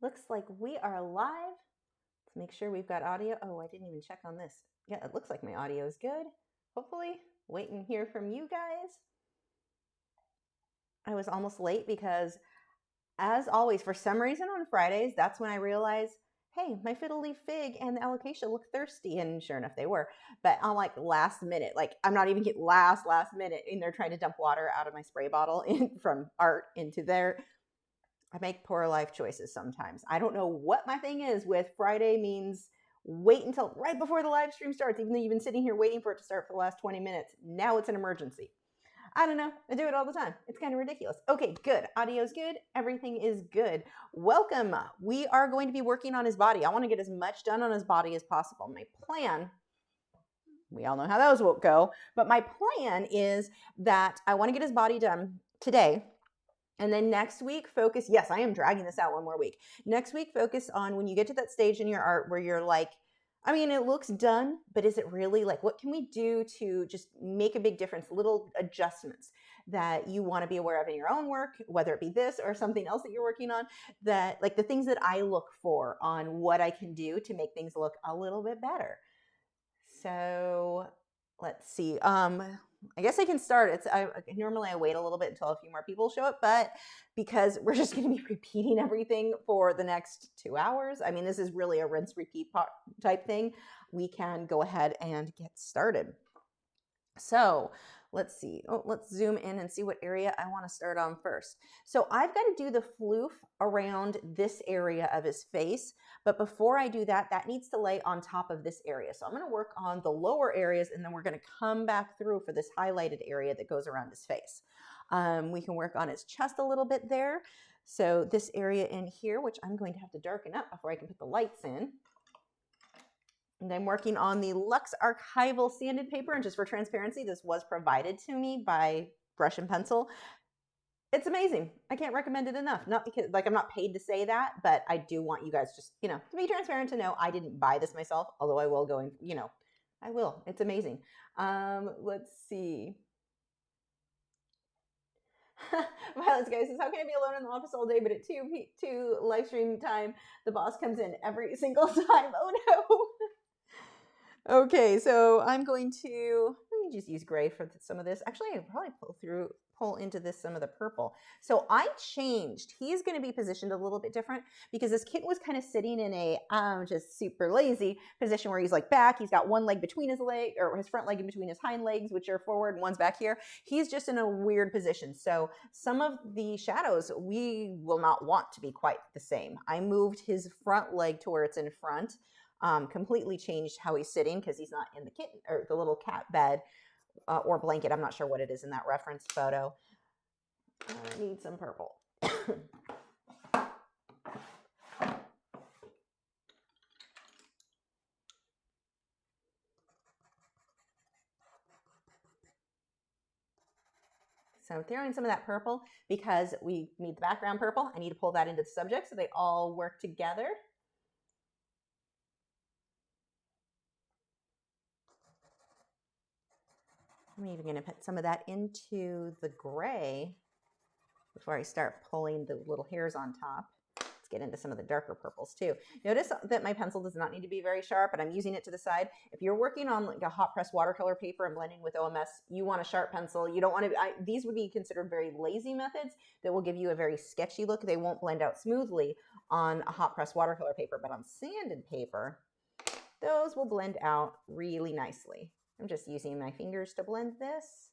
Looks like we are live. Let's make sure we've got audio. Oh, I didn't even check on this. Yeah, it looks like my audio is good. Hopefully, wait and hear from you guys. I was almost late because, as always, for some reason on Fridays, that's when I realize, hey, my fiddle leaf fig and the alocasia look thirsty, and sure enough, they were. But on like last minute, like I'm not even getting last minute, and they're trying to dump water out of my spray bottle from art into there. I make poor life choices sometimes. I don't know what my thing is with Friday means wait until right before the live stream starts, even though you've been sitting here waiting for it to start for the last 20 minutes. Now it's an emergency. I don't know. I do it all the time. It's kind of ridiculous. Okay, good. Audio's good. Everything is good. Welcome. We are going to be working on his body. I want to get as much done on his body as possible. My plan, we all know how those will go, but my plan is that I want to get his body done today. And then next week, focus. Yes, I am dragging this out one more week. Next week, focus on when you get to that stage in your art where you're like, I mean, it looks done, but is it really like, what can we do to just make a big difference? Little adjustments that you want to be aware of in your own work, whether it be this or something else that you're working on, that like the things that I look for on what I can do to make things look a little bit better. So let's see. I guess I can start. Normally I wait a little bit until a few more people show up, but because we're just going to be repeating everything for the next 2 hours, I mean, this is really a rinse repeat type thing. We can go ahead and get started. So let's see. Oh, let's zoom in and see what area I want to start on first. So I've got to do the floof around this area of his face. But before I do that, that needs to lay on top of this area. So I'm going to work on the lower areas, and then we're going to come back through for this highlighted area that goes around his face. We can work on his chest a little bit there. So this area in here, which I'm going to have to darken up before I can put the lights in. And I'm working on the Luxe Archival sanded paper. And just for transparency, this was provided to me by Brush and Pencil. It's amazing. I can't recommend it enough. Not because, like, I'm not paid to say that, but I do want you guys just, you know, to be transparent, to know I didn't buy this myself, although I will go and, you know, I will. It's amazing. Let's see. Violence guys says, how can I be alone in the office all day, but at 2 live stream time, the boss comes in every single time? Oh no. Okay, so I'm going to, let me just use gray for some of this. Actually, I probably pull into this some of the purple. So I changed. He's going to be positioned a little bit different because this kitten was kind of sitting in a just super lazy position where he's like back. He's got one leg between his leg, or his front leg in between his hind legs, which are forward, and one's back here. He's just in a weird position. So some of the shadows we will not want to be quite the same. I moved his front leg to where it's in front. Completely changed how he's sitting because he's not in the kitten or the little cat bed or blanket. I'm not sure what it is in that reference photo. I need some purple. So I'm throwing some of that purple because we need the background purple. I need to pull that into the subject so they all work together. I'm even going to put some of that into the gray before I start pulling the little hairs on top. Let's get into some of the darker purples too. Notice that my pencil does not need to be very sharp, but I'm using it to the side. If you're working on like a hot press watercolor paper and blending with OMS, you want a sharp pencil. You don't want to, these would be considered very lazy methods that will give you a very sketchy look. They won't blend out smoothly on a hot press watercolor paper, but on sanded paper, those will blend out really nicely. I'm just using my fingers to blend this.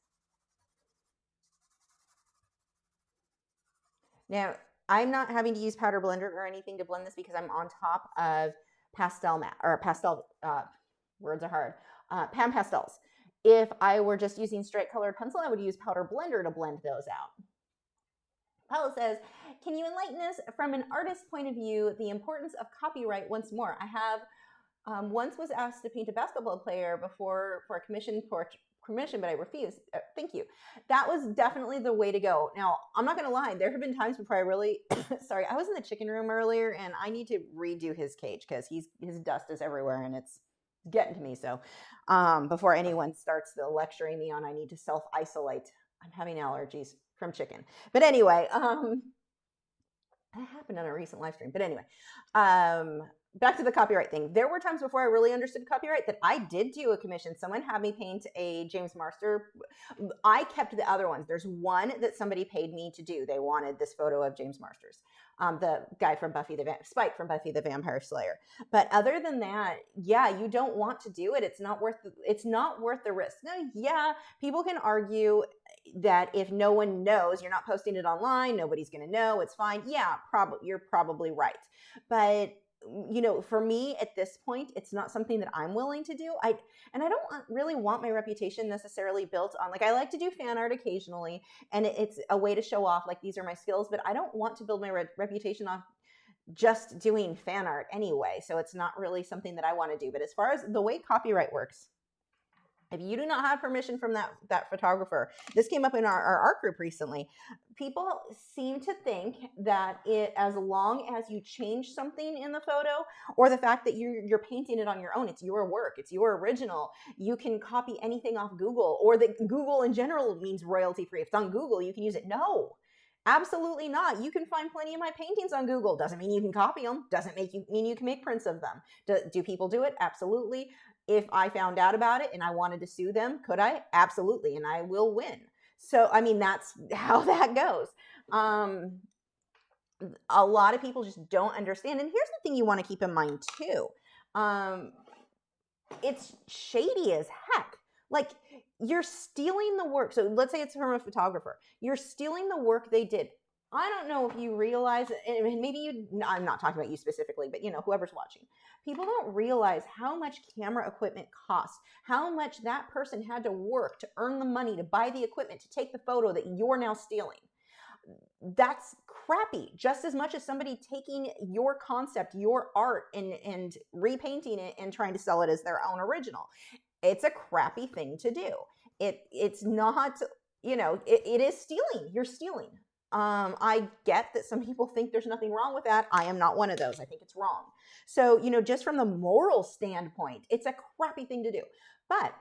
Now, I'm not having to use powder blender or anything to blend this because I'm on top of pastel mat or pastel, words are hard, pan pastels. If I were just using straight colored pencil, I would use powder blender to blend those out. Paula says, can you enlighten us from an artist's point of view the importance of copyright once more? I have once was asked to paint a basketball player before for a commission, but I refused. Thank you. That was definitely the way to go. Now, I'm not going to lie. There have been times before I really, sorry, I was in the chicken room earlier and I need to redo his cage because his dust is everywhere and it's getting to me. So before anyone starts lecturing me on I need to self-isolate, I'm having allergies from chicken. But anyway, That happened on a recent live stream. But anyway, back to the copyright thing. There were times before I really understood copyright that I did do a commission. Someone had me paint a James Marster. I kept the other ones. There's one that somebody paid me to do. They wanted this photo of James Marsters, the guy from Spike from Buffy the Vampire Slayer. But other than that, yeah, you don't want to do it. It's not worth the risk. Now, yeah, people can argue that if no one knows, you're not posting it online, nobody's going to know, it's fine. Yeah, you're probably right. But for me at this point, it's not something that I'm willing to do. I don't really want my reputation necessarily built on, like, I like to do fan art occasionally, and it's a way to show off, like, these are my skills, but I don't want to build my reputation off just doing fan art anyway. So it's not really something that I want to do. But as far as the way copyright works, if you do not have permission from that photographer, this came up in our art group recently. People seem to think that as long as you change something in the photo, or the fact that you're painting it on your own, it's your work, it's your original, you can copy anything off Google, or that Google in general means royalty free. If it's on Google, you can use it. No, absolutely not. You can find plenty of my paintings on Google. Doesn't mean you can copy them. Doesn't mean you can make prints of them. Do people do it? Absolutely. If I found out about it and I wanted to sue them, could I? Absolutely. And I will win. So, I mean, that's how that goes. A lot of people just don't understand. And here's the thing you want to keep in mind too. It's shady as heck. Like, you're stealing the work. So let's say it's from a photographer. You're stealing the work they did. I don't know if you realize, and maybe I'm not talking about you specifically, but whoever's watching. People don't realize how much camera equipment costs, how much that person had to work to earn the money to buy the equipment to take the photo that you're now stealing. That's crappy, just as much as somebody taking your concept, your art, and repainting it and trying to sell it as their own original. It's a crappy thing to do. It's not, it is stealing. You're stealing. I get that some people think there's nothing wrong with that. I am not one of those. I think it's wrong. So, just from the moral standpoint, it's a crappy thing to do. But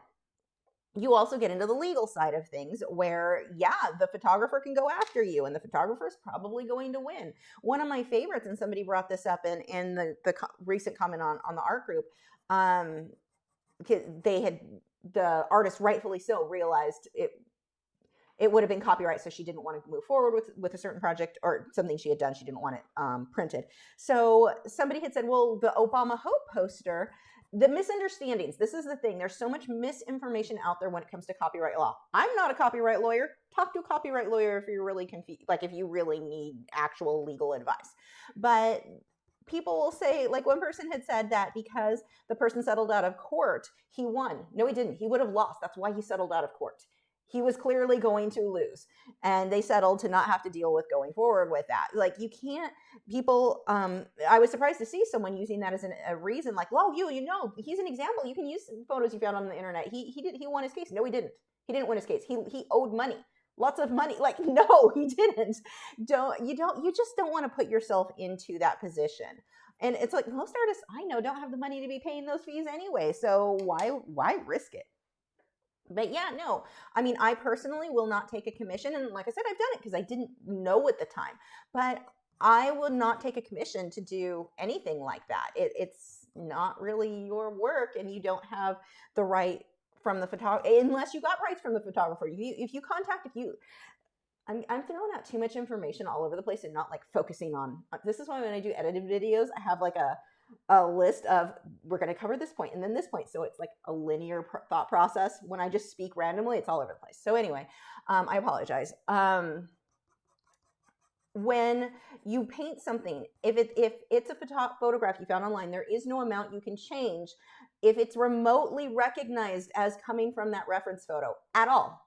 you also get into the legal side of things where, yeah, the photographer can go after you, and the photographer is probably going to win. One of my favorites, and somebody brought this up in the recent comment on the art group, the artist, rightfully so, realized it would have been copyright, so she didn't want to move forward with a certain project or something she had done. She didn't want it printed. So somebody had said, well, the Obama Hope poster, the misunderstandings, this is the thing. There's so much misinformation out there when it comes to copyright law. I'm not a copyright lawyer. Talk to a copyright lawyer if you're really confused, like if you really need actual legal advice. But people will say, like one person had said that because the person settled out of court, he won. No, he didn't. He would have lost. That's why he settled out of court. He was clearly going to lose, and they settled to not have to deal with going forward with that. Like, you can't, people, I was surprised to see someone using that as a reason, like, well, he's an example. You can use photos you found on the internet. He won his case. No, he didn't. He didn't win his case. He owed money, lots of money. Like, no, he didn't. You just don't want to put yourself into that position. And it's like, most artists I know don't have the money to be paying those fees anyway. So why risk it? But yeah, no, I mean, I personally will not take a commission. And like I said, I've done it because I didn't know at the time, but I would not take a commission to do anything like that. It's not really your work, and you don't have the right from the photographer, unless you got rights from the photographer. I'm throwing out too much information all over the place and not like focusing on, this is why when I do edited videos, I have like a list of, we're going to cover this point and then this point. So it's like a linear thought process. When I just speak randomly, it's all over the place. So anyway, I apologize. When you paint something, if it's a photograph you found online, there is no amount you can change if it's remotely recognized as coming from that reference photo at all.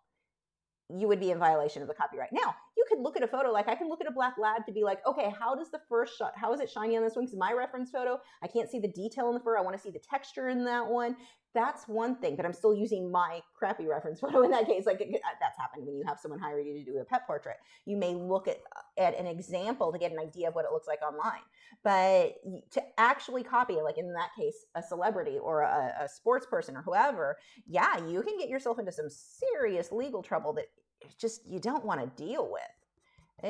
You would be in violation of the copyright. Now, you could look at a photo, like I can look at a black lab to be like, okay, how does the first shot, how is it shiny on this one? Because my reference photo, I can't see the detail in the fur. I want to see the texture in that one. That's one thing, but I'm still using my crappy reference photo in that case. Like, that's happened when you have someone hire you to do a pet portrait. You may look at an example to get an idea of what it looks like online. But to actually copy it, like in that case, a celebrity or a sports person or whoever, yeah, you can get yourself into some serious legal trouble that just you don't want to deal with.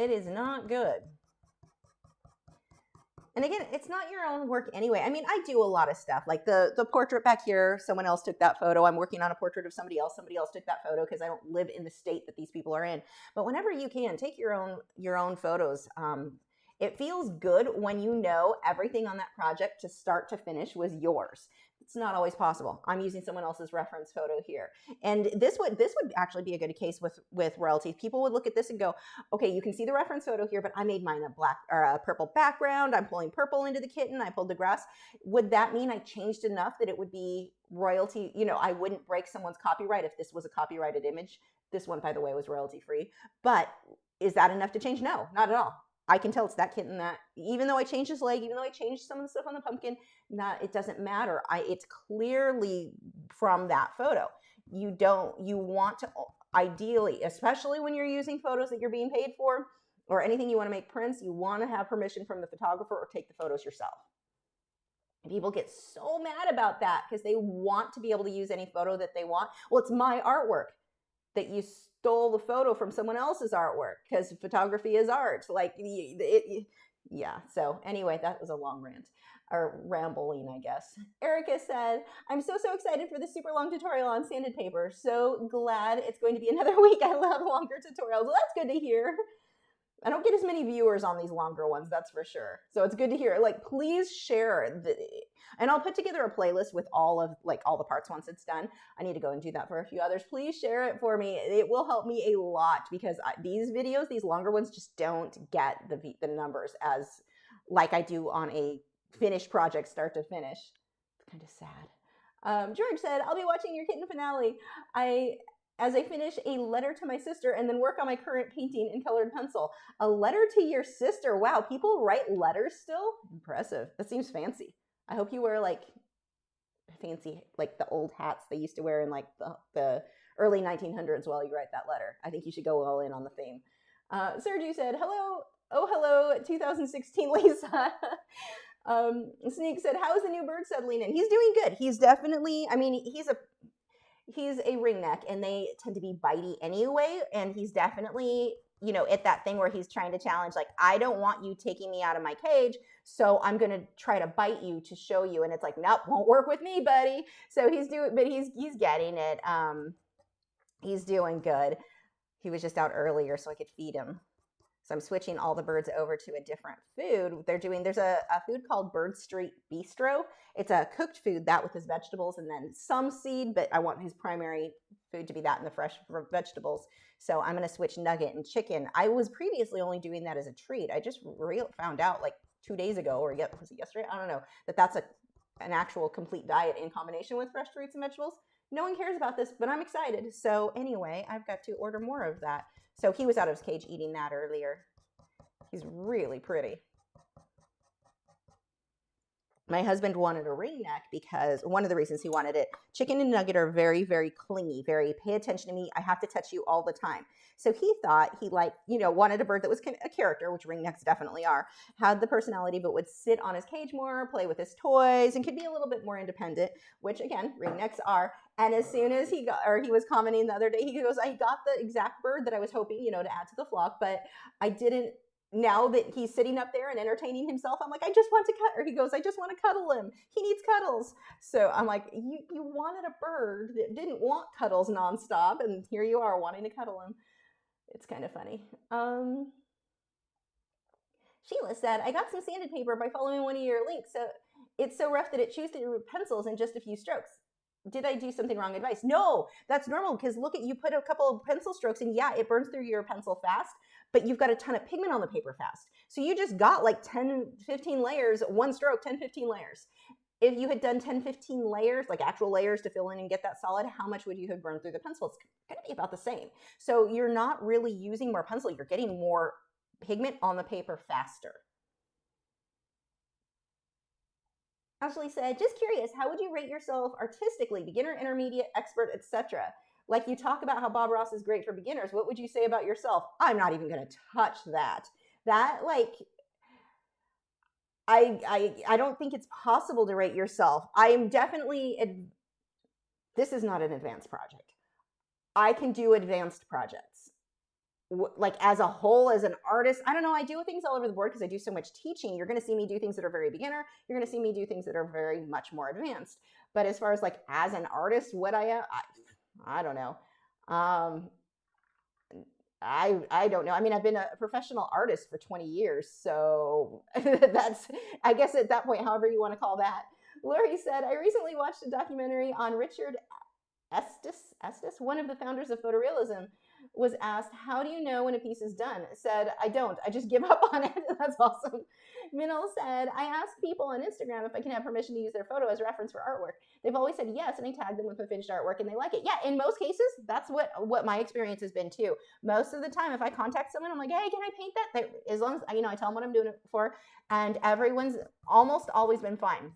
It is not good. And again, it's not your own work anyway. I mean, I do a lot of stuff. Like the portrait back here, someone else took that photo. I'm working on a portrait of somebody else. Somebody else took that photo because I don't live in the state that these people are in. But whenever you can, take your own photos. It feels good when you know everything on that project to start to finish was yours. It's not always possible. I'm using someone else's reference photo here. And this would actually be a good case with royalties. People would look at this and go, okay, you can see the reference photo here, but I made mine a black or a purple background. I'm pulling purple into the kitten. I pulled the grass. Would that mean I changed enough that it would be royalty? You know, I wouldn't break someone's copyright if this was a copyrighted image. This one, by the way, was royalty free. But is that enough to change? No, not at all. I can tell it's that kitten that, even though I changed his leg, even though I changed some of the stuff on the pumpkin, it doesn't matter. It's clearly from that photo. You want to, ideally, especially when you're using photos that you're being paid for or anything you want to make prints, you want to have permission from the photographer or take the photos yourself. People get so mad about that because they want to be able to use any photo that they want. Well, it's my artwork. That you stole the photo from someone else's artwork because photography is art. Like, yeah. So anyway, that was a long rant or rambling, I guess. Erica said, I'm so excited for the super long tutorial on sanded paper. So glad it's going to be another week. I love longer tutorials. Well, that's good to hear. I don't get as many viewers on these longer ones, that's for sure. So it's good to hear. Like, please share. And I'll put together a playlist with all the parts once it's done. I need to go and do that for a few others. Please share it for me. It will help me a lot because these videos, these longer ones, just don't get the numbers as like I do on a finished project, start to finish. It's kind of sad. George said, I'll be watching your kitten finale. As I finish a letter to my sister and then work on my current painting in colored pencil. A letter to your sister. Wow, people write letters still? Impressive. That seems fancy. I hope you wear like fancy, like the old hats they used to wear in like the early 1900s while you write that letter. I think you should go all in on the theme. Sergio said, hello. Oh, hello, 2016 Lisa. Sneak said, how is the new bird settling in? He's doing good. He's definitely, I mean, he's a ringneck and they tend to be bitey anyway. And he's definitely, you know, at that thing where he's trying to challenge, like, I don't want you taking me out of my cage. So I'm going to try to bite you to show you. And it's like, nope, won't work with me, buddy. So he's getting it. He's doing good. He was just out earlier so I could feed him. So I'm switching all the birds over to a different food. There's a food called Bird Street Bistro. It's a cooked food, that with his vegetables and then some seed, but I want his primary food to be that and the fresh vegetables. So I'm going to switch nugget and chicken. I was previously only doing that as a treat. I just found out like 2 days ago, or was it yesterday? I don't know, that's an actual complete diet in combination with fresh fruits and vegetables. No one cares about this, but I'm excited. So anyway, I've got to order more of that. So he was out of his cage eating that earlier. He's really pretty. My husband wanted a ring neck because one of the reasons he wanted it, chicken and nugget are very, very clingy, very pay attention to me. I have to touch you all the time. So he thought he wanted a bird that was a character, which ring necks definitely are, had the personality, but would sit on his cage more, play with his toys, and could be a little bit more independent, which again, ring necks are. And as soon as he was commenting the other day, he goes, I got the exact bird that I was hoping, to add to the flock, but I didn't. Now that he's sitting up there and entertaining himself, I'm like, I just want to cut. Or he goes, I just want to cuddle him. He needs cuddles. So I'm like, you wanted a bird that didn't want cuddles nonstop, and here you are wanting to cuddle him. It's kind of funny. Sheila said, I got some sanded paper by following one of your links. So it's so rough that it chews through pencils in just a few strokes. Did I do something wrong? Advice? No, that's normal because look, you put a couple of pencil strokes and yeah, it burns through your pencil fast, but you've got a ton of pigment on the paper fast. So you just got like 10, 15 layers, one stroke, 10, 15 layers. If you had done 10, 15 layers, like actual layers to fill in and get that solid, how much would you have burned through the pencil? It's going to be about the same. So you're not really using more pencil. You're getting more pigment on the paper faster. Ashley said, just curious, how would you rate yourself artistically, beginner, intermediate, expert, etc.? Like you talk about how Bob Ross is great for beginners. What would you say about yourself? I'm not even going to touch that. I don't think it's possible to rate yourself. I am definitely, this is not an advanced project. I can do advanced projects. like as a whole, as an artist, I don't know. I do things all over the board because I do so much teaching. You're going to see me do things that are very beginner. You're going to see me do things that are very much more advanced. But as far as like as an artist, what I am, I don't know. I don't know. I mean, I've been a professional artist for 20 years, so that's, I guess at that point, however you want to call that. Lori said, I recently watched a documentary on Richard Estes, one of the founders of photorealism, was asked, how do you know when a piece is done? Said, I don't. I just give up on it. That's awesome. Minnow said, I ask people on Instagram if I can have permission to use their photo as reference for artwork. They've always said yes, and I tag them with the finished artwork, and they like it. Yeah, in most cases, that's what my experience has been too. Most of the time, if I contact someone, I'm like, hey, can I paint that? As long as, I tell them what I'm doing it for, and everyone's almost always been fine.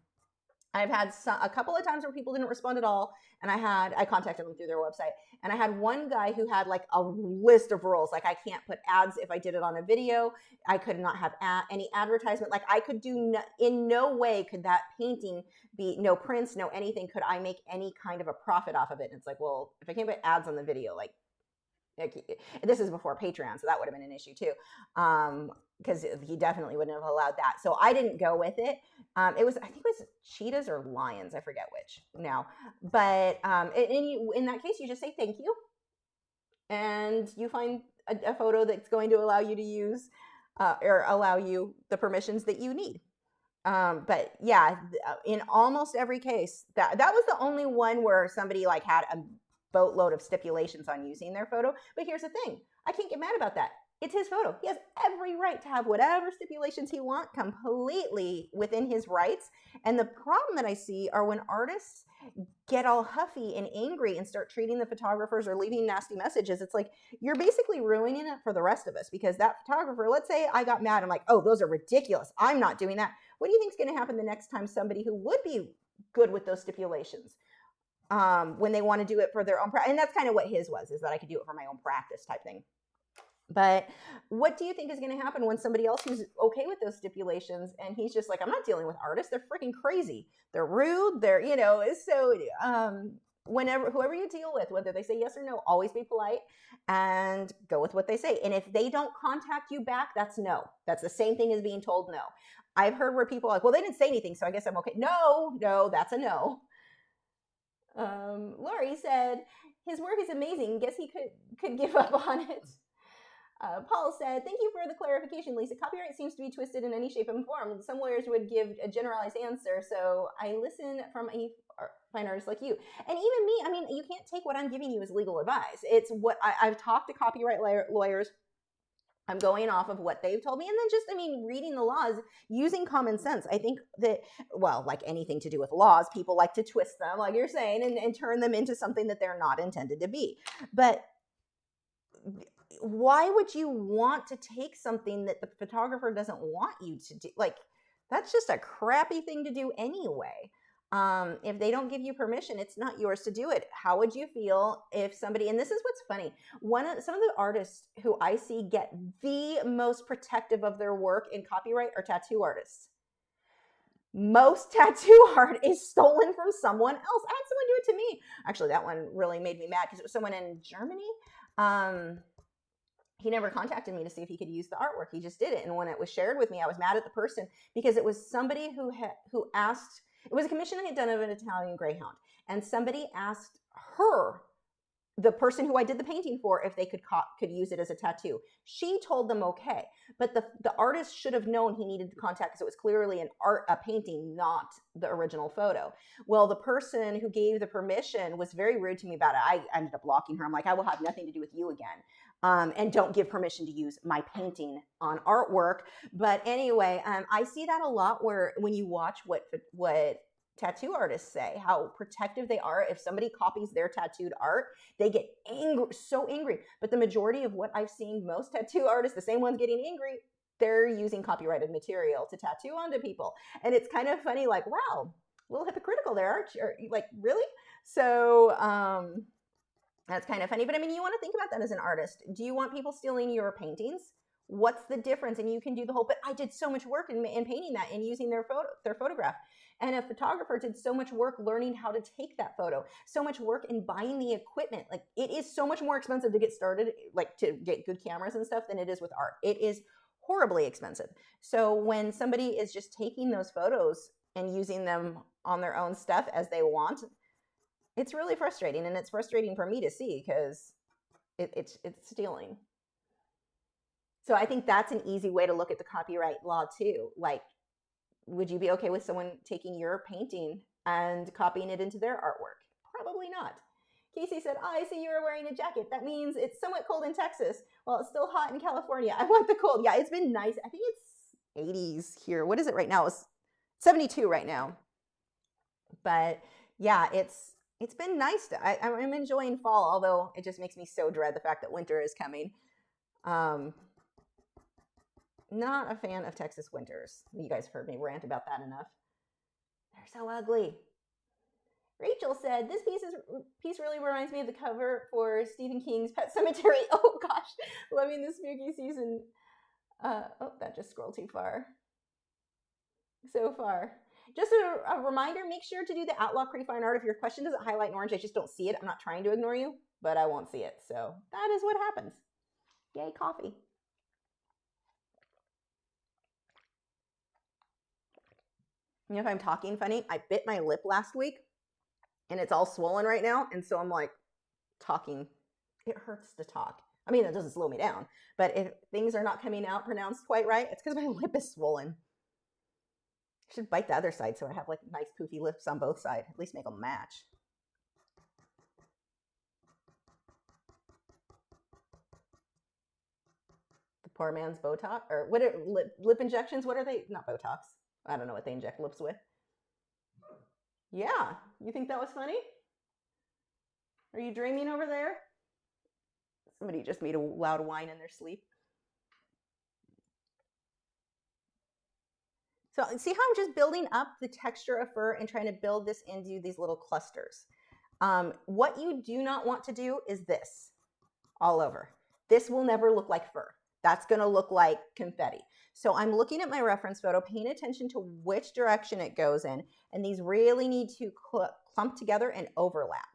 I've had a couple of times where people didn't respond at all, and I contacted them through their website, and I had one guy who had like a list of rules, like I can't put ads if I did it on a video, I could not have any advertisement, like I could do in no way could that painting be, no prints, no anything, could I make any kind of a profit off of it? And it's like, well, if I can't put ads on the video, like this is before Patreon, so that would have been an issue too, because he definitely wouldn't have allowed that. So I didn't go with it. It was, I think it was cheetahs or lions, I forget which now. But in that case, you just say thank you, and you find a photo that's going to allow you to use or allow you the permissions that you need. But yeah, in almost every case, that was the only one where somebody like had a boatload of stipulations on using their photo. But here's the thing, I can't get mad about that. It's his photo. He has every right to have whatever stipulations he wants, completely within his rights. And the problem that I see are when artists get all huffy and angry and start treating the photographers or leaving nasty messages. It's like, you're basically ruining it for the rest of us, because that photographer, let's say I got mad, I'm like, oh, those are ridiculous, I'm not doing that. What do you think is going to happen the next time somebody who would be good with those stipulations, when they want to do it for their own practice? And that's kind of what his was, is that I could do it for my own practice type thing. But what do you think is going to happen when somebody else who's okay with those stipulations, and he's just like, I'm not dealing with artists, they're freaking crazy, they're rude, they're, so whoever you deal with, whether they say yes or no, always be polite and go with what they say. And if they don't contact you back, that's no. That's the same thing as being told no. I've heard where people are like, well, they didn't say anything, so I guess I'm okay. No, that's a no. Lori said, his work is amazing. Guess he could give up on it. Paul said, thank you for the clarification, Lisa. Copyright seems to be twisted in any shape and form. Some lawyers would give a generalized answer, so I listen from a fine artist like you. And even me, I mean, you can't take what I'm giving you as legal advice. It's what I've talked to copyright lawyers. I'm going off of what they've told me, and then just, reading the laws, using common sense. I think that, well, like anything to do with laws, people like to twist them, like you're saying, and turn them into something that they're not intended to be. But why would you want to take something that the photographer doesn't want you to do? Like, that's just a crappy thing to do anyway. If they don't give you permission, it's not yours to do it. How would you feel if somebody, and this is what's funny, some of the artists who I see get the most protective of their work in copyright are tattoo artists. Most tattoo art is stolen from someone else. I had someone do it to me. Actually, that one really made me mad because it was someone in Germany. He never contacted me to see if he could use the artwork. He just did it. And when it was shared with me, I was mad at the person because it was somebody who asked, it was a commission I had done of an Italian Greyhound. And somebody asked her, the person who I did the painting for, if they could use it as a tattoo. She told them okay. But the artist should have known he needed to contact, because it was clearly a painting, not the original photo. Well, the person who gave the permission was very rude to me about it. I ended up blocking her. I'm like, I will have nothing to do with you again. And don't give permission to use my painting on artwork. But anyway, I see that a lot where when you watch what tattoo artists say, how protective they are. If somebody copies their tattooed art, they get angry, so angry. But the majority of what I've seen, most tattoo artists, the same ones getting angry, they're using copyrighted material to tattoo onto people. And it's kind of funny, like, wow, a little hypocritical there, aren't you? Like, really? So, that's kind of funny. But you want to think about that as an artist. Do you want people stealing your paintings? What's the difference? And you can do the whole, but I did so much work in painting that and using their photograph. And a photographer did so much work learning how to take that photo, so much work in buying the equipment. Like, it is so much more expensive to get started, like to get good cameras and stuff, than it is with art. It is horribly expensive. So when somebody is just taking those photos and using them on their own stuff as they want, it's really frustrating. And it's frustrating for me to see, because it's stealing. So I think that's an easy way to look at the copyright law too. Like, would you be okay with someone taking your painting and copying it into their artwork? Probably not. Casey said, oh, I see you were wearing a jacket. That means it's somewhat cold in Texas. Well, it's still hot in California. I want the cold. Yeah, it's been nice. I think it's 80s here. What is it right now? It's 72 right now. But yeah, it's been nice. I'm enjoying fall, although it just makes me so dread the fact that winter is coming. Not a fan of Texas winters. You guys have heard me rant about that enough. They're so ugly. Rachel said, this piece really reminds me of the cover for Stephen King's Pet Sematary. Oh gosh, loving the spooky season. Oh, that just scrolled too far. So far. Just a reminder, make sure to do the Lachri fine art. If your question doesn't highlight in orange, I just don't see it. I'm not trying to ignore you, but I won't see it. So that is what happens. Yay, coffee. You know, if I'm talking funny, I bit my lip last week and it's all swollen right now. And so I'm like talking. It hurts to talk. I mean, that doesn't slow me down, but if things are not coming out pronounced quite right, it's because my lip is swollen. I should bite the other side so I have like nice poofy lips on both sides. At least make them match. The poor man's Botox, or what are lip injections? What are they? Not Botox. I don't know what they inject lips with. Yeah, you think that was funny? Are you dreaming over there? Somebody just made a loud whine in their sleep. So see how I'm just building up the texture of fur and trying to build this into these little clusters. What you do not want to do is this all over. This will never look like fur. That's going to look like confetti. So I'm looking at my reference photo, paying attention to which direction it goes in, and these really need to clump together and overlap.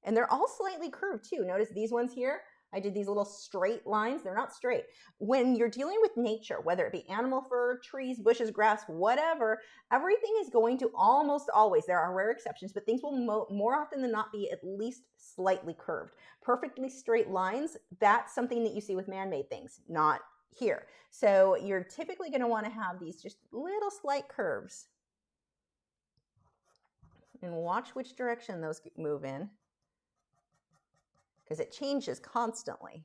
And they're all slightly curved too. Notice these ones here, I did these little straight lines. They're not straight. When you're dealing with nature, whether it be animal fur, trees, bushes, grass, whatever, everything is going to almost always, there are rare exceptions, but things will more often than not be at least slightly curved. Perfectly straight lines, that's something that you see with man-made things, not here. So you're typically going to want to have these just little slight curves. And watch which direction those move in, because it changes constantly.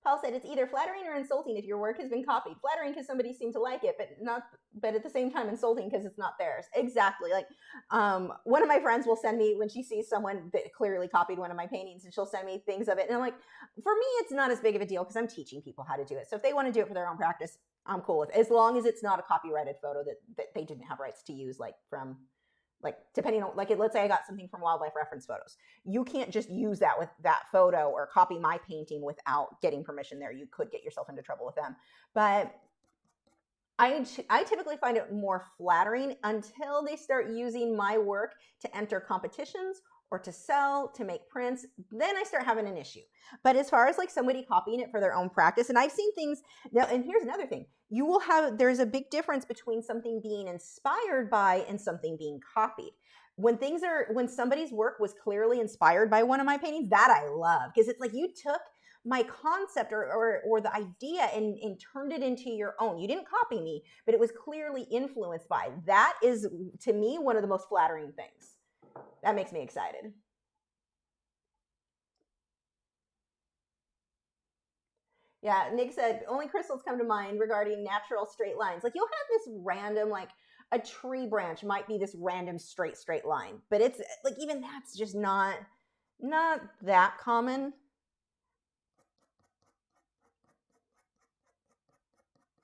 Paul said it's either flattering or insulting if your work has been copied. Flattering because somebody seemed to like it, but at the same time insulting because it's not theirs. Exactly. Like one of my friends will send me, when she sees someone that clearly copied one of my paintings, and she'll send me things of it. And I'm like, for me, it's not as big of a deal because I'm teaching people how to do it. So if they want to do it for their own practice, I'm cool with it, as long as it's not a copyrighted photo that they didn't have rights to use, like from, like, depending on, like, let's say I got something from Wildlife Reference Photos. You can't just use that with that photo or copy my painting without getting permission there. You could get yourself into trouble with them. But I typically find it more flattering until they start using my work to enter competitions or to sell, to make prints. Then I start having an issue. But as far as like somebody copying it for their own practice, and I've seen things now, and here's another thing. You will have, there's a big difference between something being inspired by and something being copied. When somebody's work was clearly inspired by one of my paintings, that I love, because it's like you took my concept or the idea and turned it into your own. You didn't copy me, but it was clearly influenced by. That is, to me, one of the most flattering things. That makes me excited. Yeah, Nick said, only crystals come to mind regarding natural straight lines. Like, you'll have this random, like, a tree branch might be this random straight line. But it's, like, even that's just not that common.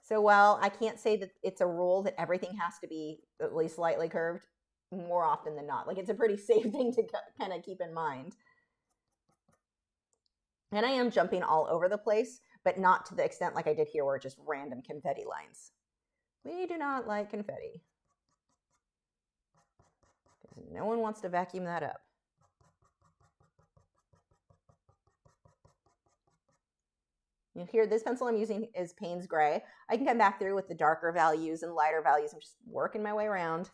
So while I can't say that it's a rule that everything has to be at least slightly curved, more often than not. Like, it's a pretty safe thing to kind of keep in mind. And I am jumping all over the place, but not to the extent like I did here where just random confetti lines. We do not like confetti. Because no one wants to vacuum that up. You here, this pencil I'm using is Payne's Gray. I can come back through with the darker values and lighter values. I'm just working my way around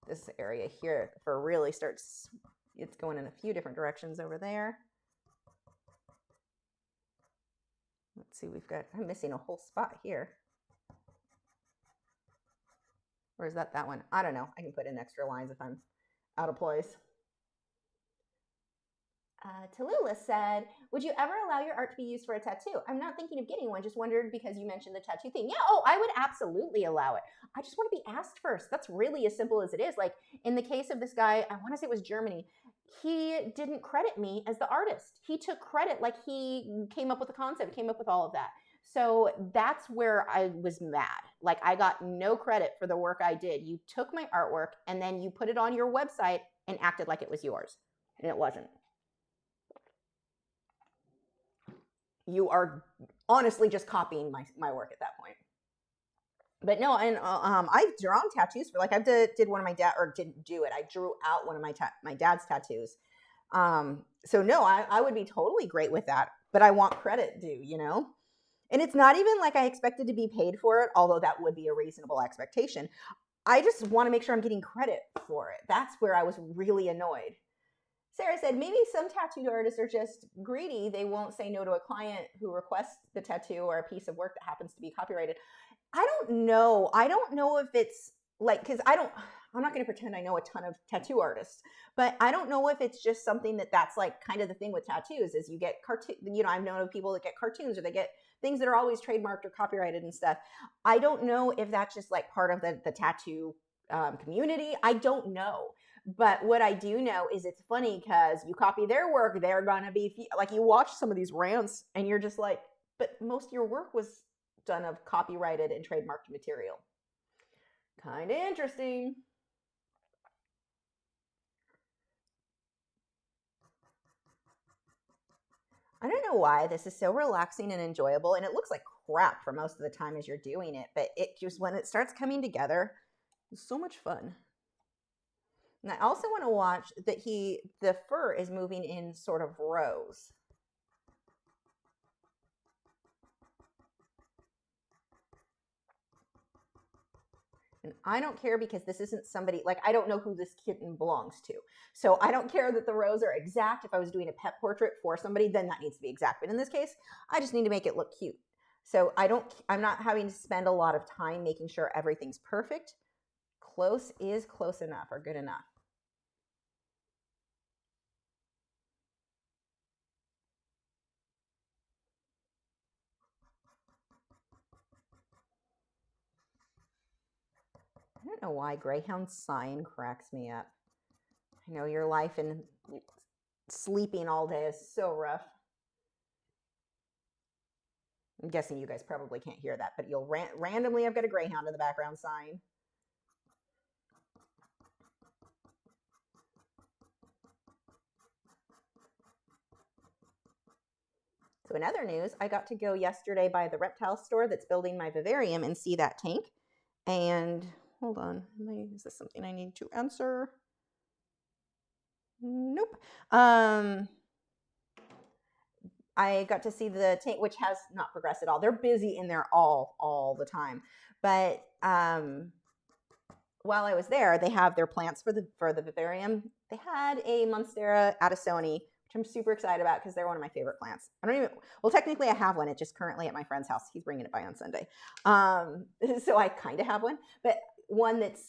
this area here for really starts, it's going in a few different directions over there. Let's see, I'm missing a whole spot here. Or is that one? I don't know. I can put in extra lines if I'm out of place. Tallulah said, would you ever allow your art to be used for a tattoo? I'm not thinking of getting one, just wondered because you mentioned the tattoo thing. Yeah, oh, I would absolutely allow it. I just want to be asked first. That's really as simple as it is. Like in the case of this guy, I want to say it was Germany, he didn't credit me as the artist. He took credit, like he came up with the concept, came up with all of that. So that's where I was mad. Like I got no credit for the work I did. You took my artwork and then you put it on your website and acted like it was yours. And it wasn't. You are honestly just copying my work at that point. But no, and I've drawn tattoos for, like I did one of my dad, or didn't do it. I drew out one of my dad's tattoos. So no, I would be totally great with that, but I want credit due, you know? And it's not even like I expected to be paid for it, although that would be a reasonable expectation. I just want to make sure I'm getting credit for it. That's where I was really annoyed. Sarah said, maybe some tattoo artists are just greedy. They won't say no to a client who requests the tattoo or a piece of work that happens to be copyrighted. I don't know. I don't know if it's like, because I'm not going to pretend I know a ton of tattoo artists, but I don't know if it's just something that's like kind of the thing with tattoos is you get cartoon, you know, I've known of people that get cartoons or they get things that are always trademarked or copyrighted and stuff. I don't know if that's just like part of the tattoo community. I don't know. But what I do know is it's funny because you copy their work, they're going to be like, you watch some of these rants and you're just like, but most of your work was done of copyrighted and trademarked material. Kind of interesting. I don't know why this is so relaxing and enjoyable, and it looks like crap for most of the time as you're doing it, but it just, when it starts coming together, it's so much fun. And I also want to watch that the fur is moving in sort of rows. And I don't care because this isn't somebody, like I don't know who this kitten belongs to. So I don't care that the rows are exact. If I was doing a pet portrait for somebody, then that needs to be exact. But in this case, I just need to make it look cute. So I'm not having to spend a lot of time making sure everything's perfect. Close is close enough or good enough. I don't know why Greyhound sign cracks me up. I know your life and sleeping all day is so rough. I'm guessing you guys probably can't hear that, but you'll randomly, I've got a Greyhound in the background sign. So in other news, I got to go yesterday by the reptile store that's building my vivarium and see that tank. And hold on, is this something I need to answer? Nope. I got to see the tank, which has not progressed at all. They're busy in there all the time. But while I was there, they have their plants for the vivarium. They had a Monstera Addisoni, which I'm super excited about because they're one of my favorite plants. Well, technically I have one. It's just currently at my friend's house. He's bringing it by on Sunday. So I kind of have one, but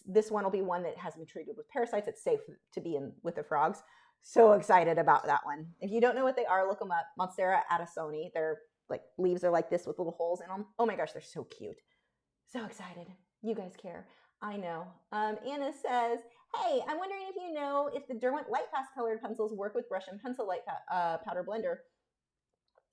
this one will be one that hasn't been treated with parasites. It's safe to be in with the frogs. So excited about that one. If you don't know what they are, look them up. Monstera Addisoni. Their like leaves are like this with little holes in them. Oh my gosh, they're so cute. So excited. You guys care. I know. Anna says, hey, I'm wondering if you know if the Derwent Light Fast colored pencils work with brush and pencil light powder blender.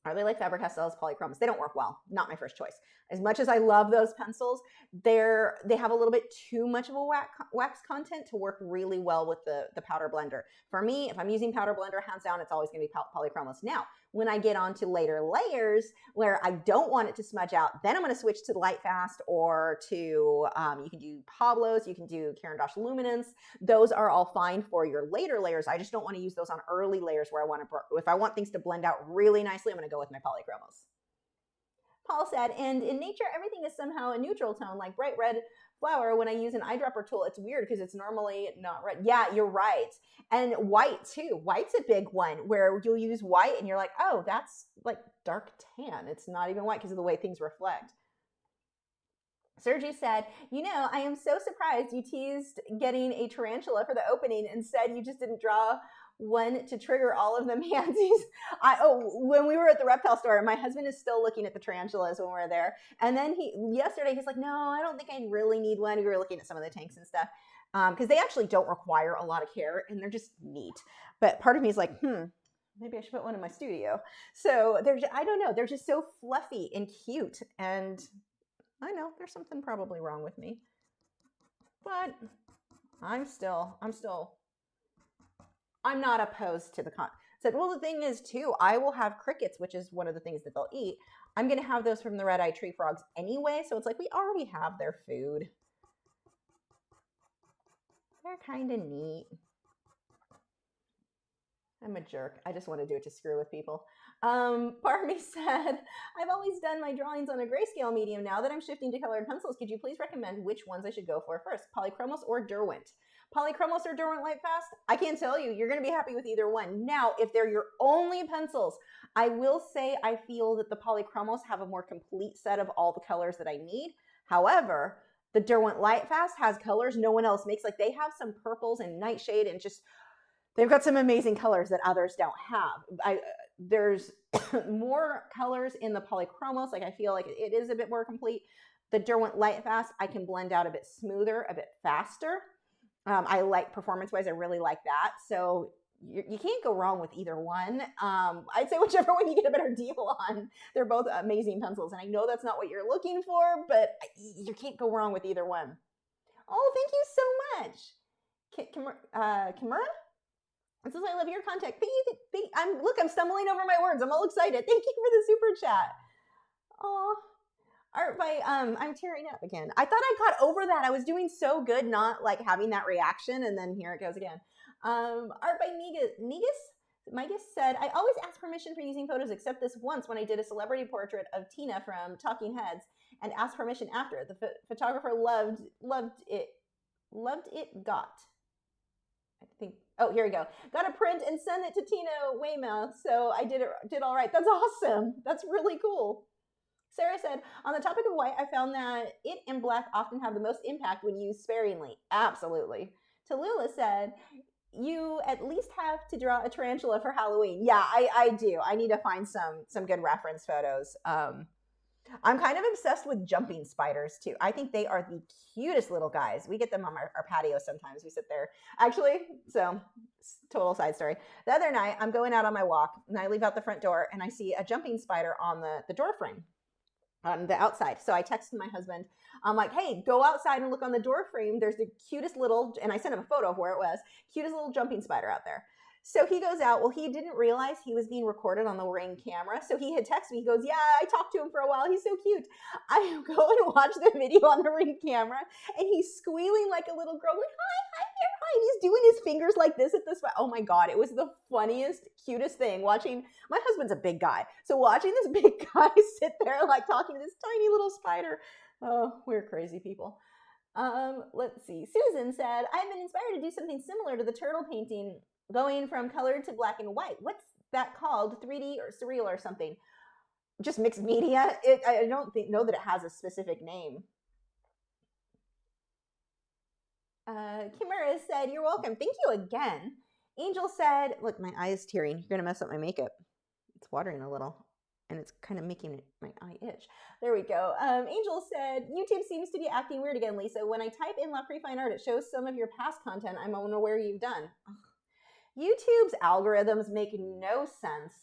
I really like Faber-Castell's polychromes. They don't work well. Not my first choice. As much as I love those pencils, they have a little bit too much of a wax content to work really well with the powder blender. For me, if I'm using powder blender, hands down, it's always going to be polychromos. Now, when I get onto later layers where I don't want it to smudge out, then I'm going to switch to Light Fast or to, you can do Pablo's, you can do Caran d'Ache Luminance. Those are all fine for your later layers. I just don't want to use those on early layers where if I want things to blend out really nicely, I'm going to go with my polychromos. Paul said, and in nature, everything is somehow a neutral tone, like bright red flower. When I use an eyedropper tool, it's weird because it's normally not red. Yeah, you're right. And white too. White's a big one where you'll use white and you're like, oh, that's like dark tan. It's not even white because of the way things reflect. Sergi said, I am so surprised you teased getting a tarantula for the opening and said you just didn't draw one to trigger all of the mansies. When we were at the reptile store, my husband is still looking at the tarantulas when we were there. And then yesterday he's like, no, I don't think I really need one. We were looking at some of the tanks and stuff because they actually don't require a lot of care and they're just neat. But part of me is like, maybe I should put one in my studio. So I don't know. They're just so fluffy and cute. And I know there's something probably wrong with me, but I'm not opposed to the said, well, the thing is too, I will have crickets, which is one of the things that they'll eat. I'm going to have those from the red-eyed tree frogs anyway. So it's like, we already have their food. They're kind of neat. I'm a jerk. I just want to do it to screw with people. Parmy said, I've always done my drawings on a grayscale medium. Now that I'm shifting to colored pencils, could you please recommend which ones I should go for first? Polychromos or Derwent? Polychromos or Derwent Light Fast? I can't tell you. You're going to be happy with either one. Now, if they're your only pencils, I will say I feel that the Polychromos have a more complete set of all the colors that I need. However, the Derwent Light Fast has colors no one else makes. Like they have some purples and nightshade and just they've got some amazing colors that others don't have. There's more colors in the Polychromos. Like I feel like it is a bit more complete. The Derwent Light Fast, I can blend out a bit smoother, a bit faster. I like performance-wise, I really like that. So you can't go wrong with either one. I'd say whichever one you get a better deal on. They're both amazing pencils. And I know that's not what you're looking for, but you can't go wrong with either one. Oh, thank you so much. Kimura? It says, I love your content. I'm stumbling over my words. I'm all excited. Thank you for the super chat. Oh, art by, I'm tearing up again. I thought I got over that. I was doing so good not like having that reaction, and then here it goes again. Art by Migas said, I always ask permission for using photos except this once when I did a celebrity portrait of Tina from Talking Heads and asked permission after. The photographer loved it got. I think, oh, here we go. Got a print and sent it to Tina Weymouth, so I did all right. That's awesome. That's really cool. Sarah said, on the topic of white, I found that it and black often have the most impact when used sparingly. Absolutely. Tallulah said, you at least have to draw a tarantula for Halloween. Yeah, I do. I need to find some good reference photos. I'm kind of obsessed with jumping spiders too. I think they are the cutest little guys. We get them on our patio sometimes. We sit there. Actually, so total side story. The other night, I'm going out on my walk and I leave out the front door and I see a jumping spider on the door frame on the outside. So I texted my husband. I'm like, hey, go outside and look on the door frame. There's the cutest little, and I sent him a photo of where it was, cutest little jumping spider out there. So he goes out. Well, he didn't realize he was being recorded on the Ring camera. So he had texted me. He goes, yeah, I talked to him for a while. He's so cute. I go and watch the video on the Ring camera, and he's squealing like a little girl, going, hi there, hi. And he's doing his fingers like this at the spot. Oh my God, it was the funniest, cutest thing watching. My husband's a big guy. So watching this big guy sit there like talking to this tiny little spider. Oh, we're crazy people. Let's see. Susan said, I've been inspired to do something similar to the turtle painting, going from colored to black and white. What's that called? 3D or Surreal or something? Just mixed media? I don't know that it has a specific name. Kimura said, you're welcome. Thank you again. Angel said, look, my eye is tearing. You're going to mess up my makeup. It's watering a little, and it's kind of making my eye itch. There we go. Angel said, YouTube seems to be acting weird again, Lisa. When I type in Lachri Fine Art, it shows some of your past content. I'm unaware you've done. YouTube's algorithms make no sense.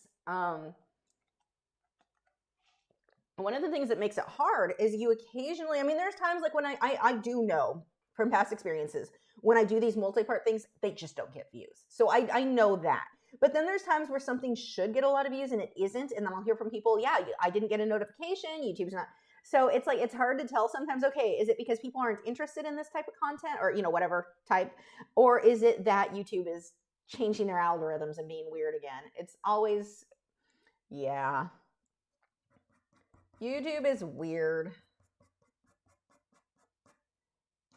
one of the things that makes it hard is you occasionally, I mean, there's times like when I do know from past experiences, when I do these multi-part things, they just don't get views. So I know that. But then there's times where something should get a lot of views and it isn't. And then I'll hear from people, yeah, I didn't get a notification. YouTube's not. So it's like, it's hard to tell sometimes, okay, is it because people aren't interested in this type of content or, you know, whatever type, or is it that YouTube is changing their algorithms and being weird again? It's always, yeah. YouTube is weird.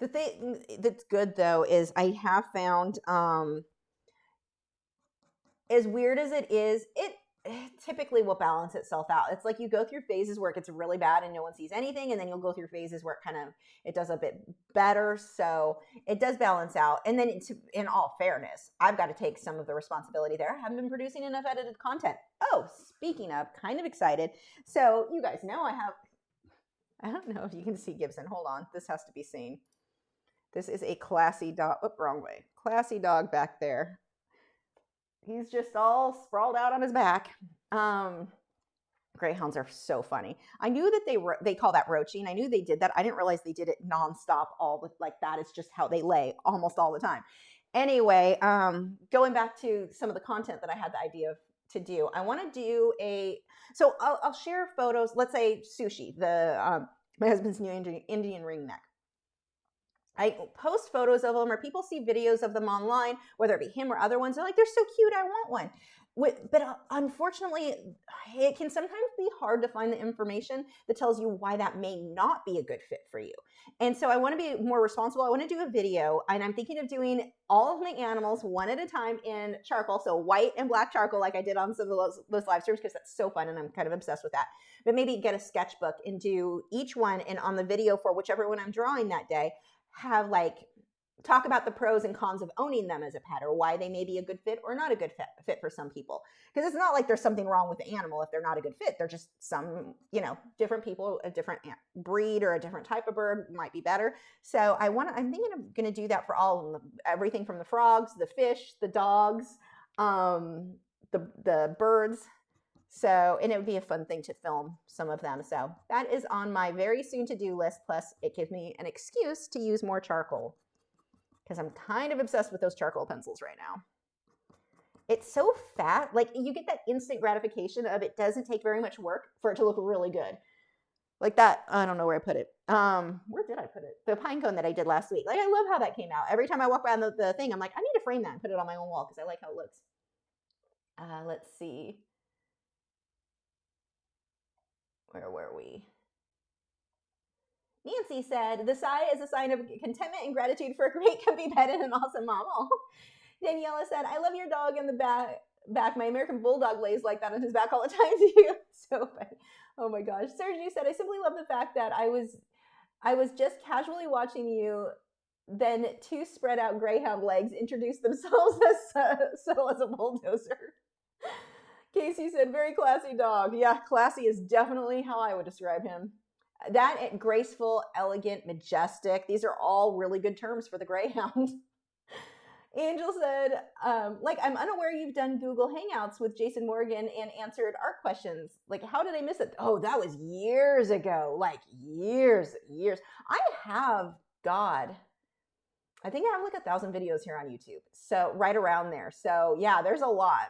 The thing that's good though is I have found, as weird as it is, it typically will balance itself out. It's like you go through phases where it gets really bad and no one sees anything, and then you'll go through phases where it does a bit better. So it does balance out. And then in all fairness, I've got to take some of the responsibility there. I haven't been producing enough edited content. Oh, speaking of, kind of excited. So you guys know I don't know if you can see Gibson. Hold on. This has to be seen. This is a classy dog. Oh, wrong way. Classy dog back there. He's just all sprawled out on his back. Greyhounds are so funny. I knew that they call that roaching. I knew they did that. I didn't realize they did it nonstop. Like that is just how they lay almost all the time. Anyway, going back to some of the content that I had the idea to do, I want to do so I'll share photos. Let's say sushi, my husband's new Indian ring neck. I post photos of them, or people see videos of them online, whether it be him or other ones. They're like, they're so cute, I want one. But unfortunately, it can sometimes be hard to find the information that tells you why that may not be a good fit for you. And so I want to be more responsible. I want to do a video, and I'm thinking of doing all of my animals one at a time in charcoal, so white and black charcoal like I did on some of those live streams, because that's so fun, and I'm kind of obsessed with that. But maybe get a sketchbook and do each one, and on the video for whichever one I'm drawing that day, have talk about the pros and cons of owning them as a pet, or why they may be a good fit or not a good fit for some people. Because it's not like there's something wrong with the animal if they're not a good fit. They're just some, different people, a different breed or a different type of bird might be better. So I'm thinking I'm going to do that for all of them, everything from the frogs, the fish, the dogs, the birds. So, and it would be a fun thing to film some of them. So that is on my very soon to-do list. Plus it gives me an excuse to use more charcoal, because I'm kind of obsessed with those charcoal pencils right now. It's so fat. Like, you get that instant gratification of it doesn't take very much work for it to look really good. Like that, I don't know where I put it. Where did I put it? The pine cone that I did last week. Like, I love how that came out. Every time I walk by the thing, I'm like, I need to frame that and put it on my own wall because I like how it looks. Let's see. Where were we? Nancy said, the sigh is a sign of contentment and gratitude for a great, comfy bed and an awesome mom. Oh. Daniela said, I love your dog in the back. My American Bulldog lays like that on his back all the time too. So funny. Oh my gosh. Sergi said, I simply love the fact that I was just casually watching you, then two spread out greyhound legs introduce themselves as subtle as a bulldozer. Casey said, very classy dog. Yeah, classy is definitely how I would describe him. That, graceful, elegant, majestic, these are all really good terms for the greyhound. Angel said, I'm unaware you've done Google Hangouts with Jason Morgan and answered art questions. Like, how did I miss it? Oh, that was years ago. Like, years. I have, God, I think I have like 1,000 videos here on YouTube. So, right around there. So, yeah, there's a lot.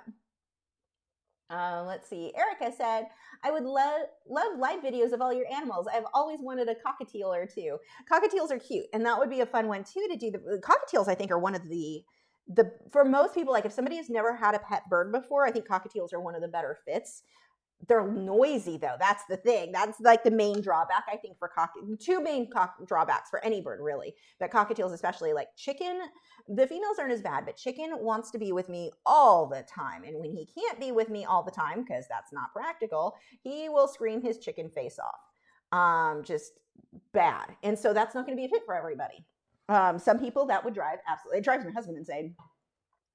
Let's see. Erica said, I would love live videos of all your animals. I've always wanted a cockatiel or two. Cockatiels are cute, and that would be a fun one too to do. The cockatiels, I think, are one of the for most people, like if somebody has never had a pet bird before, I think cockatiels are one of the better fits. They're noisy though. That's the thing. That's like the main drawback, I think, for two main drawbacks for any bird really, but cockatiels especially. Like chicken, the females aren't as bad, but chicken wants to be with me all the time. And when he can't be with me all the time, because that's not practical, he will scream his chicken face off. Just bad. And so that's not going to be a fit for everybody. Some people that would drive, absolutely. It drives my husband insane.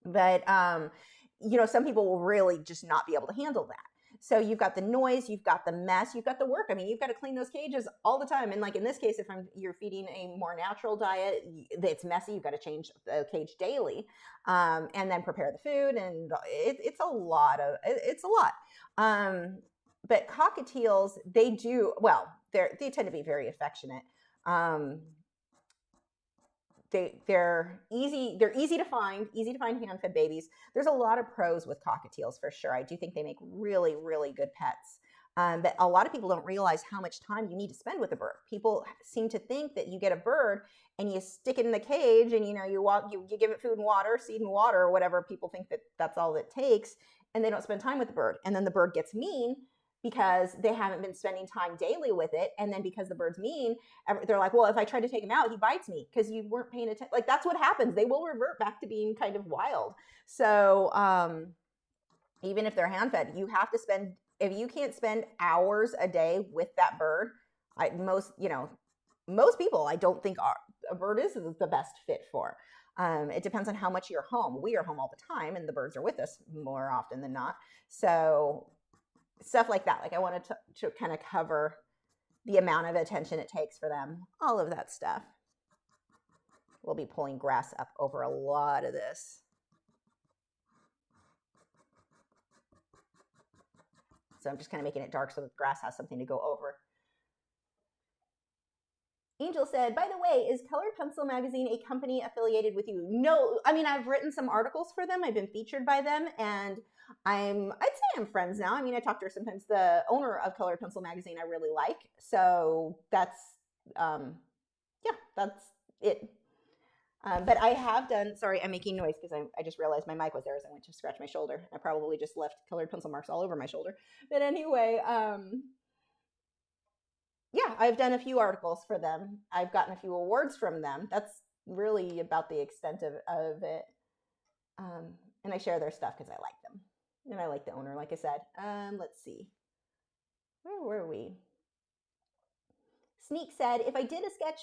But, some people will really just not be able to handle that. So you've got the noise, you've got the mess, you've got the work. I mean, you've got to clean those cages all the time. And like in this case, if you're feeding a more natural diet, it's messy. You've got to change the cage daily, and then prepare the food. And it's a lot. but cockatiels, they do, well, they tend to be very affectionate. They're easy to find hand-fed babies. There's a lot of pros with cockatiels for sure. I do think they make really, really good pets. But a lot of people don't realize how much time you need to spend with a bird. People seem to think that you get a bird and you stick it in the cage and you give it food and water, seed and water, or whatever. People think that that's all it takes, and they don't spend time with the bird. And then the bird gets mean because they haven't been spending time daily with it. And then because the bird's mean, they're like, well, if I try to take him out, he bites me because you weren't paying attention. Like, that's what happens. They will revert back to being kind of wild. So even if they're hand fed, you have to spend, if you can't spend hours a day with that bird, most people, I don't think a bird is the best fit for. It depends on how much you're home. We are home all the time, and the birds are with us more often than not. So stuff like that. Like, I wanted to kind of cover the amount of attention it takes for them, all of that stuff. We'll be pulling grass up over a lot of this. So I'm just kind of making it dark so the grass has something to go over. Angel said, by the way, is Colored Pencil Magazine a company affiliated with you? No, I mean, I've written some articles for them. I've been featured by them, and I'd say I'm friends now. I mean, I talk to her sometimes. The owner of Colored Pencil Magazine I really like. So that's, that's it. But I have done, sorry, I'm making noise because I just realized my mic was there as I went to scratch my shoulder. I probably just left colored pencil marks all over my shoulder. But anyway, yeah, I've done a few articles for them. I've gotten a few awards from them. That's really about the extent of it. And I share their stuff because I like them. And I like the owner, like I said. Let's see. Where were we? Sneak said, if I did a sketch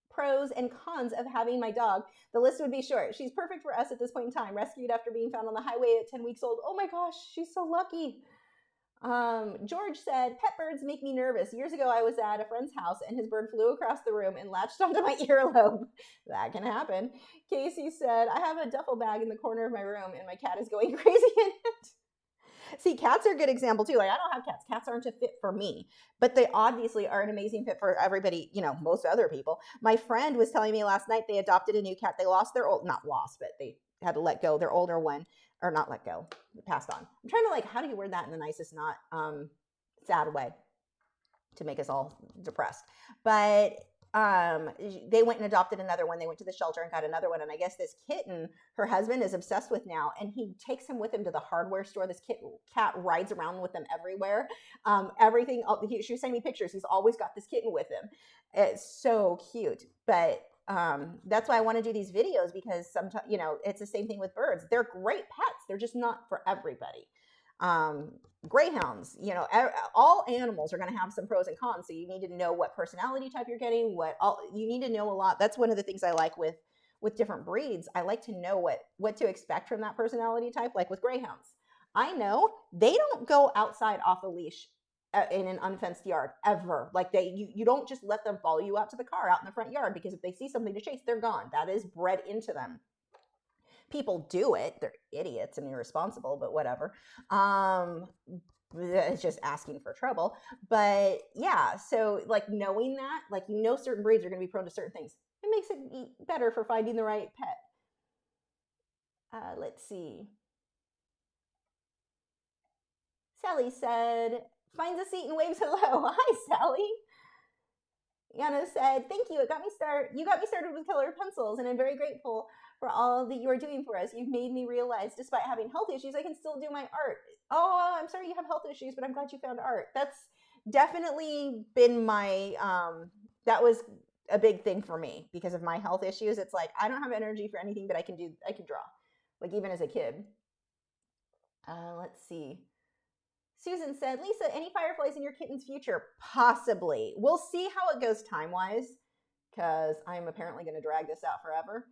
pros and cons of having my dog, the list would be short. She's perfect for us at this point in time. Rescued after being found on the highway at 10 weeks old. Oh my gosh, she's so lucky. George said, pet birds make me nervous. Years ago, I was at a friend's house and his bird flew across the room and latched onto my earlobe. That can happen. Casey said, I have a duffel bag in the corner of my room and my cat is going crazy in it. See, cats are a good example too. Like, I don't have cats. Cats aren't a fit for me, but they obviously are an amazing fit for everybody, most other people. My friend was telling me last night they adopted a new cat. They lost their not lost, but they had to let go their older one, or not let go, passed on. I'm trying to how do you word that in the nicest, not sad way to make us all depressed. But they went and adopted another one. They went to the shelter and got another one. And I guess this kitten, her husband is obsessed with now, and he takes him with him to the hardware store. This cat rides around with them everywhere. Everything. She was sending me pictures. He's always got this kitten with him. It's so cute. But that's why I want to do these videos, because sometimes, it's the same thing with birds. They're great pets. They're just not for everybody. Greyhounds, all animals are going to have some pros and cons. So you need to know what personality type you're getting, you need to know a lot. That's one of the things I like with different breeds. I like to know what to expect from that personality type. Like with greyhounds, I know they don't go outside off a leash in an unfenced yard ever. Like you don't just let them follow you out to the car out in the front yard, because if they see something to chase, they're gone. That is bred into them. People do it. They're idiots and irresponsible, but whatever. It's just asking for trouble. But yeah, so knowing that, certain breeds are going to be prone to certain things, it makes it better for finding the right pet. Let's see. Sally said, finds a seat and waves hello. Hi, Sally. Yana said, thank you. You got me started with colored pencils, and I'm very grateful for all that you are doing for us. You've made me realize, despite having health issues, I can still do my art. Oh, I'm sorry you have health issues, but I'm glad you found art. That's definitely been my, that was a big thing for me because of my health issues. It's like, I don't have energy for anything, but I can draw, even as a kid. Let's see. Susan said, Lisa, any fireflies in your kitten's future? Possibly. We'll see how it goes time-wise, because I'm apparently going to drag this out forever.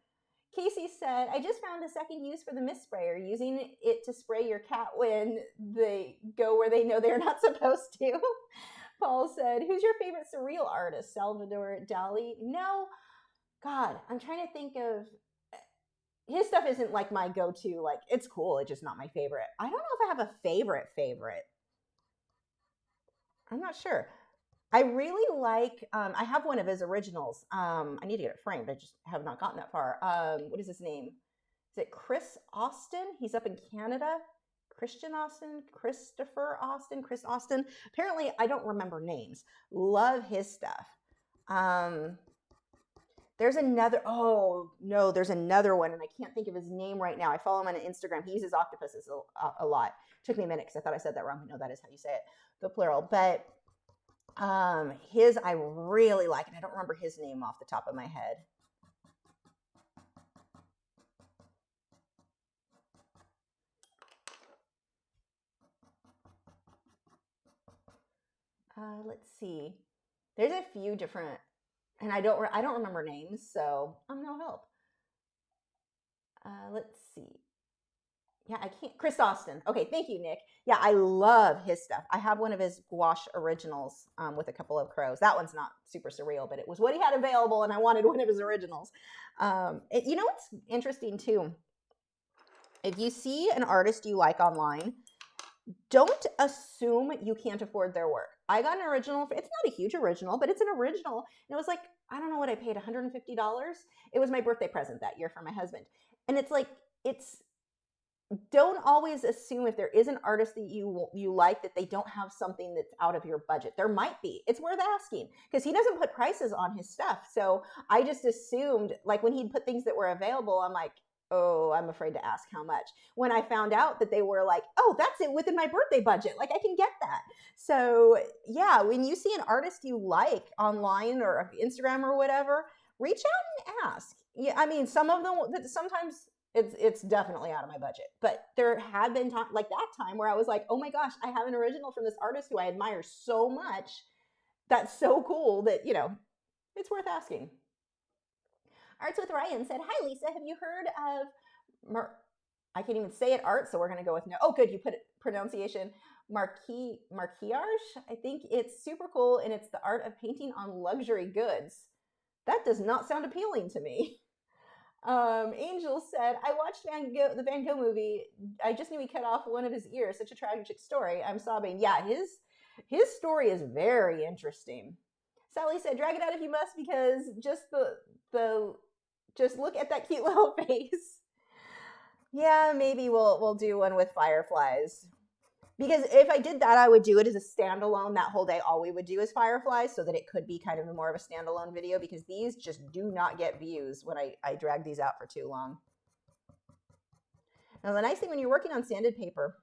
Casey said, I just found a second use for the mist sprayer, using it to spray your cat when they go where they know they're not supposed to. Paul said, who's your favorite surreal artist? Salvador, Dali? No. God, I'm trying to think of... His stuff isn't my go-to. It's cool. It's just not my favorite. I don't know if I have a favorite. I'm not sure. I really like, I have one of his originals. I need to get it framed. I just have not gotten that far. What is his name? Is it Chris Austin? He's up in Canada. Christian Austin, Christopher Austin, Chris Austin. Apparently, I don't remember names. Love his stuff. There's another, oh no, there's another one, and I can't think of his name right now. I follow him on Instagram. He uses octopuses a lot. Took me a minute because I thought I said that wrong. No, that is how you say it, the plural. But his I really like, and I don't remember his name off the top of my head. Let's see. There's a few different, and I don't remember names, so I'm no help. Let's see. Yeah, I can't. Chris Austin. Okay, thank you, Nick. Yeah, I love his stuff. I have one of his gouache originals with a couple of crows. That one's not super surreal, but it was what he had available, and I wanted one of his originals. You know what's interesting too? If you see an artist you like online, don't assume you can't afford their work. I got an original. It's not a huge original, but it's an original. And it was like, I don't know what I paid, $150. It was my birthday present that year for my husband. And it's like, don't always assume if there is an artist that you like that they don't have something that's out of your budget. There might be. It's worth asking because he doesn't put prices on his stuff. So I just assumed, like when he'd put things that were available, I'm like, oh, I'm afraid to ask how much. When I found out that they were like, oh, that's it within my birthday budget. Like I can get that. So yeah, when you see an artist you like online or Instagram or whatever, reach out and ask. Yeah, I mean, some of them, sometimes it's definitely out of my budget. But there had been time like that time where I was like, oh my gosh, I have an original from this artist who I admire so much. That's so cool that, you know, it's worth asking. Arts with Ryan said, hi, Lisa. Have you heard of, I can't even say it, art, so we're going to go with no. Oh, good. You put it, pronunciation. Marquillage. I think it's super cool, and it's the art of painting on luxury goods. That does not sound appealing to me. Angel said, I watched the Van Gogh movie. I just knew he cut off one of his ears. Such a tragic story. I'm sobbing. Yeah, his story is very interesting. Sally said, drag it out if you must, because just look at that cute little face. Yeah, maybe we'll do one with fireflies. Because if I did that, I would do it as a standalone. That whole day, all we would do is fireflies, so that it could be kind of more of a standalone video, because these just do not get views when I drag these out for too long. Now, the nice thing when you're working on sanded paper,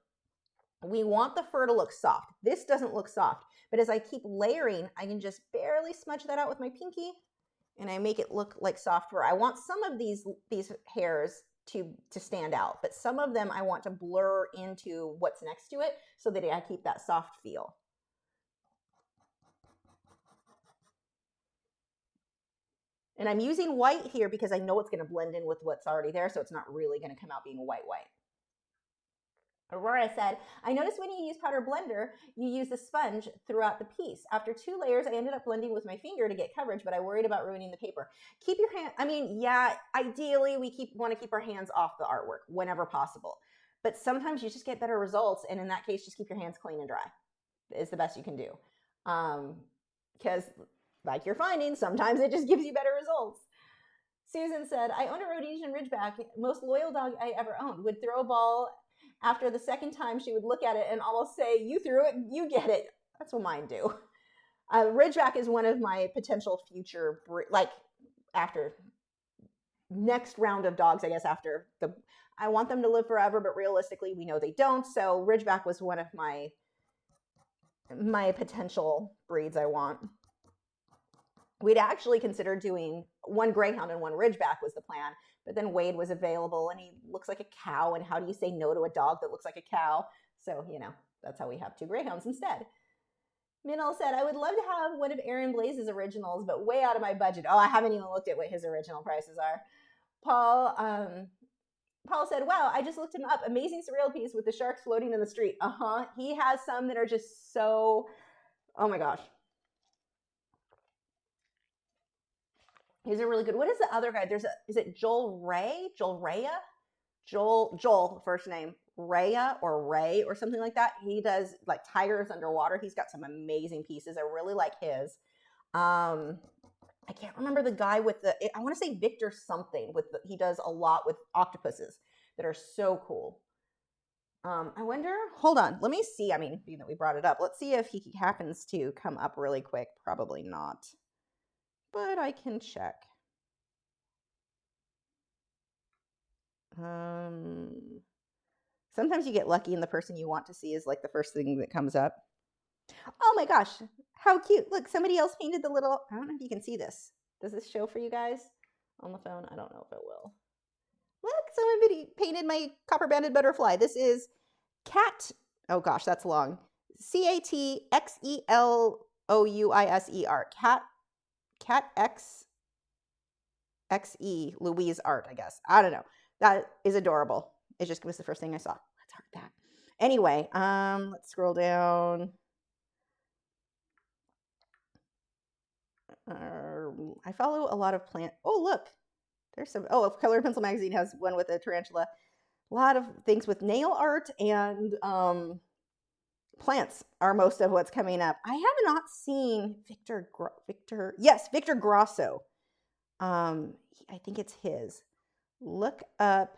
we want the fur to look soft. This doesn't look soft, but as I keep layering, I can just barely smudge that out with my pinky, and I make it look like soft fur. I want some of these hairs to stand out, but some of them I want to blur into what's next to it so that I keep that soft feel. And I'm using white here because I know it's going to blend in with what's already there, so it's not really going to come out being white. Aurora said, I noticed when you use powder blender, you use the sponge throughout the piece. After 2 layers, I ended up blending with my finger to get coverage, but I worried about ruining the paper. Keep your hand, I mean, yeah, ideally we want to keep our hands off the artwork whenever possible. But sometimes you just get better results, and in that case, just keep your hands clean and dry is the best you can do. Because like you're finding, sometimes it just gives you better results. Susan said, I own a Rhodesian Ridgeback, most loyal dog I ever owned. Would throw a ball. After the second time, she would look at it and almost say, you threw it, you get it. That's what mine do. Ridgeback is one of my potential future, like after next round of dogs, I guess after I want them to live forever, but realistically, we know they don't. So Ridgeback was one of my potential breeds I want. We'd actually considered doing one Greyhound and one Ridgeback was the plan, but then Wade was available and he looks like a cow, and how do you say no to a dog that looks like a cow? So, you know, that's how we have 2 Greyhounds instead. Minel said, I would love to have one of Aaron Blaze's originals, but way out of my budget. Oh, I haven't even looked at what his original prices are. Paul said, wow, I just looked him up. Amazing surreal piece with the sharks floating in the street. He has some that are just so, oh my gosh. He's a really good. What is the other guy? Is it Joel Ray? Joel Raya? Joel, first name. Raya or Ray or something like that. He does like tigers underwater. He's got some amazing pieces. I really like his. I can't remember the guy with the, I want to say Victor something with he does a lot with octopuses that are so cool. I wonder, hold on, let me see. I mean, being that we brought it up, let's see if he happens to come up really quick. Probably not, but I can check. Sometimes you get lucky and the person you want to see is like the first thing that comes up. Oh my gosh, how cute. Look, somebody else painted the little, I don't know if you can see this. Does this show for you guys on the phone? I don't know if it will. Look, somebody painted my copper banded butterfly. This is Cat, oh gosh, that's long. CATXELOUISER. Cat XE Louise art, I guess. I don't know. That is adorable. It just was the first thing I saw. Let's heart that. Anyway, let's scroll down. I follow a lot of plant. Oh, look. There's some. Oh, Colored Pencil Magazine has one with a tarantula. A lot of things with nail art and plants are most of what's coming up. I have not seen Victor Grosso. I think it's his. Look up.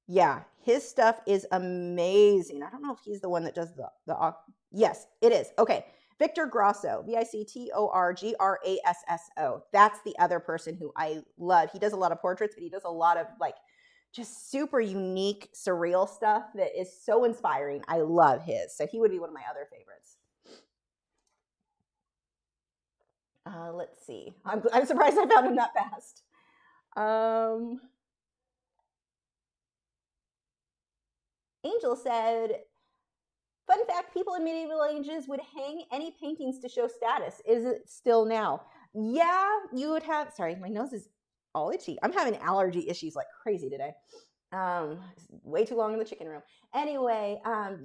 Yeah, his stuff is amazing. I don't know if he's the one that does the yes, it is. Okay. Victor Grosso, VICTORGRASSO. That's the other person who I love. He does a lot of portraits, but he does a lot of like just super unique, surreal stuff that is so inspiring. I love his. So he would be one of my other favorites. Let's see. I'm surprised I found him that fast. Angel said, fun fact, people in medieval ages would hang any paintings to show status. Is it still now? Yeah, you would have, sorry, my nose is all itchy. I'm having allergy issues like crazy today. Way too long in the chicken room. Anyway,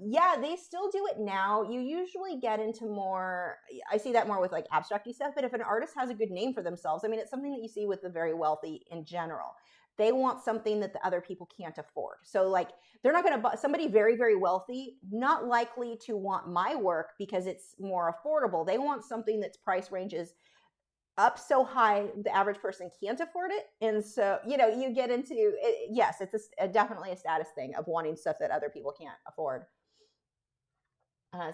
yeah, they still do it now. You usually get into more, I see that more with like abstracty stuff, but if an artist has a good name for themselves, I mean, it's something that you see with the very wealthy in general. They want something that the other people can't afford. So like, they're not going to buy somebody very, very wealthy, not likely to want my work because it's more affordable. They want something that's price ranges up so high the average person can't afford it. And so, you know, you get into it, yes, it's definitely a status thing of wanting stuff that other people can't afford.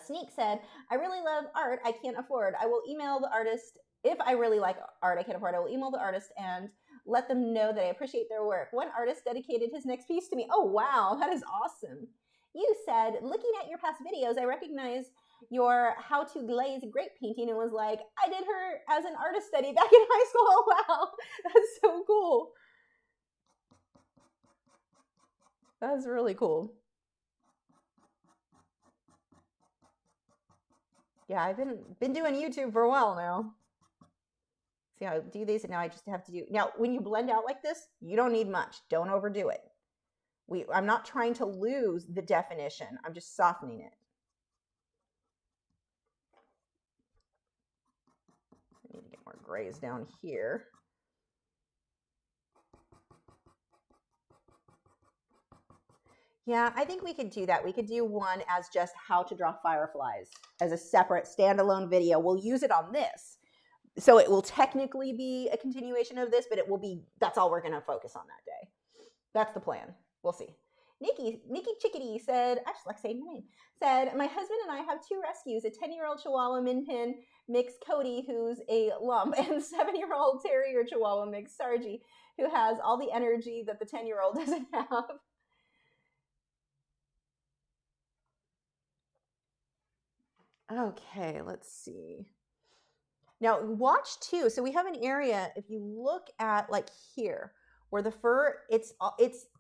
Sneak said, I really love art I can't afford. I will email the artist. If I really like art I can't afford, I will email the artist and let them know that I appreciate their work. One artist dedicated his next piece to me. Oh, wow, that is awesome. You said, looking at your past videos, I recognize your how to glaze grape painting and was like, I did her as an artist study back in high school. Oh, wow, that's so cool. That's really cool. Yeah, I've been doing YouTube for a while now. See, I do these and now I just have to do, now when you blend out like this, you don't need much. Don't overdo it. I'm not trying to lose the definition. I'm just softening it. I need to get more grays down here. Yeah, I think we could do that. We could do one as just how to draw fireflies as a separate standalone video. We'll use it on this. So it will technically be a continuation of this, but it will be, that's all we're going to focus on that day. That's the plan. We'll see. Nikki Chickadee said, I just like saying my name, said, my husband and I have two rescues, a 10-year-old Chihuahua Min Pin mix Cody, who's a lump, and 7-year-old Terrier Chihuahua mix Sargi, who has all the energy that the 10-year-old doesn't have. Okay, let's see. Now watch too. So we have an area, if you look at like here, where the fur, it's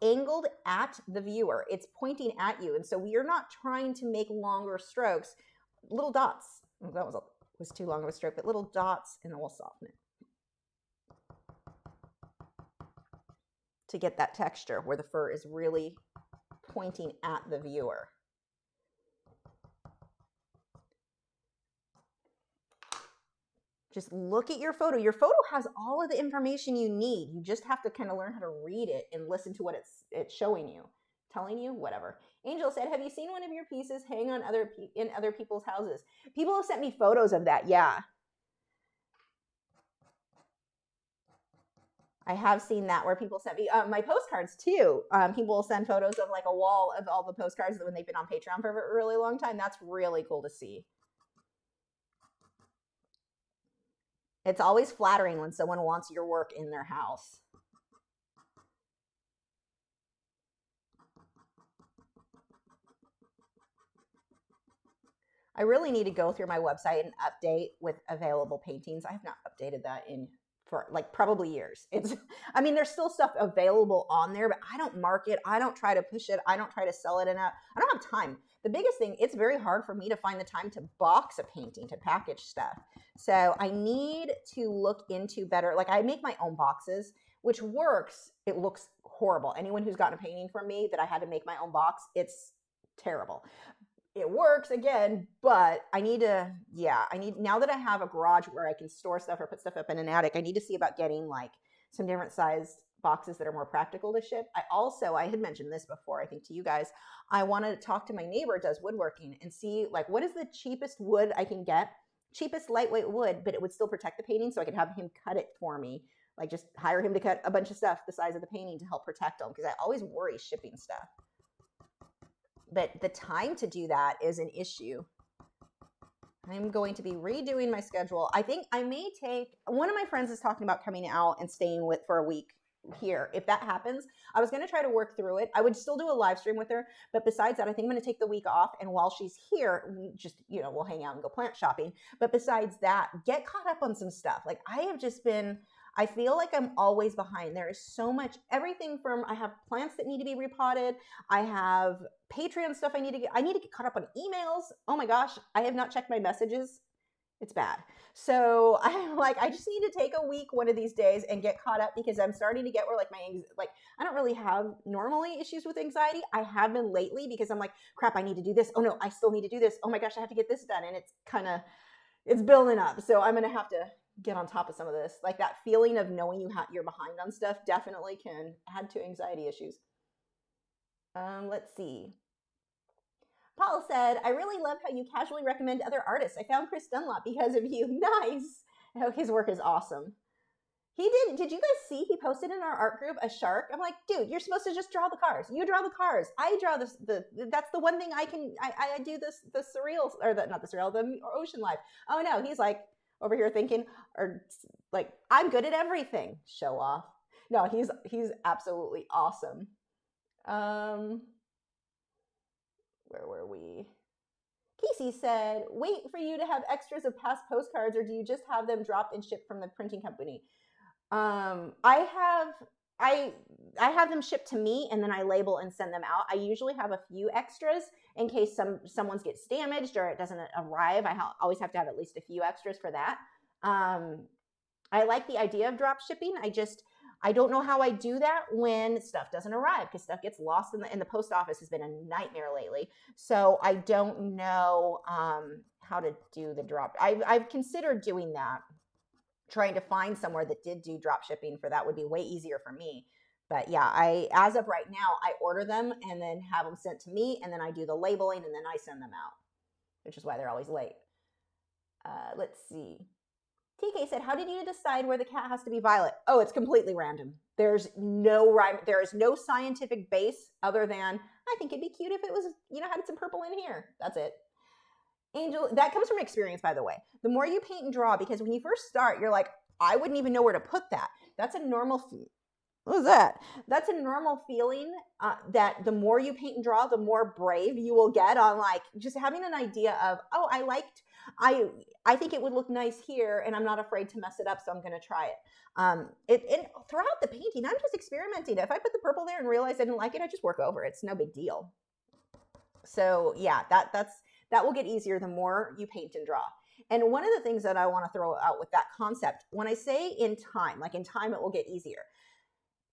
angled at the viewer. It's pointing at you. And so we are not trying to make longer strokes. Little dots. Oh, that was too long of a stroke, but little dots, and then we'll soften it to get that texture where the fur is really pointing at the viewer. Just look at your photo. Your photo has all of the information you need. You just have to kind of learn how to read it and listen to what it's showing you. telling you, whatever. Angel said, have you seen one of your pieces hang on in other people's houses? People have sent me photos of that. Yeah. I have seen that where people sent me my postcards too. People will send photos of like a wall of all the postcards when they've been on Patreon for a really long time. That's really cool to see. It's always flattering when someone wants your work in their house. I really need to go through my website and update with available paintings. I have not updated that for like probably years. I mean, there's still stuff available on there, but I don't mark it. I don't try to push it. I don't try to sell it enough. I don't have time. The biggest thing, it's very hard for me to find the time to box a painting, to package stuff. So I need to look into better, like I make my own boxes, which works. It looks horrible. Anyone who's gotten a painting from me that I had to make my own box, it's terrible. It works again, but I need, now that I have a garage where I can store stuff or put stuff up in an attic, I need to see about getting like some different sized boxes that are more practical to ship. I had mentioned this before, I think to you guys, I want to talk to my neighbor who does woodworking and see like, what is the cheapest wood I can get, cheapest lightweight wood, but it would still protect the painting so I could have him cut it for me. Like just hire him to cut a bunch of stuff the size of the painting to help protect them. Because I always worry shipping stuff. But the time to do that is an issue. I'm going to be redoing my schedule. I think I may take, one of my friends is talking about coming out and staying for a week here. If that happens, I was going to try to work through it. I would still do a live stream with her. But besides that, I think I'm going to take the week off. And while she's here, just, we'll hang out and go plant shopping. But besides that, get caught up on some stuff. Like I feel like I'm always behind. There is so much, everything from, I have plants that need to be repotted. I have Patreon stuff I need to get caught up on emails. Oh my gosh, I have not checked my messages. It's bad. So I'm like, I just need to take a week one of these days and get caught up because I'm starting to get where I don't really have normally issues with anxiety. I have been lately because I'm like, crap, I need to do this. Oh no, I still need to do this. Oh my gosh, I have to get this done. And it's building up. So I'm going to have to get on top of some of this. Like that feeling of knowing you're behind on stuff definitely can add to anxiety issues. Let's see. Paul said, I really love how you casually recommend other artists. I found Chris Dunlop because of you. Nice. Oh, his work is awesome. Did you guys see he posted in our art group a shark? I'm like, dude, you're supposed to just draw the cars. You draw the cars. I draw that's the one thing I can, I do this, the surreal, or not the surreal, the ocean life. Oh no, he's like over here thinking, or like, I'm good at everything. Show off. No, he's absolutely awesome. Where were we? Casey said, wait for you to have extras of past postcards, or do you just have them dropped and shipped from the printing company? I have them shipped to me and then I label and send them out. I usually have a few extras in case someone's gets damaged or it doesn't arrive. I always have to have at least a few extras for that. I like the idea of drop shipping. I don't know how I do that when stuff doesn't arrive because stuff gets lost in the post office has been a nightmare lately. So I don't know how to do the drop. I've considered doing that, trying to find somewhere that did do drop shipping for that would be way easier for me. But yeah, as of right now, I order them and then have them sent to me and then I do the labeling and then I send them out, which is why they're always late. Let's see. TK said, how did you decide where the cat has to be violet? Oh, it's completely random. There's no rhyme. There is no scientific base other than, I think it'd be cute if it was, had some purple in here. That's it. Angel, that comes from experience, by the way. The more you paint and draw, because when you first start, you're like, I wouldn't even know where to put that. That's a normal, what was that? That's a normal feeling that the more you paint and draw, the more brave you will get on like just having an idea of, oh, I think it would look nice here and I'm not afraid to mess it up, so I'm going to try it. Throughout the painting, I'm just experimenting. If I put the purple there and realize I didn't like it, I just work over it. It's no big deal. So yeah, that will get easier the more you paint and draw. And one of the things that I want to throw out with that concept, when I say in time, like in time it will get easier.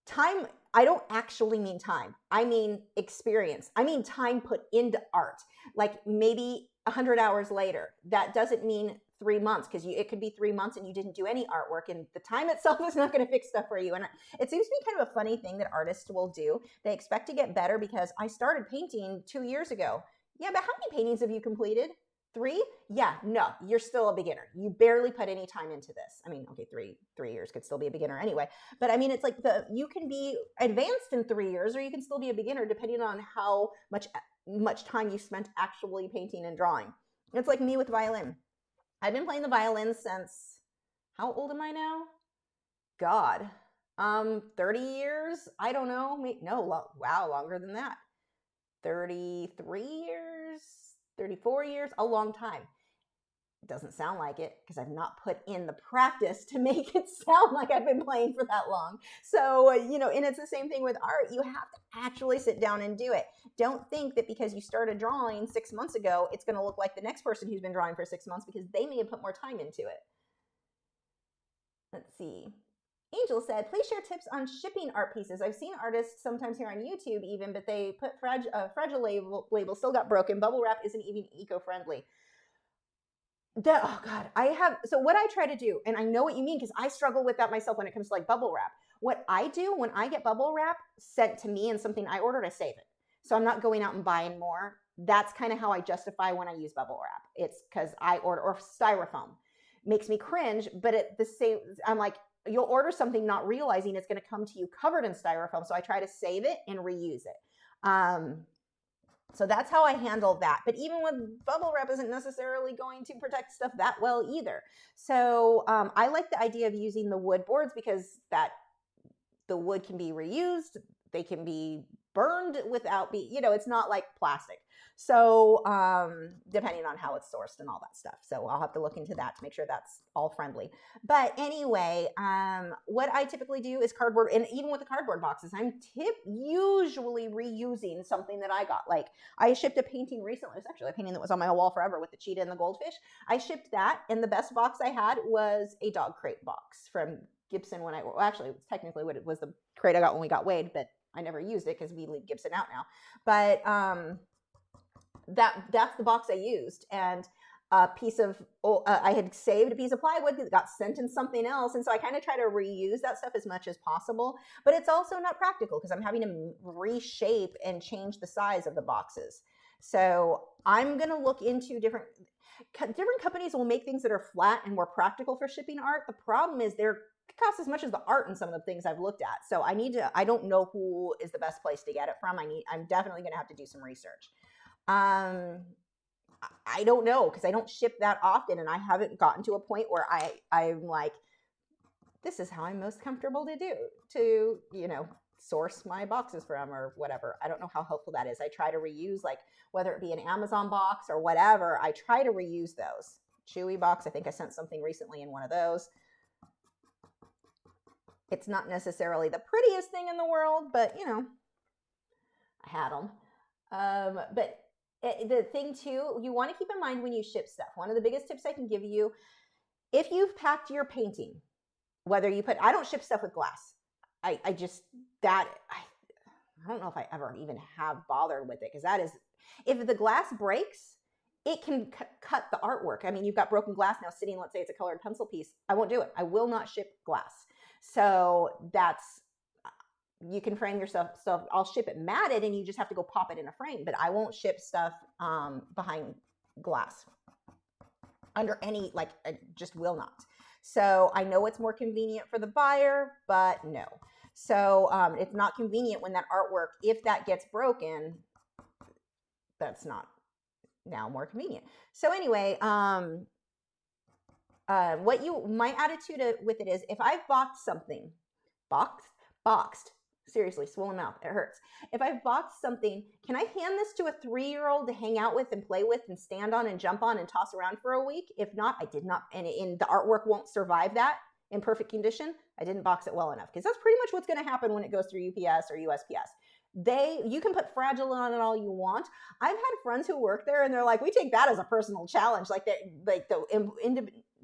Time, I don't actually mean time. I mean experience. I mean time put into art. Like maybe 100 hours later. That doesn't mean 3 months, because it could be 3 months and you didn't do any artwork, and the time itself is not going to fix stuff for you. And it seems to be kind of a funny thing that artists will do. They expect to get better because I started painting 2 years ago. Yeah, but how many paintings have you completed? 3? Yeah, no, you're still a beginner. You barely put any time into this. I mean, okay, 3 years could still be a beginner anyway. But I mean, it's like you can be advanced in 3 years, or you can still be a beginner depending on how much time you spent actually painting and drawing. It's like me with violin. I've been playing the violin since, how old am I now? God, 30 years? I don't know. Wow, longer than that. 33 years, 34 years, a long time. It doesn't sound like it because I've not put in the practice to make it sound like I've been playing for that long. So, and it's the same thing with art. You have to actually sit down and do it. Don't think that because you started drawing 6 months ago, it's going to look like the next person who's been drawing for 6 months, because they may have put more time into it. Let's see. Angel said, please share tips on shipping art pieces. I've seen artists sometimes here on YouTube even, but they put fragile label still got broken. Bubble wrap isn't even eco-friendly. Oh God, so what I try to do, and I know what you mean because I struggle with that myself when it comes to like bubble wrap. What I do when I get bubble wrap sent to me and something I ordered, I save it. So I'm not going out and buying more. That's kind of how I justify when I use bubble wrap. It's because I order, or styrofoam. Makes me cringe, but at the same, I'm like, you'll order something not realizing it's going to come to you covered in styrofoam. So I try to save it and reuse it. So that's how I handle that. But even with bubble wrap isn't necessarily going to protect stuff that well either. So I like the idea of using the wood boards because the wood can be reused. They can be burned without it's not like plastic. So depending on how it's sourced and all that stuff. So I'll have to look into that to make sure that's all friendly. But anyway, what I typically do is cardboard, and even with the cardboard boxes, I'm usually reusing something that I got. Like I shipped a painting recently. It was actually a painting that was on my wall forever with the cheetah and the goldfish. I shipped that, and the best box I had was a dog crate box from Gibson actually, it was technically what it was, the crate I got when we got weighed, but I never used it because we leave Gibson out now. But that's the box I used, and a piece of I had saved a piece of plywood that got sent in something else, and so I kind of try to reuse that stuff as much as possible. But it's also not practical because I'm having to reshape and change the size of the boxes. So I'm gonna look into different companies will make things that are flat and more practical for shipping art. The problem is they're cost as much as the art in some of the things I've looked at. So I don't know who is the best place to get it from. I'm definitely going to have to do some research. I don't know because I don't ship that often, and I haven't gotten to a point where I'm like, this is how I'm most comfortable to source my boxes from or whatever. I don't know how helpful that is. I try to reuse, like whether it be an Amazon box or whatever, I try to reuse those. Chewy box, I think I sent something recently in one of those. It's not necessarily the prettiest thing in the world, but I had them. But the thing too, you want to keep in mind when you ship stuff. One of the biggest tips I can give you, if you've packed your painting, I don't ship stuff with glass. I don't know if I ever even have bothered with it, because if the glass breaks, it can cut the artwork. I mean, you've got broken glass now sitting, let's say it's a colored pencil piece. I won't do it. I will not ship glass. So you can frame your stuff. I'll ship it matted and you just have to go pop it in a frame, but I won't ship stuff behind glass under any, I just will not. So I know it's more convenient for the buyer, but no. So it's not convenient when that artwork, if that gets broken, that's not now more convenient. So anyway, my attitude with it is, if I've boxed something, boxed, seriously, swollen mouth, it hurts. If I've boxed something, can I hand this to a 3-year-old to hang out with and play with and stand on and jump on and toss around for a week? If not, I did not, and the artwork won't survive that in perfect condition. I didn't box it well enough, because that's pretty much what's going to happen when it goes through UPS or USPS. You can put fragile on it all you want. I've had friends who work there, and they're like, we take that as a personal challenge,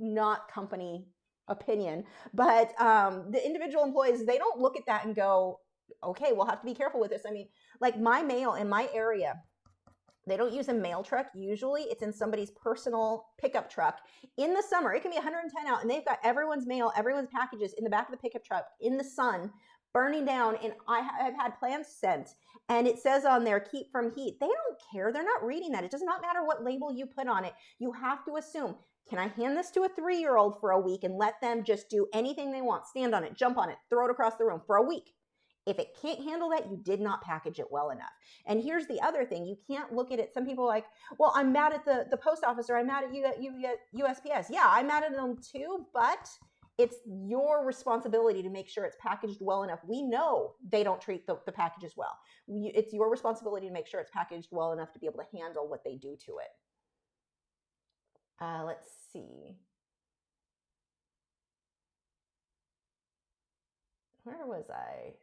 not company opinion, but the individual employees, they don't look at that and go, okay, we'll have to be careful with this. I mean, like my mail in my area, They don't use a mail truck. Usually it's in somebody's personal pickup truck. In the summer, it can be 110 out, and they've got everyone's mail, everyone's packages in the back of the pickup truck in the sun, burning down. And I have had plants sent, and it says on there, keep from heat. They don't care. They're not reading that. It does not matter what label you put on it. You have to assume, can I hand this to a 3-year-old for a week and let them just do anything they want? Stand on it, jump on it, throw it across the room for a week. If it can't handle that, you did not package it well enough. And here's the other thing. You can't look at it. Some people are like, well, I'm mad at the post office, or I'm mad at USPS. Yeah, I'm mad at them too, but it's your responsibility to make sure it's packaged well enough. We know they don't treat the packages well. It's your responsibility to make sure it's packaged well enough to be able to handle what they do to it. Let's see. Where was I?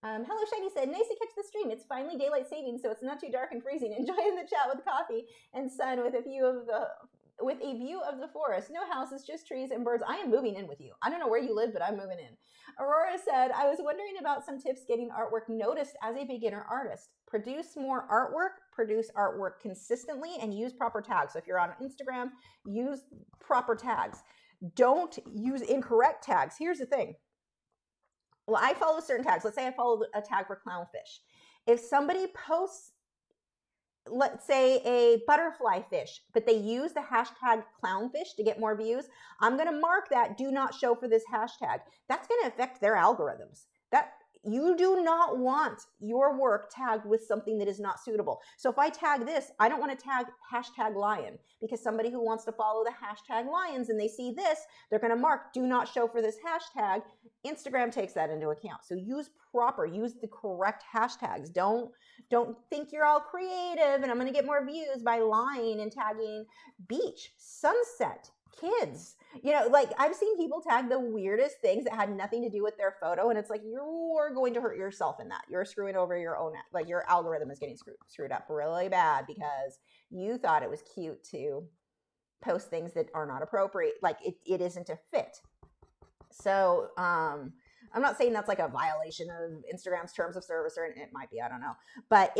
Hello, Shiny said, nice to catch the stream. It's finally daylight savings, so it's not too dark and freezing. Enjoying the chat with coffee and sun with a view of the forest. No houses, just trees and birds. I am moving in with you. I don't know where you live, but I'm moving in. Aurora said, I was wondering about some tips getting artwork noticed as a beginner artist. Produce more artwork, produce artwork consistently, and use proper tags. So if you're on Instagram, use proper tags. Don't use incorrect tags. Here's the thing. Well, I follow certain tags. Let's say I follow a tag for clownfish. If somebody posts, let's say, a butterfly fish, but they use the hashtag clownfish to get more views, I'm going to mark that do not show for this hashtag. That's going to affect their algorithms. That you do not want your work tagged with something that is not suitable. So if I tag this, I don't want to tag hashtag lion, because somebody who wants to follow the hashtag lions and they see this, they're going to mark do not show for this hashtag. Instagram takes that into account. So use the correct hashtags. Don't think you're all creative and I'm going to get more views by lying and tagging beach, sunset, kids. Like I've seen people tag the weirdest things that had nothing to do with their photo, and it's like you're going to hurt yourself in that. You're screwing over your own, like your algorithm is getting screwed up really bad because you thought it was cute to post things that are not appropriate. Like it isn't a fit. So I'm not saying that's like a violation of Instagram's terms of service, or it might be, I don't know, but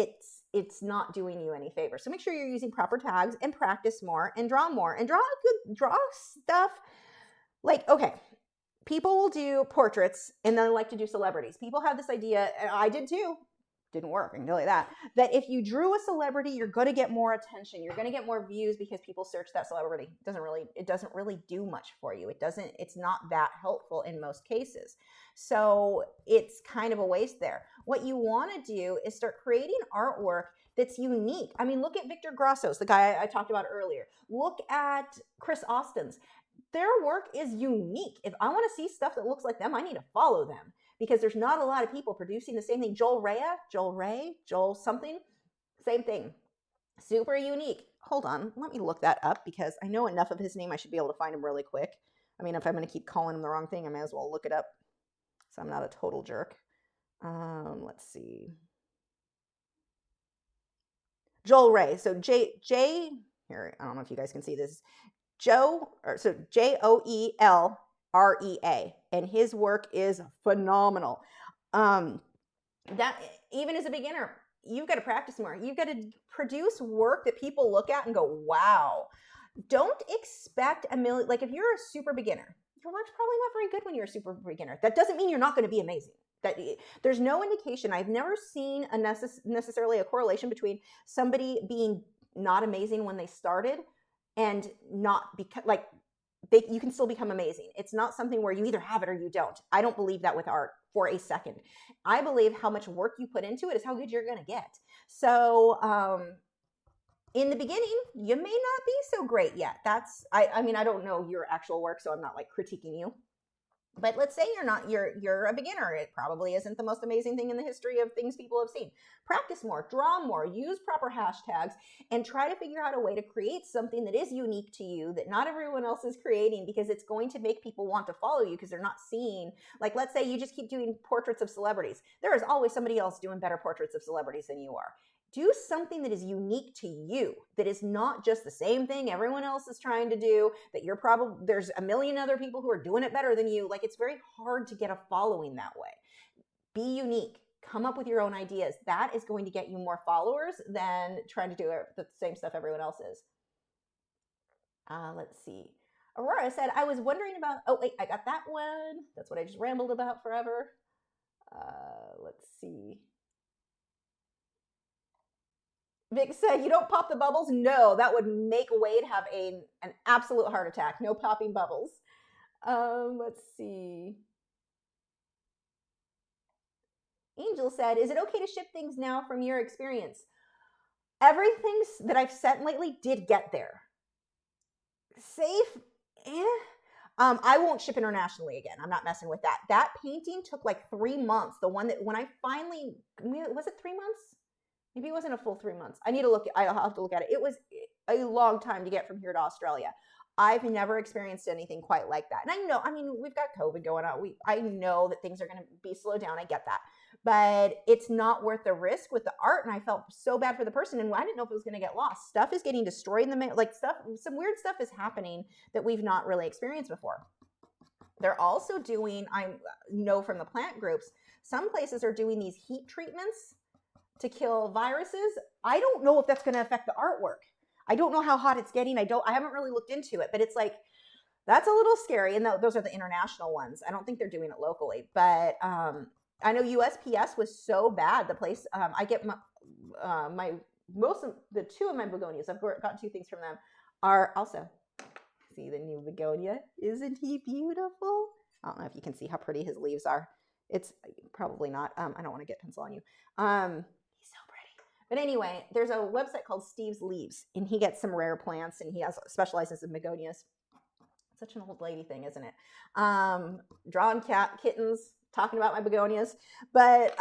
it's not doing you any favor. So make sure you're using proper tags and practice more and draw stuff. Like, okay, people will do portraits and then like to do celebrities. People have this idea, and I did too. Didn't work, I can tell you that if you drew a celebrity, you're going to get more attention. You're going to get more views because people search that celebrity. It doesn't really do much for you. It's not that helpful in most cases. So it's kind of a waste there. What you want to do is start creating artwork that's unique. I mean, look at Victor Grasso's, the guy I talked about earlier. Look at Chris Austin's. Their work is unique. If I want to see stuff that looks like them, I need to follow them, because there's not a lot of people producing the same thing. Joel something, same thing. Super unique. Hold on, let me look that up because I know enough of his name. I should be able to find him really quick. I mean, if I'm going to keep calling him the wrong thing, I may as well look it up so I'm not a total jerk. Let's see. Joel Ray. So J here, I don't know if you guys can see this. Joelrea, and his work is phenomenal. That even as a beginner, you've got to practice more. You've got to produce work that people look at and go, wow. Don't expect a million. Like if you're a super beginner, your work's probably not very good when you're a super beginner. That doesn't mean you're not going to be amazing. That there's no indication. I've never seen necessarily a correlation between somebody being not amazing when they started and not like you can still become amazing. It's not something where you either have it or you don't. I don't believe that with art for a second. I believe how much work you put into it is how good you're going to get. So in the beginning, you may not be so great yet. I mean, I don't know your actual work, so I'm not like critiquing you. But let's say you're a beginner. It probably isn't the most amazing thing in the history of things people have seen. Practice more, draw more, use proper hashtags, and try to figure out a way to create something that is unique to you that not everyone else is creating, because it's going to make people want to follow you because they're not seeing, like let's say you just keep doing portraits of celebrities. There is always somebody else doing better portraits of celebrities than you are. Do something that is unique to you, that is not just the same thing everyone else is trying to do, that there's a million other people who are doing it better than you. Like it's very hard to get a following that way. Be unique. come up with your own ideas. That is going to get you more followers than trying to do the same stuff everyone else is. Let's see. Aurora said, I was wondering about, oh wait, I got that one. That's what I just rambled about forever. Let's see. Vic said, you don't pop the bubbles? No, that would make Wade have an absolute heart attack. No popping bubbles. Let's see. Angel said, is it okay to ship things now from your experience? Everything that I've sent lately did get there. Safe? I won't ship internationally again. I'm not messing with that. That painting took like 3 months. The one that when I finally, was it 3 months? Maybe it wasn't a full 3 months. I'll have to look at it. It was a long time to get from here to Australia. I've never experienced anything quite like that. And I know, I mean, we've got COVID going on. I know that things are going to be slowed down. I get that. But it's not worth the risk with the art. And I felt so bad for the person. And I didn't know if it was going to get lost. Stuff is getting destroyed in the mail. Like some weird stuff is happening that we've not really experienced before. They're also doing, I know from the plant groups, some places are doing these heat treatments to kill viruses. I don't know if that's going to affect the artwork. I don't know how hot it's getting. I haven't really looked into it, but it's like, that's a little scary. And those are the international ones. I don't think they're doing it locally, but I know USPS was so bad. The place, I get the two of my begonias, I've gotten 2 things from them, are also, see the new begonia? Isn't he beautiful? I don't know if you can see how pretty his leaves are. It's probably not. I don't want to get pencil on you. He's so pretty. But anyway, there's a website called Steve's Leaves, and he gets some rare plants, and he specializes in begonias. Such an old lady thing, isn't it? Drawing kittens, talking about my begonias. But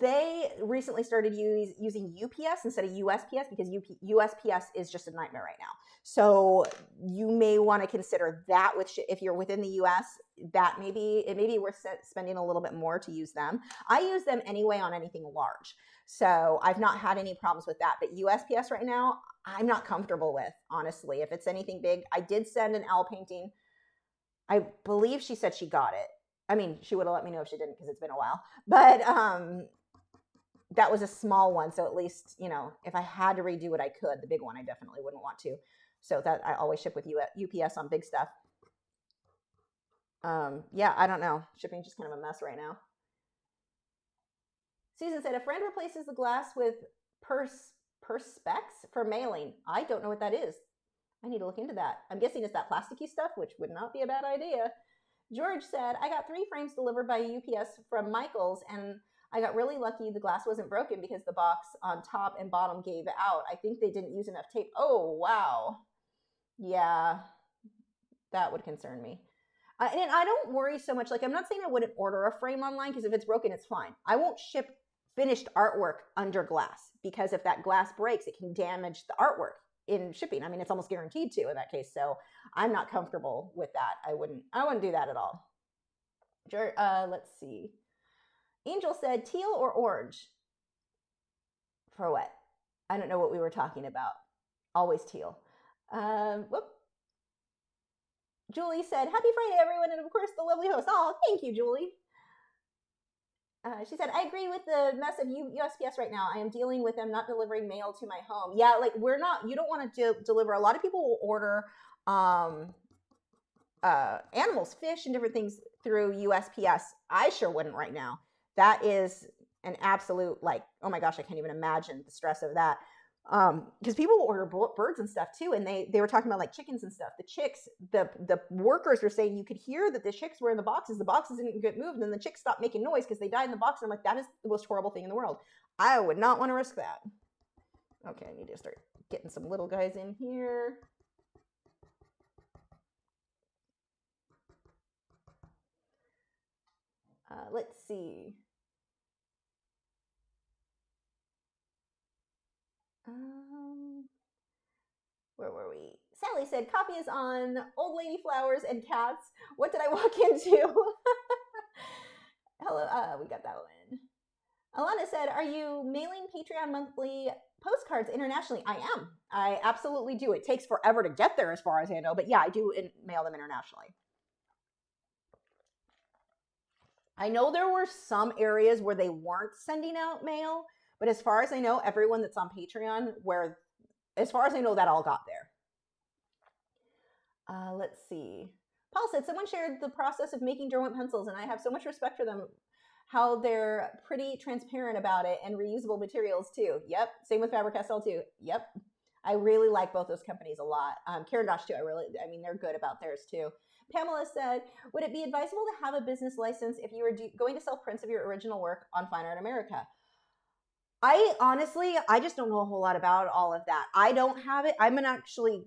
they recently started using UPS instead of USPS because USPS is just a nightmare right now. So you may want to consider that if you're within the US, that it may be worth spending a little bit more to use them. I use them anyway on anything large. So I've not had any problems with that. But USPS right now, I'm not comfortable with, honestly. If it's anything big, I did send an owl painting. I believe she said she got it. I mean, she would have let me know if she didn't because it's been a while. But that was a small one. So at least, if I had to redo it, I could. The big one, I definitely wouldn't want to. So that I always ship with UPS on big stuff. Yeah, I don't know. Shipping's just kind of a mess right now. Susan said, a friend replaces the glass with perspex for mailing. I don't know what that is. I need to look into that. I'm guessing it's that plasticky stuff, which would not be a bad idea. George said, I got 3 frames delivered by UPS from Michael's, and I got really lucky the glass wasn't broken because the box on top and bottom gave out. I think they didn't use enough tape. Oh, wow. Yeah, that would concern me. And I don't worry so much. Like, I'm not saying I wouldn't order a frame online because if it's broken, it's fine. I won't ship finished artwork under glass because if that glass breaks, it can damage the artwork in shipping. I mean, it's almost guaranteed to in that case. So I'm not comfortable with that. I wouldn't do that at all. Let's see. Angel said teal or orange. For what? I don't know what we were talking about. Always teal. Whoop. Julie said, happy Friday, everyone. And of course, the lovely host. Oh, thank you, Julie. She said, I agree with the mess of USPS right now. I am dealing with them not delivering mail to my home. Yeah, like you don't want to deliver. A lot of people will order animals, fish, and different things through USPS. I sure wouldn't right now. That is an absolute, like, oh my gosh, I can't even imagine the stress of that. Because people will order birds and stuff too, and they were talking about like chickens and stuff. The chicks, the workers were saying you could hear that the chicks were in the boxes didn't get moved, and then the chicks stopped making noise because they died in the box. And I'm like, that is the most horrible thing in the world. I would not want to risk that. Okay, I need to start getting some little guys in here. Let's see. Where were we? Sally said, copy is on old lady flowers and cats. What did I walk into? Hello, we got that one. Alana said, are you mailing Patreon monthly postcards internationally? I am. I absolutely do. It takes forever to get there as far as I know, but yeah, I do mail them internationally. I know there were some areas where they weren't sending out mail, but as far as I know, everyone that's on Patreon, as far as I know, that all got there. Let's see. Paul said, someone shared the process of making Derwent pencils, and I have so much respect for them, how they're pretty transparent about it, and reusable materials too. Yep. Same with Faber-Castell too. Yep. I really like both those companies a lot. Caran d'Ache too. I mean, they're good about theirs too. Pamela said, would it be advisable to have a business license if you were going to sell prints of your original work on Fine Art America? I just don't know a whole lot about all of that. I don't have it. I'm gonna actually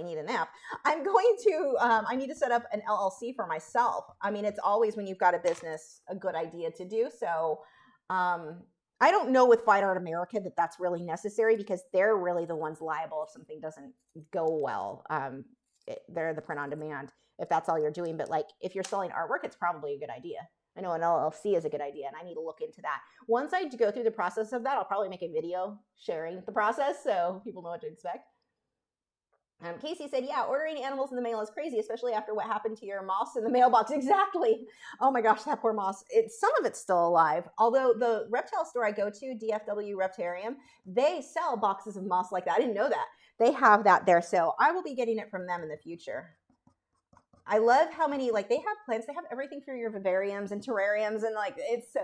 need a nap. I need to set up an LLC for myself. I mean, it's always when you've got a business, a good idea to do so. I don't know with Fine Art America that that's really necessary because they're really the ones liable if something doesn't go well. They're the print on demand if that's all you're doing. But like if you're selling artwork, it's probably a good idea. I know an LLC is a good idea, and I need to look into that. Once I go through the process of that, I'll probably make a video sharing the process so people know what to expect. Casey said, yeah, ordering animals in the mail is crazy, especially after what happened to your moss in the mailbox. Exactly. Oh my gosh, that poor moss. Some of it's still alive. Although the reptile store I go to, DFW Reptarium, they sell boxes of moss like that. I didn't know that. They have that there. So I will be getting it from them in the future. I love how many, like they have plants. They have everything for your vivariums and terrariums. And like, it's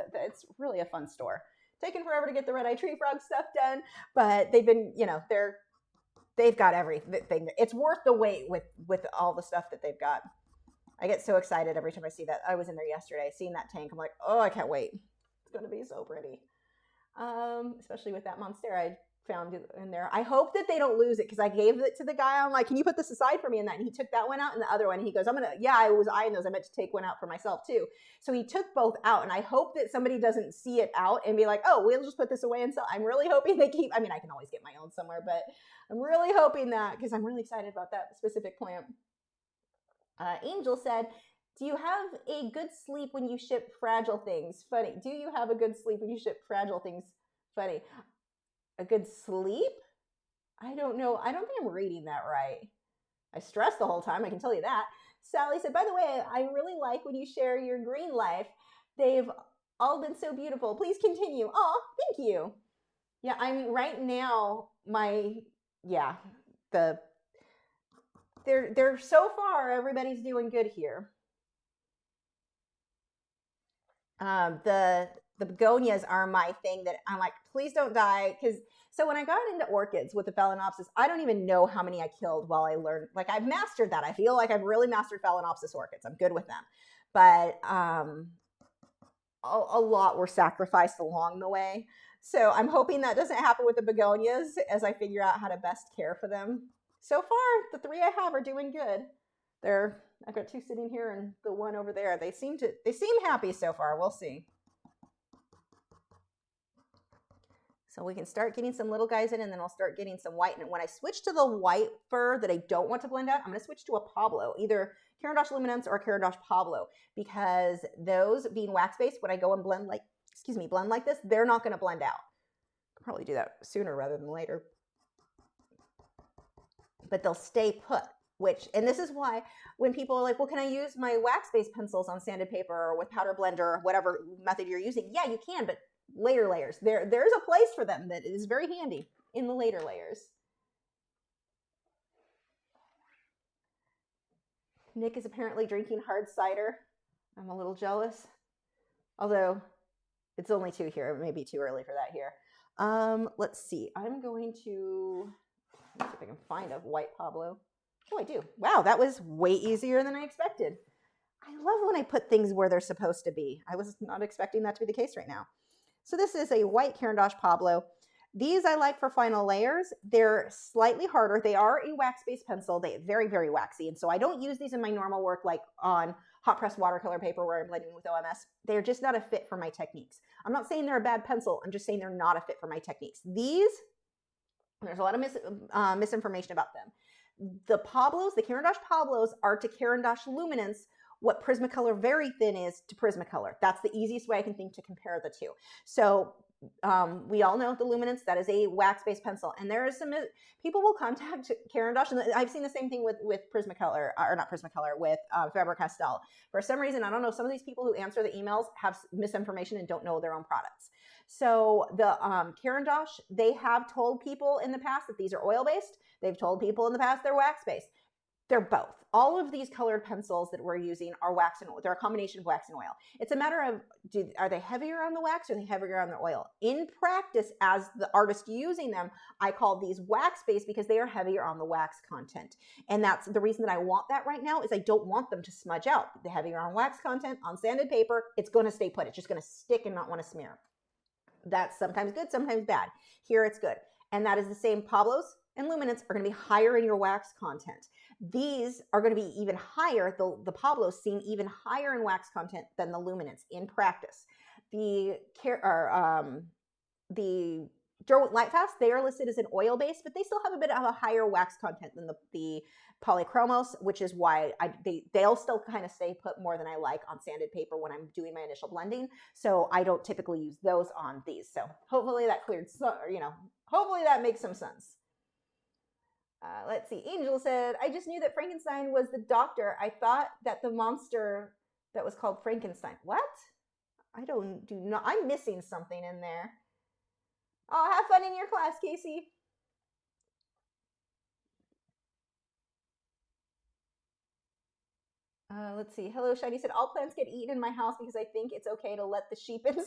really a fun store. Taken forever to get the red-eye tree frog stuff done. But they've been, they've got everything. It's worth the wait with all the stuff that they've got. I get so excited every time I see that. I was in there yesterday, seeing that tank. I'm like, oh, I can't wait. It's going to be so pretty. Especially with that monstera I found in there. I hope that they don't lose it because I gave it to the guy. I'm like, can you put this aside for me? And he took that one out and the other one. He goes, I was eyeing those. I meant to take one out for myself too. So he took both out, and I hope that somebody doesn't see it out and be like, oh, we'll just put this away and sell. I'm really hoping they keep, I mean, I can always get my own somewhere, but I'm really hoping that because I'm really excited about that specific plant. Angel said, do you have a good sleep when you ship fragile things? Funny. Do you have a good sleep when you ship fragile things? Funny. A good sleep? I don't know. I don't think I'm reading that right. I stress the whole time, I can tell you that. Sally said, by the way, I really like when you share your green life. They've all been so beautiful. Please continue. Oh, thank you. Yeah, I'm right now, they're so far, everybody's doing good here. The begonias are my thing that I'm like, please don't die. So when I got into orchids with the Phalaenopsis, I don't even know how many I killed while I learned. Like I've mastered that. I feel like I've really mastered Phalaenopsis orchids. I'm good with them. But a lot were sacrificed along the way. So I'm hoping that doesn't happen with the begonias as I figure out how to best care for them. So far, the 3 I have are doing good. I've got 2 sitting here and the one over there. They seem happy so far. We'll see. So we can start getting some little guys in, and then I'll start getting some white. And when I switch to the white fur that I don't want to blend out, I'm going to switch to a Pablo, either Caran d'Ache Luminance or Caran d'Ache Pablo, because those being wax-based, when I go and blend like this, they're not going to blend out. I'll probably do that sooner rather than later. But they'll stay put, and this is why when people are like, well, can I use my wax-based pencils on sanded paper or with powder blender or whatever method you're using? Yeah, you can, but later layers. There's a place for them that is very handy in the later layers. Nick is apparently drinking hard cider. I'm a little jealous. Although it's only 2 here. It may be too early for that here. Let's see. I'm going to see if I can find a white Pablo. Oh, I do. Wow, that was way easier than I expected. I love when I put things where they're supposed to be. I was not expecting that to be the case right now. So this is a white Caran d'Ache Pablo. These I like for final layers. They're slightly harder. They are a wax-based pencil. They're very, very waxy. And so I don't use these in my normal work like on hot press watercolor paper where I'm blending with OMS. They're just not a fit for my techniques. I'm not saying they're a bad pencil. I'm just saying they're not a fit for my techniques. These, there's a lot of misinformation about them. The Pablos, the Caran d'Ache Pablos are to Caran d'Ache Luminance what Prismacolor Very Thin is to Prismacolor. That's the easiest way I can think to compare the two. So we all know the Luminance, that is a wax-based pencil. And there is some, people will contact Caran d'Ache, and I've seen the same thing with Prismacolor, or not Prismacolor, with Faber-Castell. For some reason, I don't know, some of these people who answer the emails have misinformation and don't know their own products. So the Caran d'Ache, they have told people in the past that these are oil-based. They've told people in the past they're wax-based. They're both. All of these colored pencils that we're using are wax and oil. They're a combination of wax and oil. It's a matter of, are they heavier on the wax or are they heavier on the oil? In practice, as the artist using them, I call these wax-based because they are heavier on the wax content. And that's the reason that I want that right now, is I don't want them to smudge out. The heavier on wax content, on sanded paper, it's going to stay put. It's just going to stick and not want to smear. That's sometimes good, sometimes bad. Here it's good. And that is the same. Pablos and Luminance are going to be higher in your wax content. These are going to be even higher. The Pablos seem even higher in wax content than the Luminance in practice. The Derwent Lightfast, they are listed as an oil base, but they still have a bit of a higher wax content than the Polychromos, which is why they'll still kind of stay put more than I like on sanded paper when I'm doing my initial blending. So I don't typically use those on these. So hopefully that cleared, hopefully that makes some sense. Let's see. Angel said, I just knew that Frankenstein was the doctor. I thought that the monster that was called Frankenstein. What? I'm missing something in there. Oh, have fun in your class, Casey. Let's see. Hello, Shiny said, all plants get eaten in my house because I think it's okay to let the sheep inside.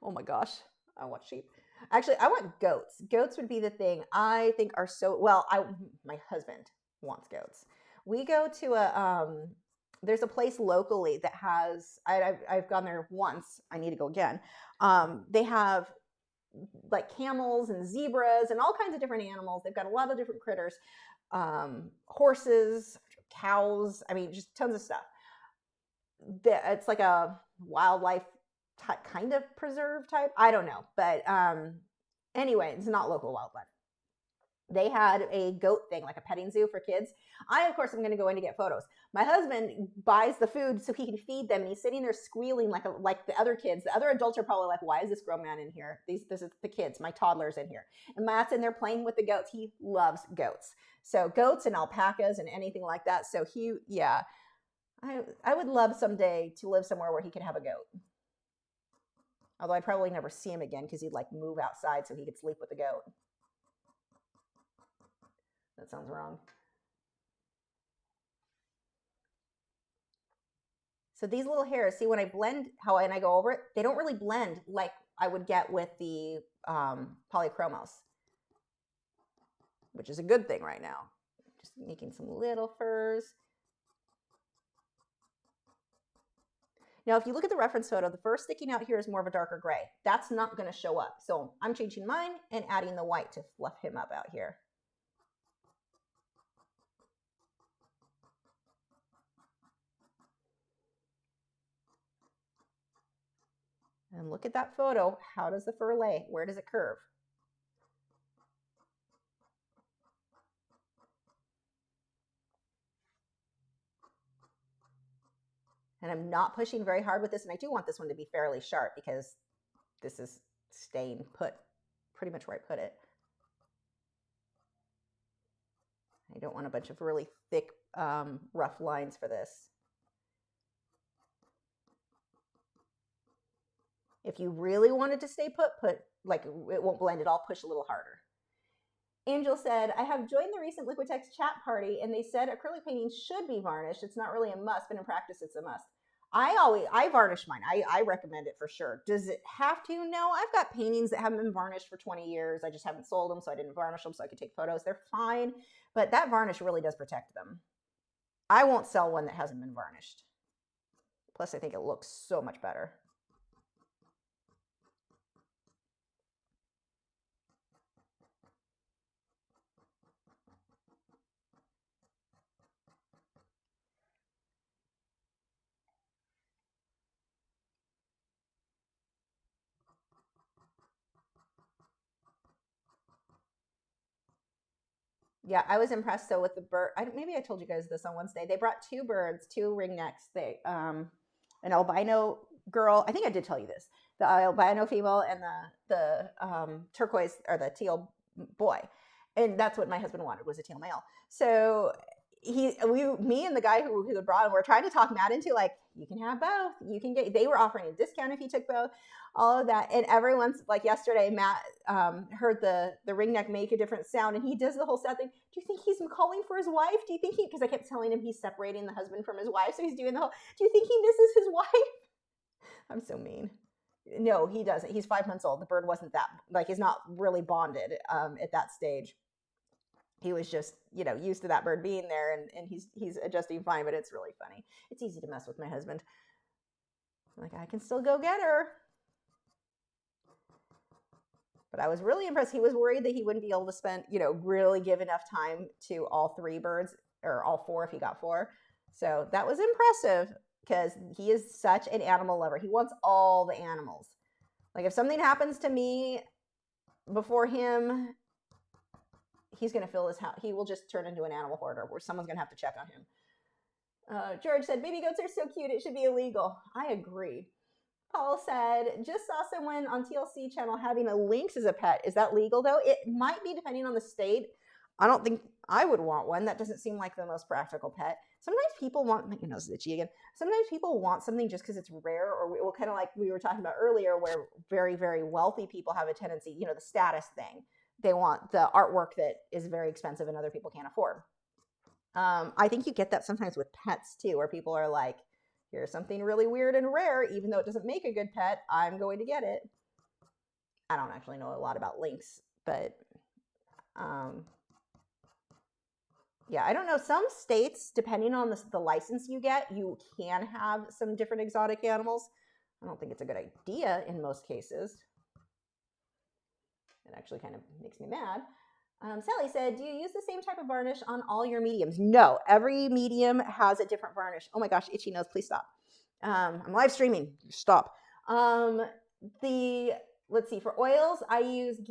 Oh my gosh. I want sheep. Actually, I want goats. Goats would be the thing I think are so, well, my husband wants goats. We go to there's a place locally that has, I've gone there once. I need to go again. They have like camels and zebras and all kinds of different animals. They've got a lot of different critters, horses, cows. I mean, just tons of stuff. It's like a wildlife kind of preserve type. I don't know. But anyway, it's not local wildlife. They had a goat thing, like a petting zoo for kids. I, of course, am going to go in to get photos. My husband buys the food so he can feed them, and he's sitting there squealing like the other kids. The other adults are probably like, why is this grown man in here? This is the kids, my toddler's in here. And Matt's in there playing with the goats. He loves goats. So goats and alpacas and anything like that. So I would love someday to live somewhere where he could have a goat. Although I'd probably never see him again because he'd like move outside so he could sleep with the goat. That sounds wrong. So these little hairs, see when I blend and I go over it, they don't really blend like I would get with the Polychromos, which is a good thing right now. Just making some little furs. Now, if you look at the reference photo, the fur sticking out here is more of a darker gray. That's not going to show up. So I'm changing mine and adding the white to fluff him up out here. And look at that photo. How does the fur lay? Where does it curve? And I'm not pushing very hard with this. And I do want this one to be fairly sharp because this is staying put pretty much where I put it. I don't want a bunch of really thick, rough lines for this. If you really wanted to stay put like it won't blend at all, push a little harder. Angel said, I have joined the recent Liquitex chat party and they said acrylic painting should be varnished. It's not really a must, but in practice it's a must. I varnish mine. I recommend it for sure. Does it have to? No, I've got paintings that haven't been varnished for 20 years. I just haven't sold them, so I didn't varnish them so I could take photos. They're fine, but that varnish really does protect them. I won't sell one that hasn't been varnished. Plus, I think it looks so much better. Yeah, I was impressed though with the bird. Maybe I told you guys this on Wednesday. They brought two birds, two ringnecks. An albino girl. I think I did tell you this. The albino female and the turquoise or the teal boy, and that's what my husband wanted, was a teal male. So me and the guy who brought him were trying to talk Matt into, like, you can have both. You can get. They were offering a discount if you took both. All of that, and everyone's like, yesterday, Matt heard the ring neck make a different sound, and he does the whole sad thing. Do you think he's calling for his wife? Do you think because I kept telling him he's separating the husband from his wife, so he's doing the whole. Do you think he misses his wife? I'm so mean. No, he doesn't. He's 5 months old. The bird wasn't that, like, he's not really bonded at that stage. He was just, used to that bird being there, and he's adjusting fine, but it's really funny. It's easy to mess with my husband. Like, I can still go get her. But I was really impressed. He was worried that he wouldn't be able to spend, really give enough time to all 3 birds, or all 4 if he got 4. So that was impressive, because he is such an animal lover. He wants all the animals. Like, if something happens to me before him, he's going to fill his house. He will just turn into an animal hoarder where someone's going to have to check on him. George said, baby goats are so cute, it should be illegal. I agree. Paul said, just saw someone on TLC channel having a lynx as a pet. Is that legal, though? It might be, depending on the state. I don't think I would want one. That doesn't seem like the most practical pet. Sometimes people want, my nose is itchy again. Sometimes people want something just because it's rare, or kind of like we were talking about earlier, where very, very wealthy people have a tendency, the status thing. They want the artwork that is very expensive and other people can't afford. I think you get that sometimes with pets too, where people are like, here's something really weird and rare, even though it doesn't make a good pet, I'm going to get it. I don't actually know a lot about lynx, but yeah, I don't know. Some states, depending on the license you get, you can have some different exotic animals. I don't think it's a good idea in most cases. It actually kind of makes me mad. Sally said, do you use the same type of varnish on all your mediums? No, every medium has a different varnish. Oh my gosh, itchy nose, please stop. I'm live streaming, stop. Let's see, for oils, I use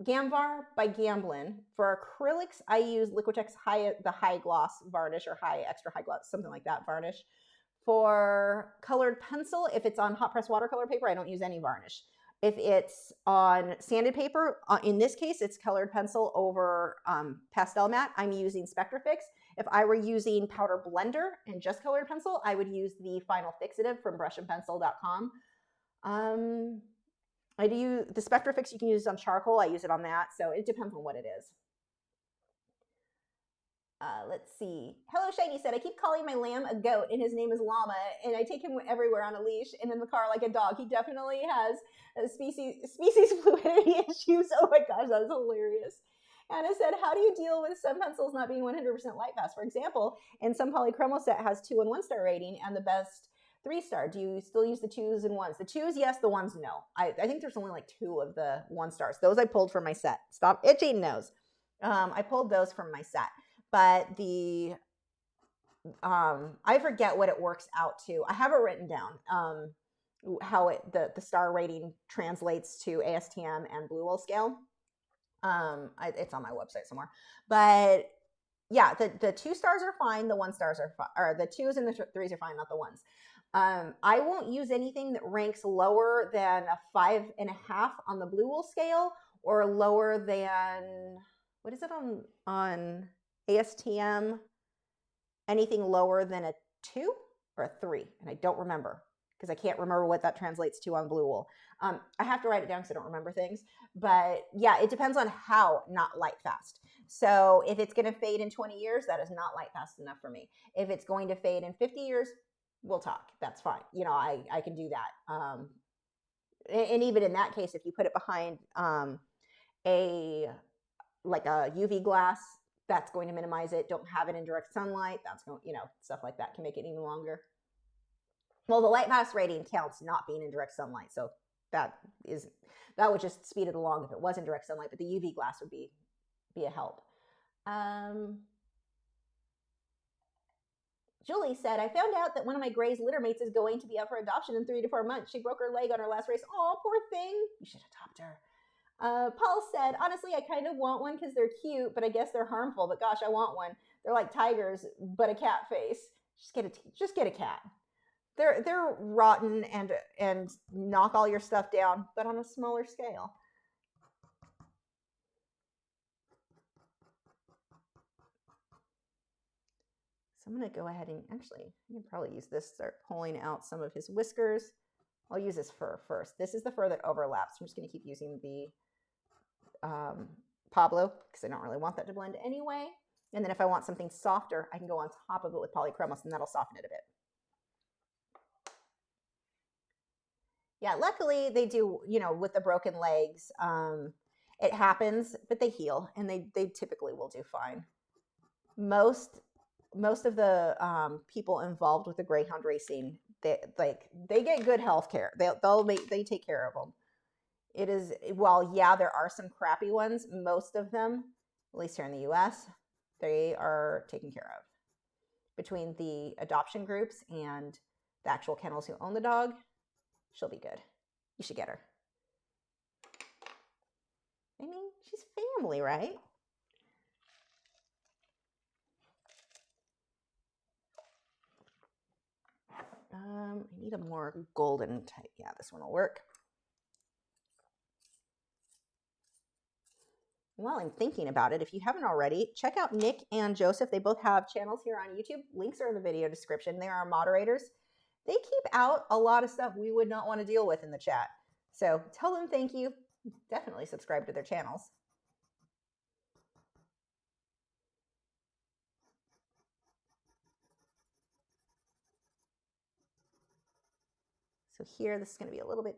Gamvar by Gamblin. For acrylics, I use Liquitex the high gloss varnish, or extra high gloss, something like that varnish. For colored pencil, if it's on hot press watercolor paper, I don't use any varnish. If it's on sanded paper, in this case, it's colored pencil over pastel matte, I'm using Spectrafix. If I were using powder blender and just colored pencil, I would use the Final Fixative from brushandpencil.com. I do the Spectrafix, you can use on charcoal. I use it on that, so it depends on what it is. Let's see. Hello Shiny said, I keep calling my lamb a goat and his name is Llama, and I take him everywhere on a leash and in the car like a dog. He definitely has species fluidity issues. Oh my gosh, that's hilarious. Anna said, how do you deal with some pencils not being 100% light fast? For example, in some polychromo set has 2 and 1 star rating and the best 3-star. Do you still use the 2s and 1s? The 2s, yes. The 1s, no. I think there's only like 2 of the 1 stars. Those I pulled from my set. Stop itching nose. I pulled those from my set. But I forget what it works out to. I have it written down, how the star rating translates to ASTM and Blue Wool scale. It's on my website somewhere. But yeah, the 2 stars are fine. The 1 stars are fine, or the 2s and the 3s are fine, not the 1s. I won't use anything that ranks lower than a 5.5 on the Blue Wool scale, or lower than, what is it on ASTM? Anything lower than a 2 or a 3, and I don't remember, because I can't remember what that translates to on Blue Wool. I have to write it down because I don't remember things. But yeah, it depends on how not light fast. So if it's going to fade in 20 years, that is not light fast enough for me. If it's going to fade in 50 years, we'll talk. That's fine. I can do that. And even in that case, if you put it behind a UV glass, that's going to minimize it. Don't have it in direct sunlight. That's going, stuff like that can make it even longer. Well, the light fast rating counts not being in direct sunlight, so that would just speed it along if it was in direct sunlight. But the UV glass would be a help. Julie said, I found out that one of my Gray's litter mates is going to be up for adoption in 3 to 4 months. She broke her leg on her last race. Oh, poor thing. You should adopt her. Paul said, honestly, I kind of want one because they're cute, but I guess they're harmful. But gosh, I want one. They're like tigers, but a cat face. Just get a cat. they're rotten and knock all your stuff down, but on a smaller scale. So I'm going to go ahead and actually, I can probably use this, start pulling out some of his whiskers. I'll use his fur first. This is the fur that overlaps. I'm just going to keep using the Pablo because I don't really want that to blend anyway. And then if I want something softer, I can go on top of it with polychromos and that'll soften it a bit. Yeah, luckily they do, you know, with the broken legs, it happens, but they heal and they typically will do fine. Most of the people involved with the greyhound racing, they get good health care. They take care of them. It is, while yeah, there are some crappy ones, most of them, at least here in the US, they are taken care of. Between the adoption groups and the actual kennels who own the dog, she'll be good. You should get her. I mean, she's family, right? I need a more golden type. Yeah, this one will work. While I'm thinking about it, if you haven't already, check out Nick and Joseph. They both have channels here on YouTube. Links are in the video description. They are moderators. They keep out a lot of stuff we would not want to deal with in the chat. So tell them thank you. Definitely subscribe to their channels. So here, this is going to be a little bit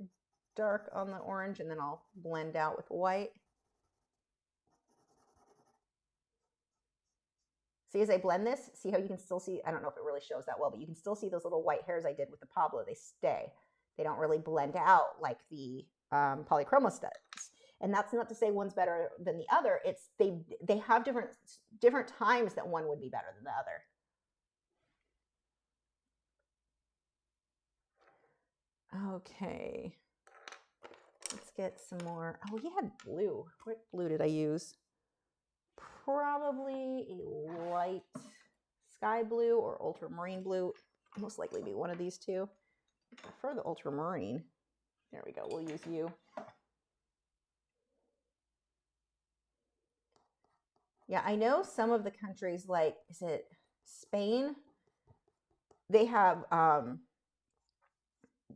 dark on the orange, and then I'll blend out with white. See, as I blend this, see how you can still see, I don't know if it really shows that well, but you can still see those little white hairs I did with the Pablo. They stay. They don't really blend out like the polychromos does. And that's not to say one's better than the other. It's they have different times that one would be better than the other. Okay, let's get some more. Oh, we had blue. What blue did I use? Probably a light sky blue or ultramarine blue. Most likely be one of these two. I prefer the ultramarine. There we go. We'll use you. Yeah, I know some of the countries, like, is it Spain? They have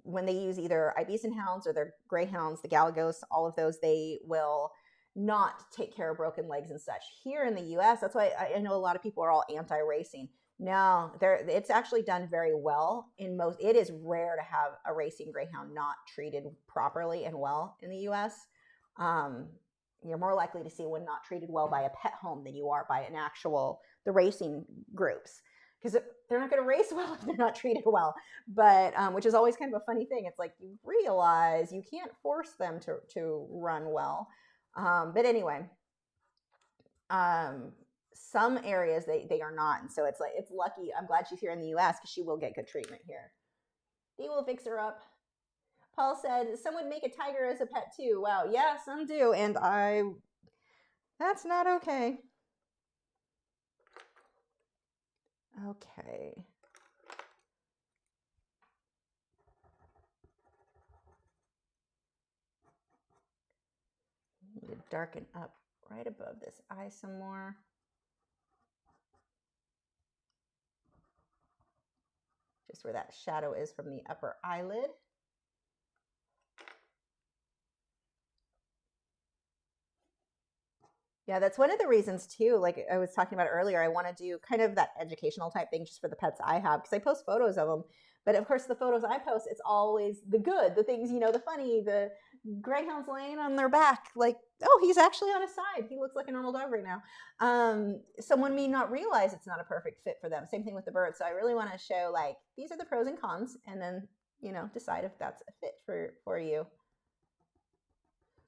when they use either Iberian hounds or their greyhounds, the Galagos, all of those, they will not take care of broken legs and such. Here in the US, that's why I know a lot of people are all anti-racing. No, it's actually done very well in most. It is rare to have a racing greyhound not treated properly and well in the US. You're more likely to see one not treated well by a pet home than you are by the racing groups. Because they're not going to race well if they're not treated well. But which is always kind of a funny thing. It's like you realize you can't force them to run well. But anyway, some areas they are not. And so it's like, it's lucky. I'm glad she's here in the US because she will get good treatment here. They will fix her up. Paul said, some would make a tiger as a pet too. Wow. Yeah, some do. And that's not okay. Okay. Need to darken up right above this eye some more. Just where that shadow is from the upper eyelid. Yeah, that's one of the reasons too, like I was talking about earlier, I want to do kind of that educational type thing just for the pets I have, because I post photos of them. But of course, the photos I post, it's always the good, the things, you know, the funny, the greyhounds laying on their back, like, oh, he's actually on his side. He looks like a normal dog right now. Someone may not realize it's not a perfect fit for them. Same thing with the birds. So I really want to show, like, these are the pros and cons, and then, you know, decide if that's a fit for you.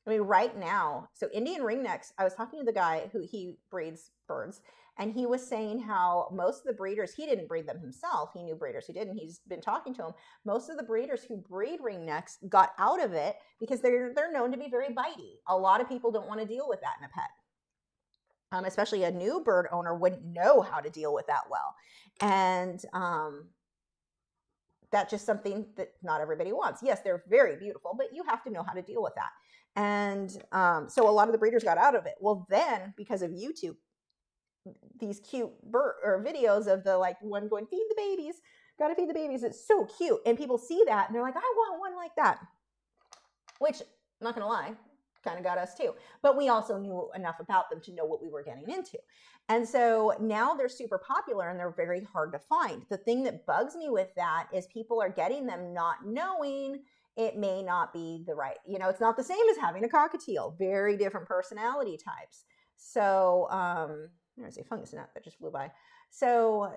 I mean, right now, so Indian ringnecks, I was talking to the guy who he breeds birds, and he was saying how most of the breeders, he didn't breed them himself. He knew breeders who did, and he's been talking to them. Most of the breeders who breed ringnecks got out of it because they're known to be very bitey. A lot of people don't want to deal with that in a pet. Especially a new bird owner wouldn't know how to deal with that well. And that's just something that not everybody wants. Yes, they're very beautiful, but you have to know how to deal with that. And so a lot of the breeders got out of it. Well, then because of YouTube, these cute videos of the like one going, feed the babies, gotta feed the babies. It's so cute. And people see that and they're like, I want one like that. Which, I'm not gonna lie, kind of got us too. But we also knew enough about them to know what we were getting into. And so now they're super popular and they're very hard to find. The thing that bugs me with that is people are getting them not knowing it may not be the right, it's not the same as having a cockatiel, very different personality types. So, there's a fungus gnat that just flew by. So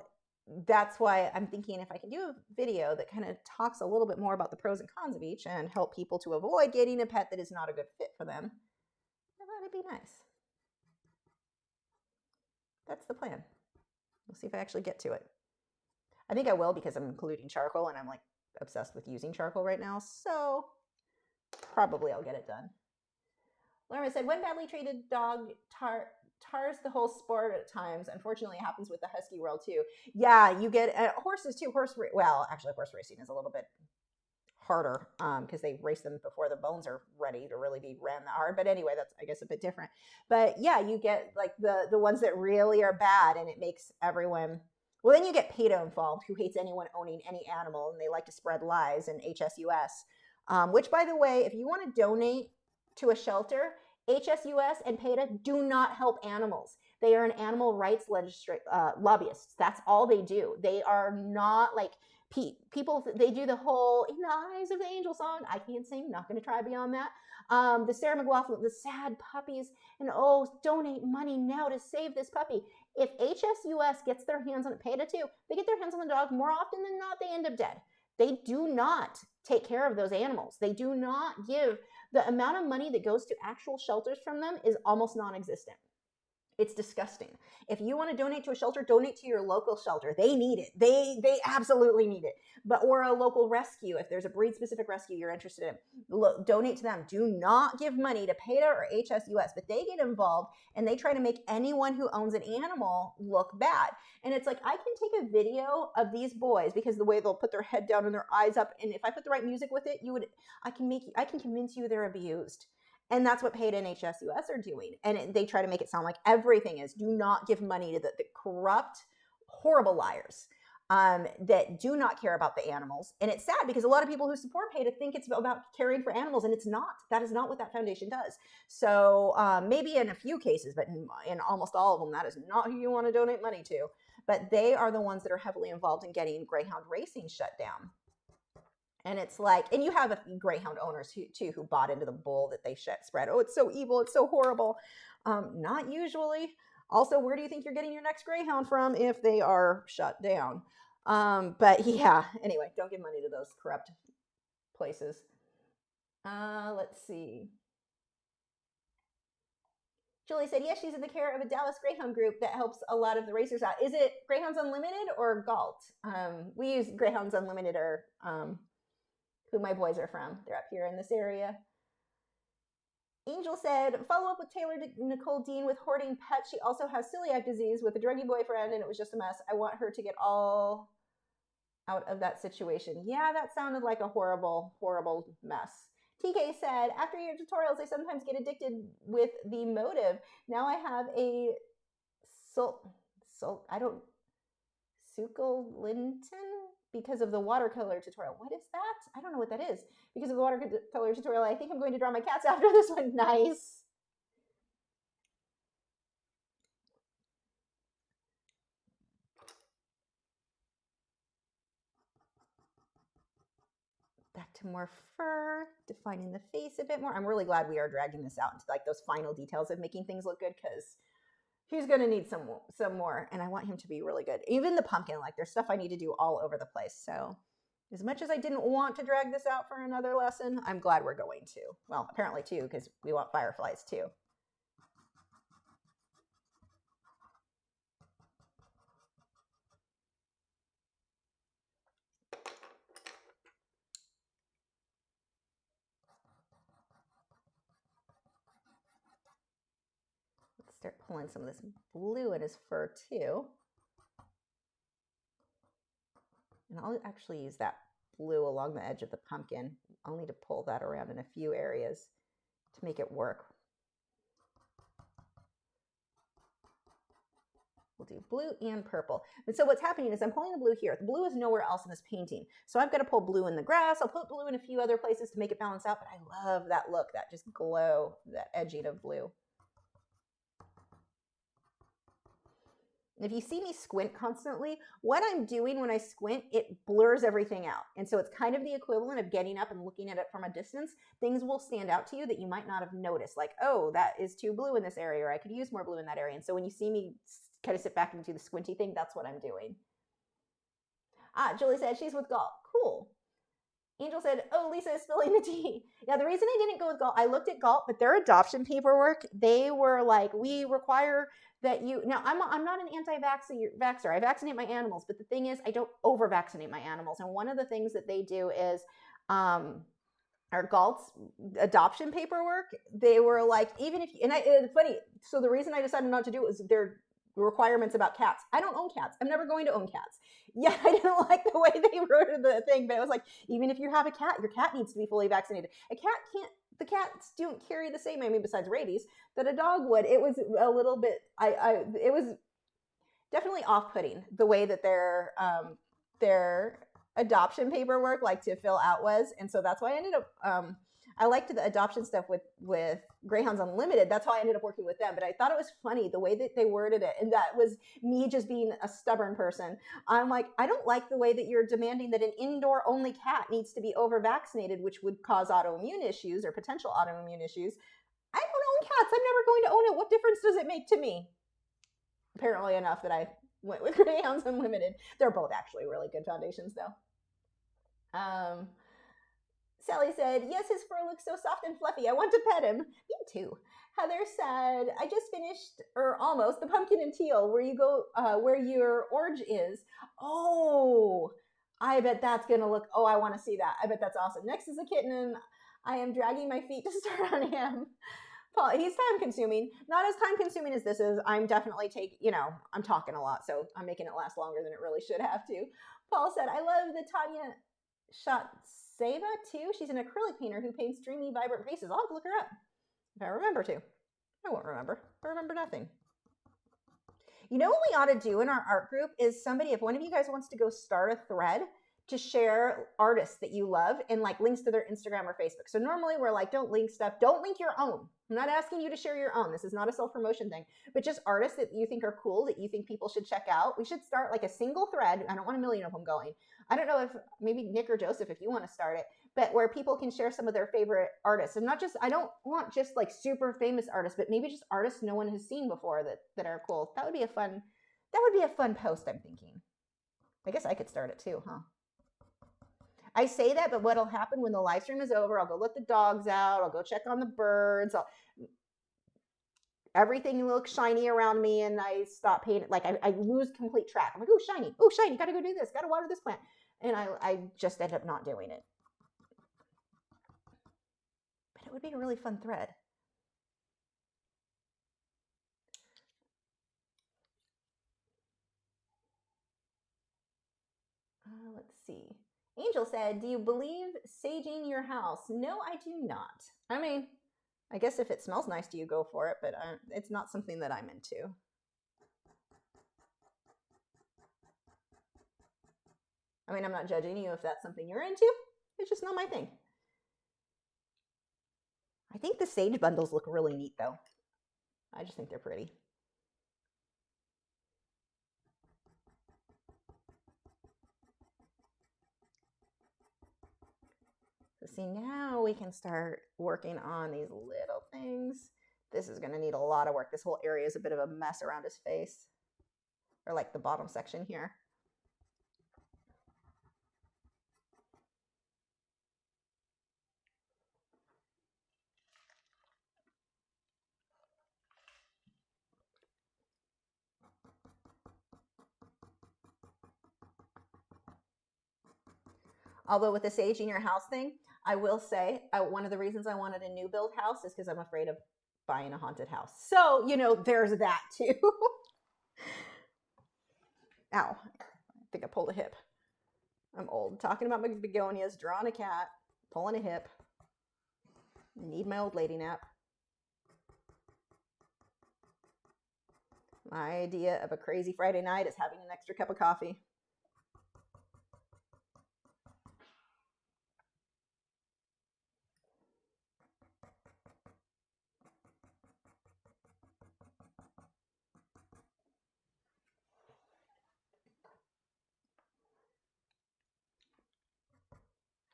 that's why I'm thinking if I can do a video that kind of talks a little bit more about the pros and cons of each and help people to avoid getting a pet that is not a good fit for them, that'd be nice. That's the plan. We'll see if I actually get to it. I think I will because I'm including charcoal and I'm like obsessed with using charcoal right now. So probably I'll get it done. Laura said, when badly treated dog tars the whole sport at times. Unfortunately, it happens with the husky world too. Yeah, you get horses too. Well, actually, horse racing is a little bit harder because they race them before the bones are ready to really be ran that hard. But anyway, that's, I guess, a bit different. But yeah, you get like the ones that really are bad, and it makes everyone. Well, then you get PETA involved, who hates anyone owning any animal, and they like to spread lies, and HSUS, which, by the way, if you want to donate to a shelter, HSUS and PETA do not help animals. They are an animal rights lobbyists. That's all they do. They are not like people. They do the whole "In the Eyes of the Angel" song. I can't sing. Not going to try beyond that. The Sarah McLachlan, the sad puppies, and donate money now to save this puppy. If HSUS gets their hands on it, PETA too, they get their hands on the dog more often than not, they end up dead. They do not take care of those animals. They do not give. The amount of money that goes to actual shelters from them is almost non-existent. It's disgusting. If you want to donate to a shelter, donate to your local shelter. They need it. They absolutely need it. Or a local rescue. If there's a breed-specific rescue you're interested in, donate to them. Do not give money to PETA or HSUS, but they get involved and they try to make anyone who owns an animal look bad. And it's like, I can take a video of these boys because the way they'll put their head down and their eyes up, and if I put the right music with it, I can convince you they're abused. And that's what PETA and HSUS are doing. And they try to make it sound like everything is. Do not give money to the corrupt, horrible liars that do not care about the animals. And it's sad because a lot of people who support PETA think it's about caring for animals, and it's not. That is not what that foundation does. So maybe in a few cases, but in almost all of them, that is not who you want to donate money to. But they are the ones that are heavily involved in getting greyhound racing shut down. And it's like, and you have a few greyhound owners who bought into the bull that they spread. Oh, it's so evil. It's so horrible. Not usually. Also, where do you think you're getting your next greyhound from if they are shut down? But yeah, anyway, don't give money to those corrupt places. Let's see. Julie said, yes, she's in the care of a Dallas Greyhound group that helps a lot of the racers out. Is it Greyhounds Unlimited or Galt? We use Greyhounds Unlimited or who my boys are from. They're up here in this area. Angel said, follow up with Taylor Nicole Dean with hoarding pets. She also has celiac disease with a druggy boyfriend, and it was just a mess. I want her to get all out of that situation. Yeah, that sounded like a horrible, horrible mess. TK said, after your tutorials, I sometimes get addicted with the motive. Now I have a Succulenten because of the watercolor tutorial. What is that? I don't know what that is. Because of the watercolor tutorial, I think I'm going to draw my cats after this one. Nice. Back to more fur, defining the face a bit more. I'm really glad we are dragging this out into like those final details of making things look good, because he's going to need some more, and I want him to be really good. Even the pumpkin, like there's stuff I need to do all over the place. So as much as I didn't want to drag this out for another lesson, I'm glad we're going to. Well, apparently too, because we want fireflies too. Let's start pulling some of this blue in his fur too. And I'll actually use that blue along the edge of the pumpkin. I'll need to pull that around in a few areas to make it work. We'll do blue and purple. And so what's happening is I'm pulling the blue here. The blue is nowhere else in this painting. So I've got to pull blue in the grass. I'll put blue in a few other places to make it balance out, but I love that look, that just glow, that edging of blue. If you see me squint constantly, what I'm doing when I squint, it blurs everything out. And so it's kind of the equivalent of getting up and looking at it from a distance. Things will stand out to you that you might not have noticed. Like, oh, that is too blue in this area, or I could use more blue in that area. And so when you see me kind of sit back and do the squinty thing, that's what I'm doing. Julie said she's with Galt. Cool. Angel said, oh, Lisa is spilling the tea. Yeah, the reason I didn't go with Galt, I looked at Galt, but their adoption paperwork, they were like, we require that you, now I'm not an anti-vaxxer. I vaccinate my animals, but the thing is, I don't over-vaccinate my animals. And one of the things that they do is, our Galt's adoption paperwork, they were like, even if, it's funny, so the reason I decided not to do it was their requirements about cats. I don't own cats. I'm never going to own cats. Yeah, I didn't like the way they wrote the thing, but it was like, even if you have a cat, your cat needs to be fully vaccinated. A cat can't, the cats don't carry the same, I mean, besides rabies, that a dog would. It was a little bit, it was definitely off-putting the way that their adoption paperwork, like, to fill out was. And so that's why I ended up, I liked the adoption stuff with Greyhounds Unlimited. That's how I ended up working with them. But I thought it was funny the way that they worded it. And that was me just being a stubborn person. I'm like, I don't like the way that you're demanding that an indoor-only cat needs to be over-vaccinated, which would cause autoimmune issues or potential autoimmune issues. I don't own cats. I'm never going to own it. What difference does it make to me? Apparently enough that I went with Greyhounds Unlimited. They're both actually really good foundations, though. Sally said, yes, his fur looks so soft and fluffy. I want to pet him. Me too. Heather said, I just finished, or almost, the pumpkin and teal where you go, where your orange is. Oh, I bet that's going to look, oh, I want to see that. I bet that's awesome. Next is a kitten, and I am dragging my feet to start on him. Paul, he's time consuming. Not as time consuming as this is. I'm definitely I'm talking a lot, so I'm making it last longer than it really should have to. Paul said, I love the Tanya Shatseva too. She's an acrylic painter who paints dreamy, vibrant faces. I'll have to look her up if I remember to. I won't remember. I remember nothing. You know what we ought to do in our art group is if one of you guys wants to go start a thread to share artists that you love and like links to their Instagram or Facebook. So normally we're like, don't link stuff. Don't link your own. I'm not asking you to share your own. This is not a self-promotion thing, but just artists that you think are cool, that you think people should check out. We should start like a single thread. I don't want a million of them going. I don't know if maybe Nick or Joseph, if you want to start it, but where people can share some of their favorite artists. And not just, I don't want just like super famous artists, but maybe just artists no one has seen before that are cool. That would be a fun post, I'm thinking. I guess I could start it too, huh? I say that, but what'll happen when the live stream is over, I'll go let the dogs out. I'll go check on the birds. Everything looks shiny around me, and I stop painting. Like I lose complete track. I'm like, oh, shiny. Oh, shiny. Got to go do this. Got to water this plant. And I just end up not doing it. But it would be a really fun thread. Let's see. Angel said, do you believe saging your house? No, I do not. I mean, I guess if it smells nice to you, go for it, but it's not something that I'm into. I mean, I'm not judging you if that's something you're into. It's just not my thing. I think the sage bundles look really neat, though. I just think they're pretty. So see, now we can start working on these little things. This is going to need a lot of work. This whole area is a bit of a mess around his face, or like the bottom section here. Although with the sage in your house thing, I will say one of the reasons I wanted a new build house is because I'm afraid of buying a haunted house. So, there's that too. Ow, I think I pulled a hip. I'm old. Talking about my begonias, drawing a cat, pulling a hip. Need my old lady nap. My idea of a crazy Friday night is having an extra cup of coffee.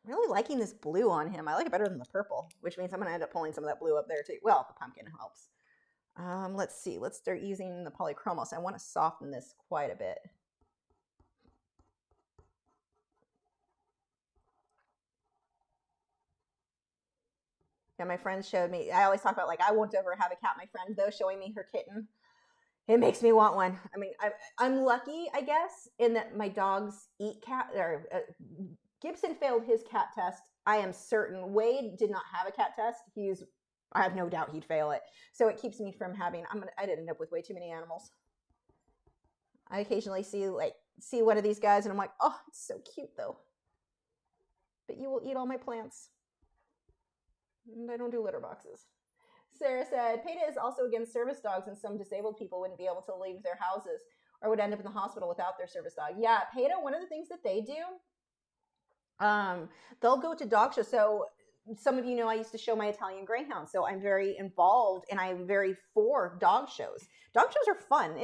I'm really liking this blue on him. I like it better than the purple, which means I'm going to end up pulling some of that blue up there too. Well, the pumpkin helps. Let's see. Let's start using the polychromos. I want to soften this quite a bit. Yeah, my friends showed me. I always talk about, like, I won't ever have a cat. My friend, though, showing me her kitten. It makes me want one. I mean, I'm lucky, I guess, in that my dogs eat cat. Or Gibson failed his cat test. I am certain Wade did not have a cat test. I have no doubt he'd fail it. So it keeps me from having. I didn't end up with way too many animals. I occasionally see one of these guys, and I'm like, oh, it's so cute though. But you will eat all my plants. And I don't do litter boxes. Sarah said, PETA is also against service dogs, and some disabled people wouldn't be able to leave their houses or would end up in the hospital without their service dog. Yeah, PETA, one of the things that they do, they'll go to dog shows. So some of you know I used to show my Italian Greyhound, so I'm very involved and I'm very for dog shows. Dog shows are fun.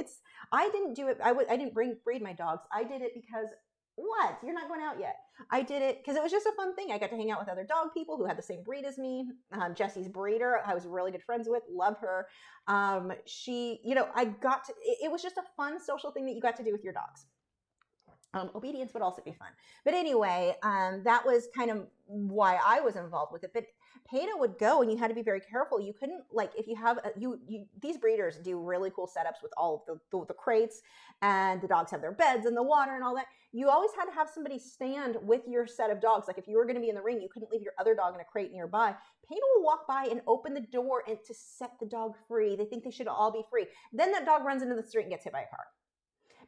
I didn't do it. I didn't breed my dogs. I did it because what? You're not going out yet. I did it because it was just a fun thing. I got to hang out with other dog people who had the same breed as me. Jessie's breeder, I was really good friends with, love her. She, it was just a fun social thing that you got to do with your dogs. Obedience would also be fun. But anyway, that was kind of why I was involved with it. But PETA would go, and you had to be very careful. You couldn't, like, if you have, these breeders do really cool setups with all of the crates, and the dogs have their beds and the water and all that. You always had to have somebody stand with your set of dogs. Like if you were going to be in the ring, you couldn't leave your other dog in a crate nearby. PETA will walk by and open the door and to set the dog free. They think they should all be free. Then that dog runs into the street and gets hit by a car.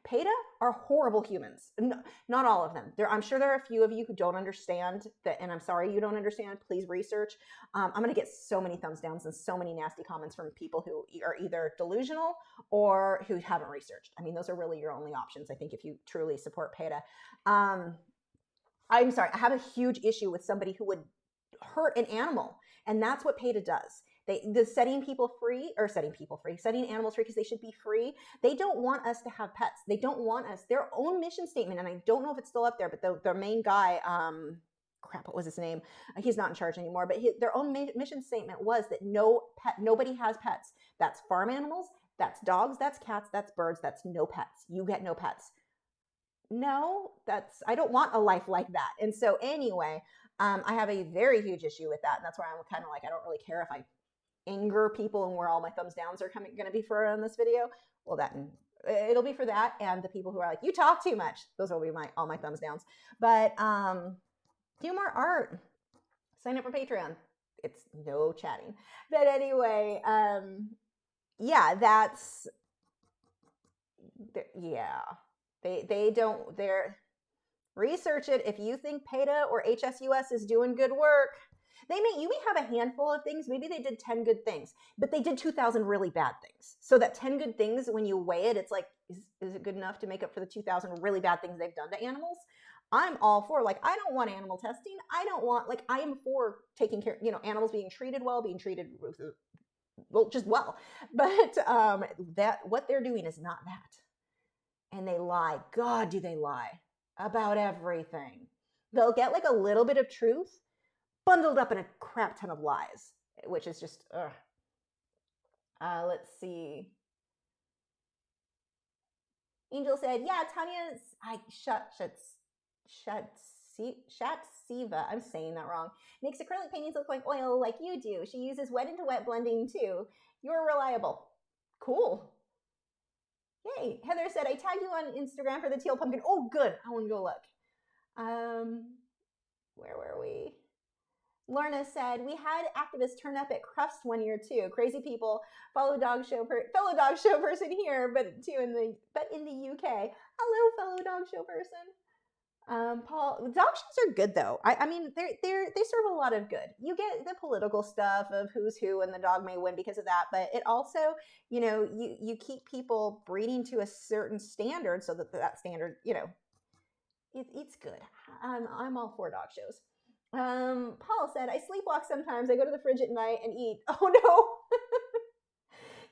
PETA are horrible humans. No, not all of them. I'm sure there are a few of you who don't understand that, and I'm sorry you don't understand. Please research. I'm going to get so many thumbs downs and so many nasty comments from people who are either delusional or who haven't researched. I mean, those are really your only options, I think, if you truly support PETA. I'm sorry. I have a huge issue with somebody who would hurt an animal, and that's what PETA does. Setting animals free because they should be free. They don't want us to have pets. They don't want us. Their own mission statement, and I don't know if it's still up there, but their main guy, what was his name? He's not in charge anymore. But their own mission statement was that nobody has pets. That's farm animals. That's dogs. That's cats. That's birds. That's no pets. You get no pets. No, I don't want a life like that. And so anyway, I have a very huge issue with that, and that's why I'm kind of like, I don't really care if I anger people and where all my thumbs downs are going to be for on this video. Well, it'll be for that, and the people who are like, you talk too much, those will be all my thumbs downs. But do more art, sign up for Patreon. It's no chatting. But anyway, yeah, they're research it. If you think PETA or HSUS is doing good work, you may have a handful of things. Maybe they did 10 good things, but they did 2,000 really bad things. So that 10 good things, when you weigh it, it's like, is it good enough to make up for the 2,000 really bad things they've done to animals? I'm all for, like, I don't want animal testing. I am for taking care, animals being treated well, just well. But what they're doing is not that. And they lie. God, do they lie about everything. They'll get like a little bit of truth bundled up in a crap ton of lies, which is just, ugh. Let's see. Angel said, yeah, Shatsiva, I'm saying that wrong, makes acrylic paintings look like oil like you do. She uses wet into wet blending too. You're reliable. Cool. Yay. Heather said, I tagged you on Instagram for the teal pumpkin. Oh, good. I want to go look. Where were we? Lorna said, we had activists turn up at Crufts one year too. Crazy people. Fellow dog show person here, but in the UK. Hello, fellow dog show person. Paul, dog shows are good though. I mean, they serve a lot of good. You get the political stuff of who's who and the dog may win because of that, but it also, you keep people breeding to a certain standard so that standard, it's good. I'm all for dog shows. Paul said, I sleepwalk sometimes. I go to the fridge at night and eat. Oh no.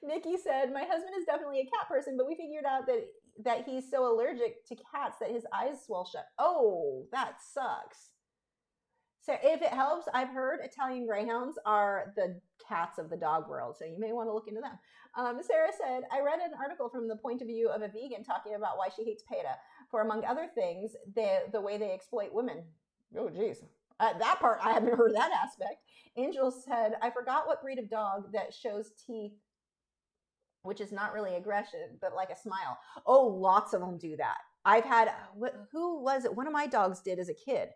Nikki said, my husband is definitely a cat person, but we figured out that he's so allergic to cats that his eyes swell shut. Oh, that sucks. So if it helps, I've heard Italian Greyhounds are the cats of the dog world, so you may want to look into them. Sarah said, I read an article from the point of view of a vegan talking about why she hates PETA, for among other things, the way they exploit women. Oh, geez. That part, I haven't heard that aspect. Angel said, I forgot what breed of dog that shows teeth, which is not really aggression, but like a smile. Oh, lots of them do that. I've had, who was it? One of my dogs did as a kid.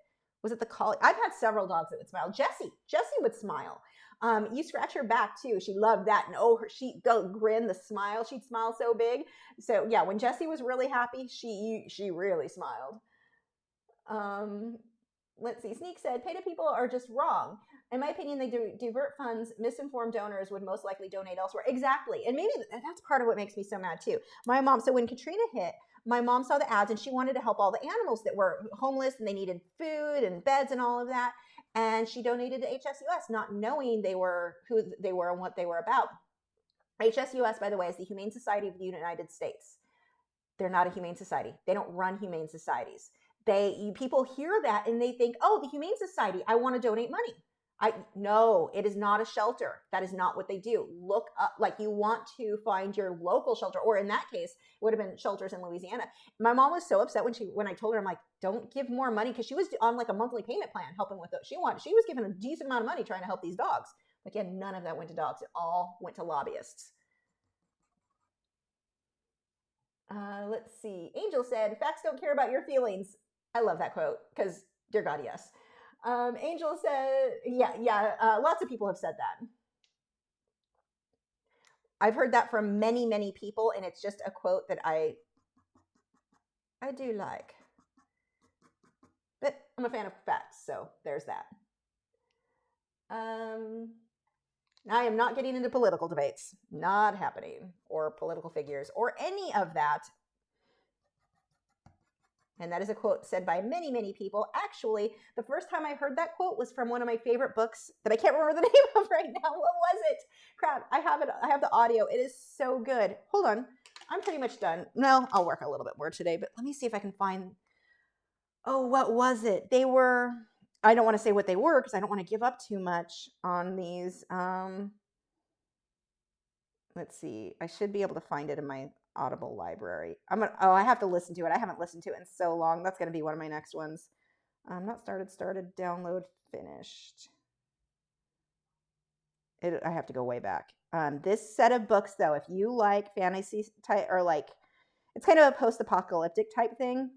Was it the collie? I've had several dogs that would smile. Jessie would smile. You scratch her back too. She loved that. And she'd go grin, the smile. She'd smile so big. So yeah, when Jessie was really happy, she really smiled. Let's see. Sneak said, PETA people are just wrong. In my opinion, they divert funds. Misinformed donors would most likely donate elsewhere. Exactly. And maybe that's part of what makes me so mad too. My mom, so when Katrina hit, my mom saw the ads and she wanted to help all the animals that were homeless and they needed food and beds and all of that. And she donated to HSUS, not knowing who they were and what they were about. HSUS, by the way, is the Humane Society of the United States. They're not a humane society. They don't run humane societies. People hear that and they think, oh, the Humane Society, I want to donate money. No, it is not a shelter. That is not what they do. Look up, like you want to find your local shelter, or in that case, it would have been shelters in Louisiana. My mom was so upset when I told her, I'm like, don't give more money, because she was on like a monthly payment plan helping with it. She was given a decent amount of money trying to help these dogs. But again, none of that went to dogs. It all went to lobbyists. Let's see. Angel said, facts don't care about your feelings. I love that quote because, dear God, yes. Angel said, yeah, lots of people have said that. I've heard that from many, many people, and it's just a quote that I do like. But I'm a fan of facts, so there's that. I am not getting into political debates. Not happening. Or political figures, or any of that. And that is a quote said by many, many people. Actually, the first time I heard that quote was from one of my favorite books that I can't remember the name of right now. What was it? Crap, I have it. I have the audio. It is so good. Hold on. I'm pretty much done. No, I'll work a little bit more today, but let me see if I can find. Oh, what was it? I don't want to say what they were because I don't want to give up too much on these. Let's see. I should be able to find it in my Audible library. I have to listen to it. I haven't listened to it in so long. That's going to be one of my next ones. Not started, download, finished. I have to go way back. This set of books, though, if you like fantasy type, or like, it's kind of a post-apocalyptic type thing.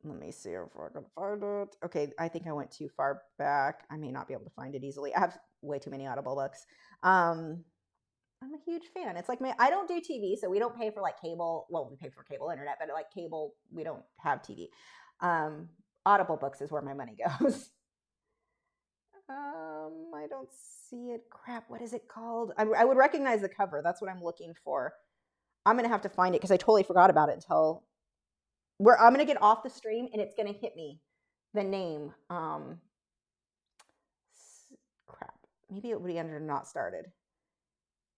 Let me see if I can find it. Okay, I think I went too far back. I may not be able to find it easily. I have way too many Audible books. I'm a huge fan. It's like I don't do TV, so we don't pay for like cable. Well, we pay for cable internet, but like cable, we don't have TV. Audible books is where my money goes. I don't see it. Crap, what is it called? I would recognize the cover. That's what I'm looking for. I'm going to have to find it because I totally forgot about it until I'm going to get off the stream and it's going to hit me, the name. Crap. Maybe it would be under not started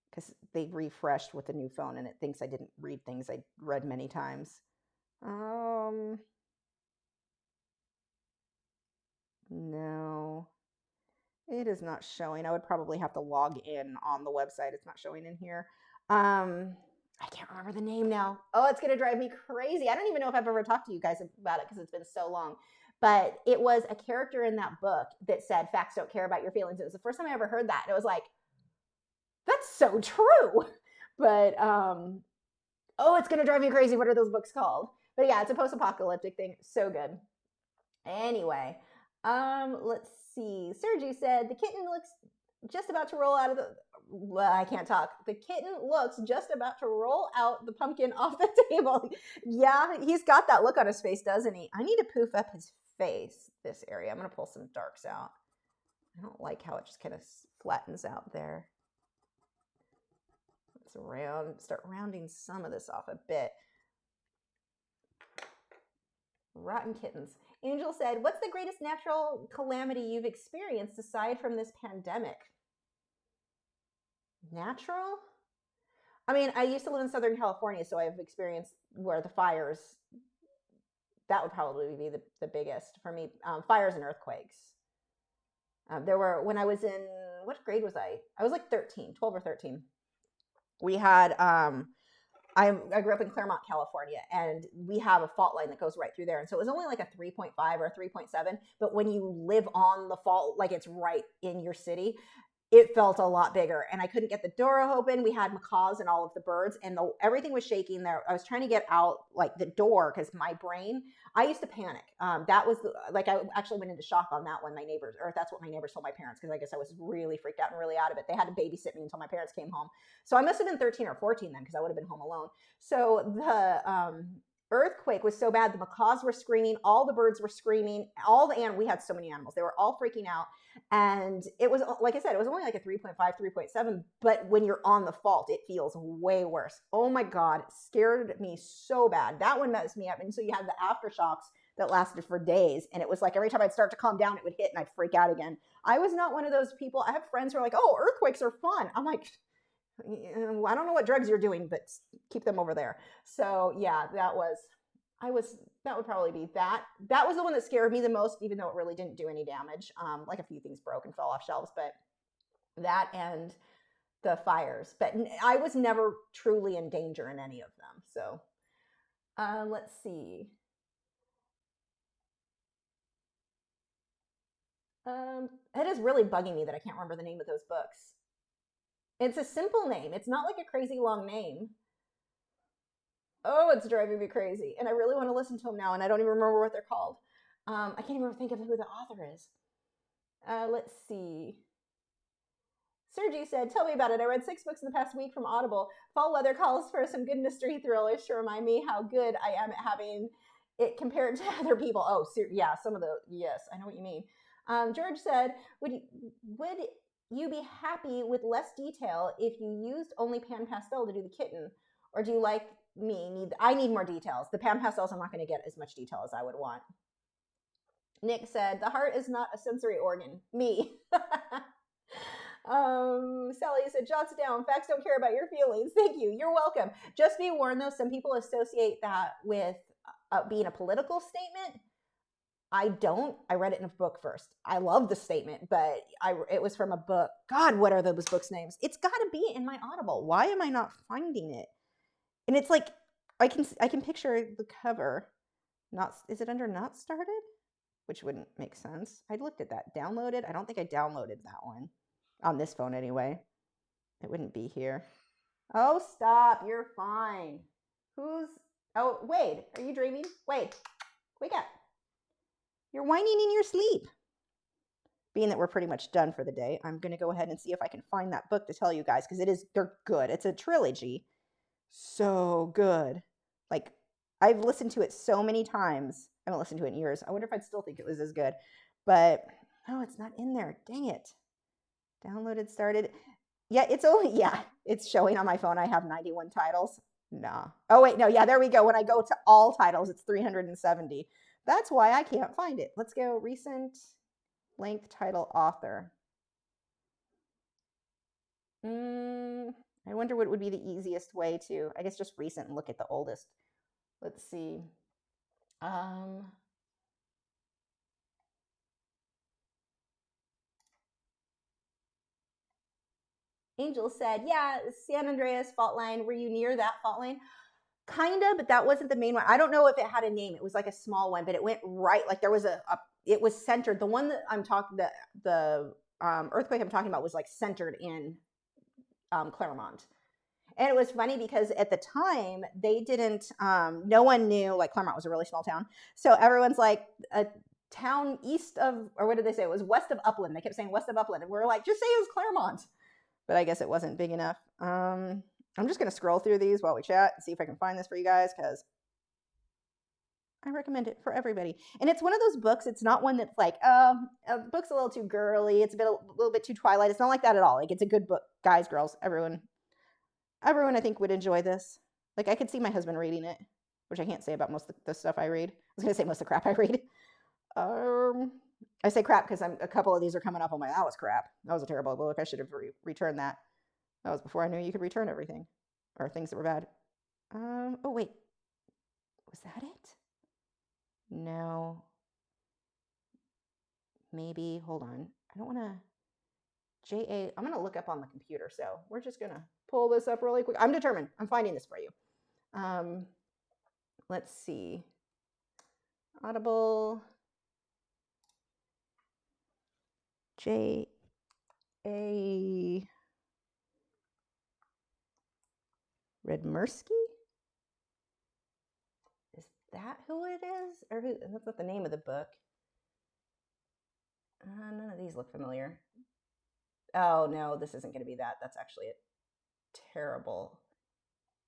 because they refreshed with the new phone and it thinks I didn't read things I read many times. No, it is not showing. I would probably have to log in on the website. It's not showing in here. I can't remember the name now. Oh, it's going to drive me crazy. I don't even know if I've ever talked to you guys about it because it's been so long. But it was a character in that book that said, facts don't care about your feelings. It was the first time I ever heard that. And it was like, that's so true. But, it's going to drive me crazy. What are those books called? But yeah, it's a post-apocalyptic thing. So good. Anyway, let's see. Sergi said, the kitten looks just about to roll out of the, well, I can't talk. The kitten looks just about to roll out the pumpkin off the table. Yeah, he's got that look on his face, doesn't he? I need to poof up his face, this area. I'm going to pull some darks out. I don't like how it just kind of flattens out there. Let's start rounding some of this off a bit. Rotten kittens. Angel said, what's the greatest natural calamity you've experienced aside from this pandemic? Natural? I mean, I used to live in Southern California, so I've experienced where the fires, that would probably be the biggest for me. Fires and earthquakes. There were, when I was in, what grade was I? I was like 13, 12 or 13. We had, I grew up in Claremont, California, and we have a fault line that goes right through there. And so it was only like a 3.5 or 3.7. But when you live on the fault, like it's right in your city, it felt a lot bigger. And I couldn't get the door open. We had macaws and all of the birds, and everything was shaking there. I was trying to get out like the door because my brain, I used to panic. That was like, I actually went into shock on that one. My neighbors, or that's what my neighbors told my parents, because I guess I was really freaked out and really out of it. They had to babysit me until my parents came home. So I must have been 13 or 14 then, because I would have been home alone. So the earthquake was so bad. The macaws were screaming. All the birds were screaming. We had so many animals. They were all freaking out. And it was, like I said, it was only like a 3.5, 3.7. But when you're on the fault, it feels way worse. Oh my God, it scared me so bad. That one messed me up. And so you had the aftershocks that lasted for days. And it was like every time I'd start to calm down, it would hit and I'd freak out again. I was not one of those people. I have friends who are like, oh, earthquakes are fun. I'm like, I don't know what drugs you're doing, but keep them over there. So yeah, that would probably be that. That was the one that scared me the most, even though it really didn't do any damage. Like a few things broke and fell off shelves, but that and the fires. But I was never truly in danger in any of them. So let's see. It is really bugging me that I can't remember the name of those books. It's a simple name. It's not like a crazy long name. Oh, it's driving me crazy. And I really want to listen to them now, and I don't even remember what they're called. I can't even think of who the author is. Let's see. Sergi said, tell me about it. I read 6 books in the past week from Audible. Fall weather calls for some good mystery thrillers to remind me how good I am at having it compared to other people. Oh, yeah, some of the, yes, I know what you mean. George said, would you be happy with less detail if you used only pan pastel to do the kitten? Or do you like I need more details. The pan pastels, I'm not going to get as much detail as I would want. Nick said, the heart is not a sensory organ. Me. Sally said, jots down. Facts don't care about your feelings. Thank you. You're welcome. Just be warned, though, some people associate that with being a political statement. I don't. I read it in a book first. I love the statement, but it was from a book. God, what are those books' names? It's got to be in my Audible. Why am I not finding it? And it's like, I can picture the cover. Is it under not started? Which wouldn't make sense. I looked at that. Downloaded? I don't think I downloaded that one. On this phone anyway. It wouldn't be here. Oh, stop. You're fine. Oh, Wade, are you dreaming? Wade, wake up. You're whining in your sleep. Being that we're pretty much done for the day, I'm going to go ahead and see if I can find that book to tell you guys, because they're good. It's a trilogy. So good. Like, I've listened to it so many times. I haven't listened to it in years. I wonder if I'd still think it was as good. But, no, it's not in there. Dang it. Downloaded, started. Yeah, it's showing on my phone. I have 91 titles. Nah. Oh, wait, no. Yeah, there we go. When I go to all titles, it's 370. That's why I can't find it. Let's go recent length title author. I wonder what would be the easiest way to, I guess just recent and look at the oldest. Let's see. Angel said, yeah, San Andreas fault line. Were you near that fault line? Kind of, but that wasn't the main one. I don't know if it had a name. It was like a small one, but it went right, like there was it was centered. The one that I'm talking, the earthquake I'm talking about was like centered in Claremont. And it was funny because at the time they didn't, no one knew, like Claremont was a really small town. So everyone's like, town east of, or what did they say? It was west of Upland. They kept saying west of Upland. And we were like, just say it was Claremont. But I guess it wasn't big enough. I'm just going to scroll through these while we chat and see if I can find this for you guys, because I recommend it for everybody. And it's one of those books, it's not one that's like, a book's a little too girly, it's a little bit too Twilight. It's not like that at all. Like, it's a good book. Guys, girls, everyone I think would enjoy this. Like, I could see my husband reading it, which I can't say about most of the stuff I read. I was going to say most of the crap I read. I say crap because a couple of these are coming up. I'm like, that was crap. That was a terrible book. I should have returned that. That was before I knew you could return everything, or things that were bad. Oh, wait. Was that it? No. Maybe. Hold on. I don't want to. I'm going to look up on the computer, so we're just going to pull this up really quick. I'm determined. I'm finding this for you. Let's see. Audible. J.A. Redmersky? Is that who it is? Or that's not the name of the book. None of these look familiar. Oh, no, this isn't going to be that. That's actually a terrible.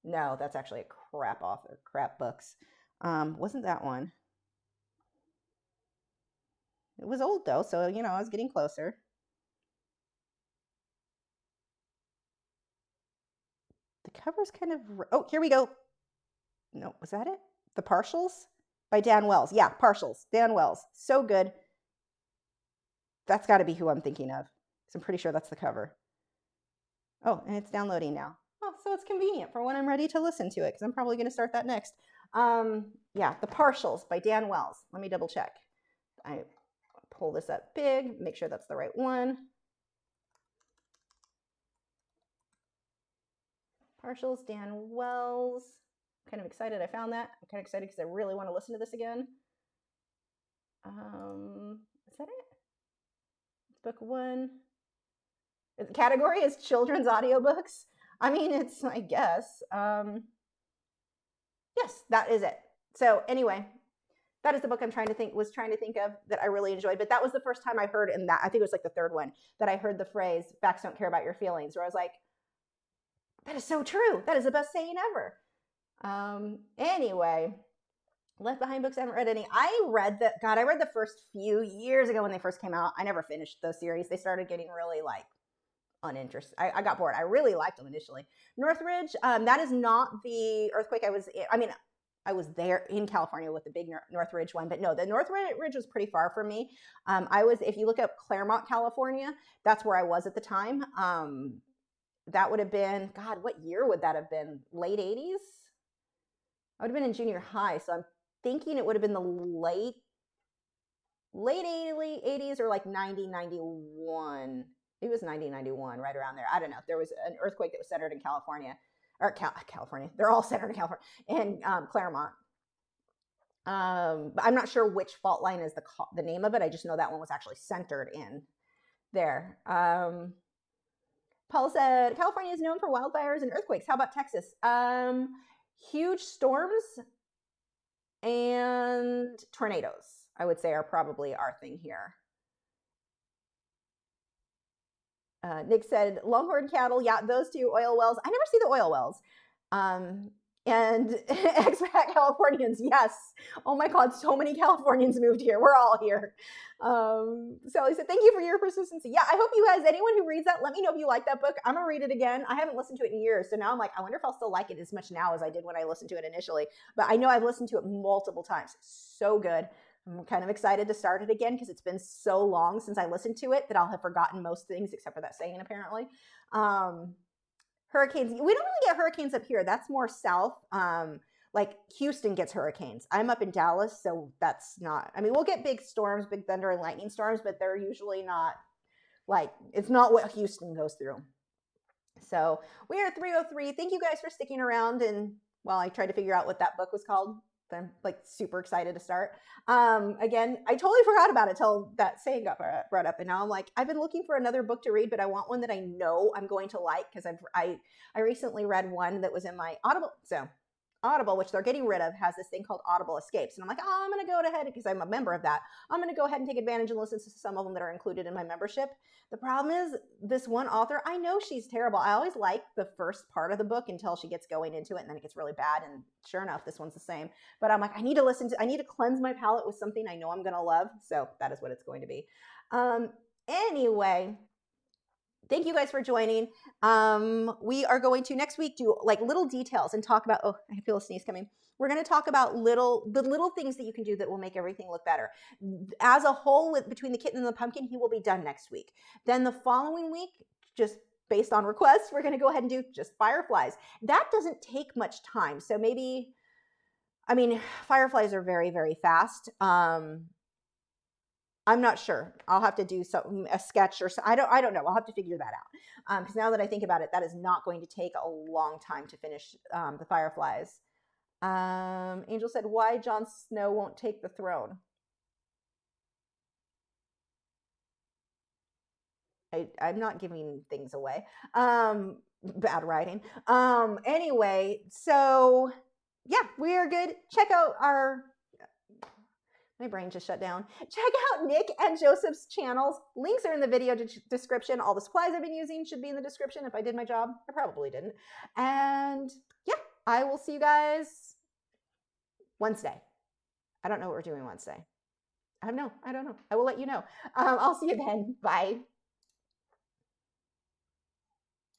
No, that's actually a crap author. Crap books. Wasn't that one. It was old, though, so, you know, I was getting closer. The cover's kind of... Oh, here we go. No, was that it? The Partials by Dan Wells. Yeah, Partials. Dan Wells. So good. That's got to be who I'm thinking of. So I'm pretty sure that's the cover. Oh, and it's downloading now. Oh, so it's convenient for when I'm ready to listen to it, because I'm probably going to start that next. Yeah, The Partials by Dan Wells. Let me double check. I pull this up big, make sure that's the right one. Partials, Dan Wells. I'm kind of excited I found that. I'm kind of excited because I really want to listen to this again. Is that it? It's book one. The category is children's audiobooks. I mean, it's, I guess. Yes, that is it. So anyway, that is the book was trying to think of that I really enjoyed. But that was the first time I heard, in that, I think it was like the third one, that I heard the phrase, facts don't care about your feelings, where I was like, that is so true. That is the best saying ever. Anyway, Left Behind books, I haven't read any. I read the first few years ago when they first came out. I never finished those series. They started getting really like uninterested. I got bored. I really liked them initially. Northridge, that is not the earthquake I was in. I mean, I was there in California with the big Northridge one, but no, the Northridge was pretty far from me. If you look up Claremont, California, that's where I was at the time. That would have been, God, what year would that have been? Late 80s? I would have been in junior high, so I'm thinking it would have been the late 80s or like 90, 91. It was 90, 91, right around there. I don't know. There was an earthquake that was centered in California, or California. They're all centered in California, in Claremont. But I'm not sure which fault line is the name of it. I just know that one was actually centered in there. Paul said, California is known for wildfires and earthquakes. How about Texas? Huge storms and tornadoes, I would say, are probably our thing here. Nick said, Longhorn cattle, yeah, those two. Oil wells. I never see the oil wells. And expat Californians, yes. Oh my God, so many Californians moved here. We're all here. Sally said, thank you for your persistency. Yeah, I hope you guys, anyone who reads that, let me know if you like that book. I'm going to read it again. I haven't listened to it in years. So now I'm like, I wonder if I'll still like it as much now as I did when I listened to it initially. But I know I've listened to it multiple times. So good. I'm kind of excited to start it again because it's been so long since I listened to it that I'll have forgotten most things except for that saying, apparently. Hurricanes. We don't really get hurricanes up here. That's more south. Like Houston gets hurricanes. I'm up in Dallas, so that's not, I mean, we'll get big storms, big thunder and lightning storms, but they're usually not like, it's not what Houston goes through. So we are at 3:03. Thank you guys for sticking around. And while I tried to figure out what that book was called, I'm like super excited to start. Again, I totally forgot about it till that saying got brought up. And now I'm like, I've been looking for another book to read, but I want one that I know I'm going to like because I recently read one that was in my Audible. So Audible, which they're getting rid of, has this thing called Audible Escapes. And I'm like, oh, I'm going to go ahead, because I'm a member of that. I'm going to go ahead and take advantage and listen to some of them that are included in my membership. The problem is, this one author, I know she's terrible. I always like the first part of the book until she gets going into it, and then it gets really bad. And sure enough, this one's the same. But I'm like, I need to cleanse my palate with something I know I'm going to love. So that is what it's going to be. Anyway, thank you guys for joining. We are going to next week do like little details and talk about, oh, I feel a sneeze coming. We're going to talk about the little things that you can do that will make everything look better. As a whole, between the kitten and the pumpkin, he will be done next week. Then the following week, just based on requests, we're going to go ahead and do just fireflies. That doesn't take much time. So maybe, I mean, fireflies are very, very fast. I'm not sure. I'll have to do a sketch or so. I don't know. I'll have to figure that out. Because now that I think about it, that is not going to take a long time to finish the fireflies. Angel said, why Jon Snow won't take the throne? I'm not giving things away. Bad writing. Anyway, so yeah, we are good. Check out my brain just shut down. Check out Nick and Joseph's channels. Links are in the video description. All the supplies I've been using should be in the description. If I did my job, I probably didn't. And yeah, I will see you guys Wednesday. I don't know what we're doing Wednesday. I don't know. I will let you know. I'll see you then. Bye.